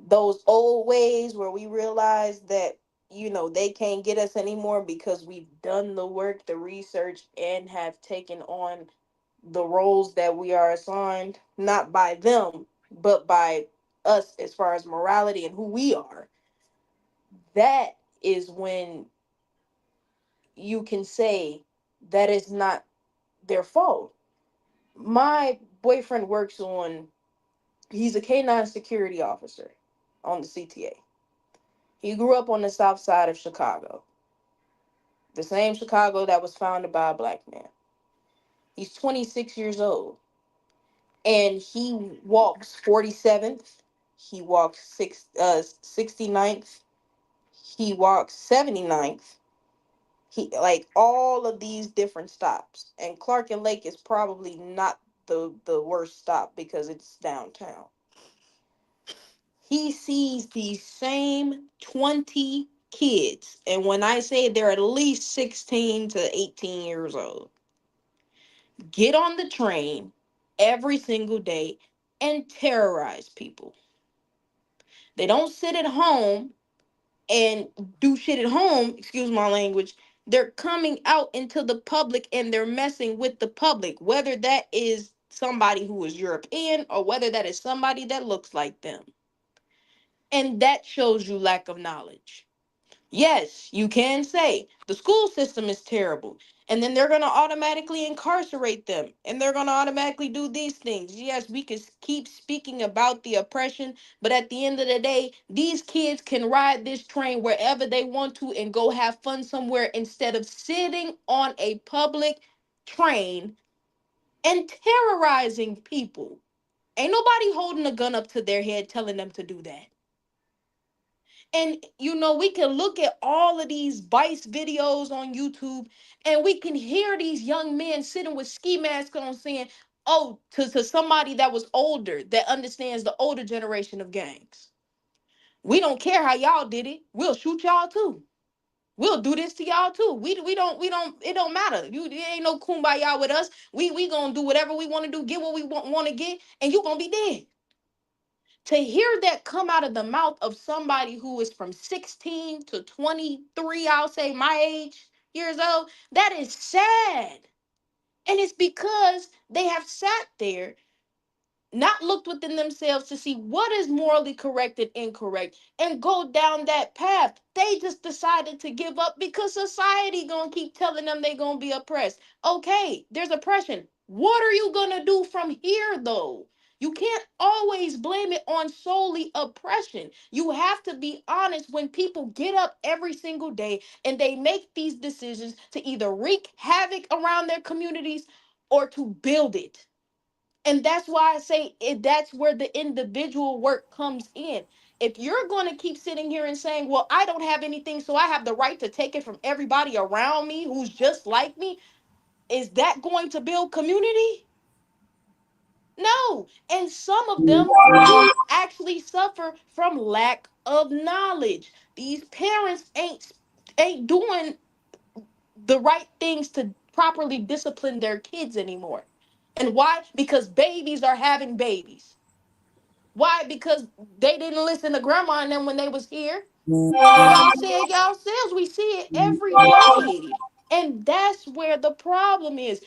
Those old ways where we realize that, they can't get us anymore because we've done the work, the research, and have taken on the roles that we are assigned, not by them, but by us as far as morality and who we are. That is when you can say that is not their fault. My boyfriend works on, he's a K-9 security officer on the CTA. He grew up on the south side of Chicago, the same Chicago that was founded by a black man. He's 26 years old, and he walks 47th. He walks 69th. He walks 79th. He, like, all of these different stops. And Clark and Lake is probably not the worst stop because it's downtown. He sees these same 20 kids, and when I say they're at least 16 to 18 years old, get on the train every single day and terrorize people. They don't sit at home and do shit at home, excuse my language. They're coming out into the public and they're messing with the public, whether that is somebody who is European or whether that is somebody that looks like them. And that shows you lack of knowledge. Yes, you can say the school system is terrible. And then they're going to automatically incarcerate them. And they're going to automatically do these things. Yes, we could keep speaking about the oppression. But at the end of the day, these kids can ride this train wherever they want to and go have fun somewhere instead of sitting on a public train and terrorizing people. Ain't nobody holding a gun up to their head telling them to do that. And we can look at all of these vice videos on YouTube and we can hear these young men sitting with ski masks on saying, oh, to somebody that was older, that understands the older generation of gangs. We don't care how y'all did it. We'll shoot y'all too. We'll do this to y'all too. We don't it don't matter. There ain't no kumbaya with us. We gonna do whatever we want to do, get what we want to get, and you gonna be dead. To hear that come out of the mouth of somebody who is from 16 to 23, I'll say my age, years old, that is sad. And it's because they have sat there, not looked within themselves to see what is morally correct and incorrect, and go down that path. They just decided to give up because society gonna keep telling them they gonna be oppressed. Okay, there's oppression. What are you gonna do from here though? You can't always blame it on solely oppression. You have to be honest. When people get up every single day and they make these decisions to either wreak havoc around their communities or to build it. And that's why I say that's where the individual work comes in. If you're going to keep sitting here and saying, well, I don't have anything, so I have the right to take it from everybody around me who's just like me, is that going to build community? No. And some of them do actually suffer from lack of knowledge. These parents ain't doing the right things to properly discipline their kids anymore. And why? Because babies are having babies. Why? Because they didn't listen to grandma and them when they was here. Y'all said y'all selves. We see it every day. And that's where the problem is.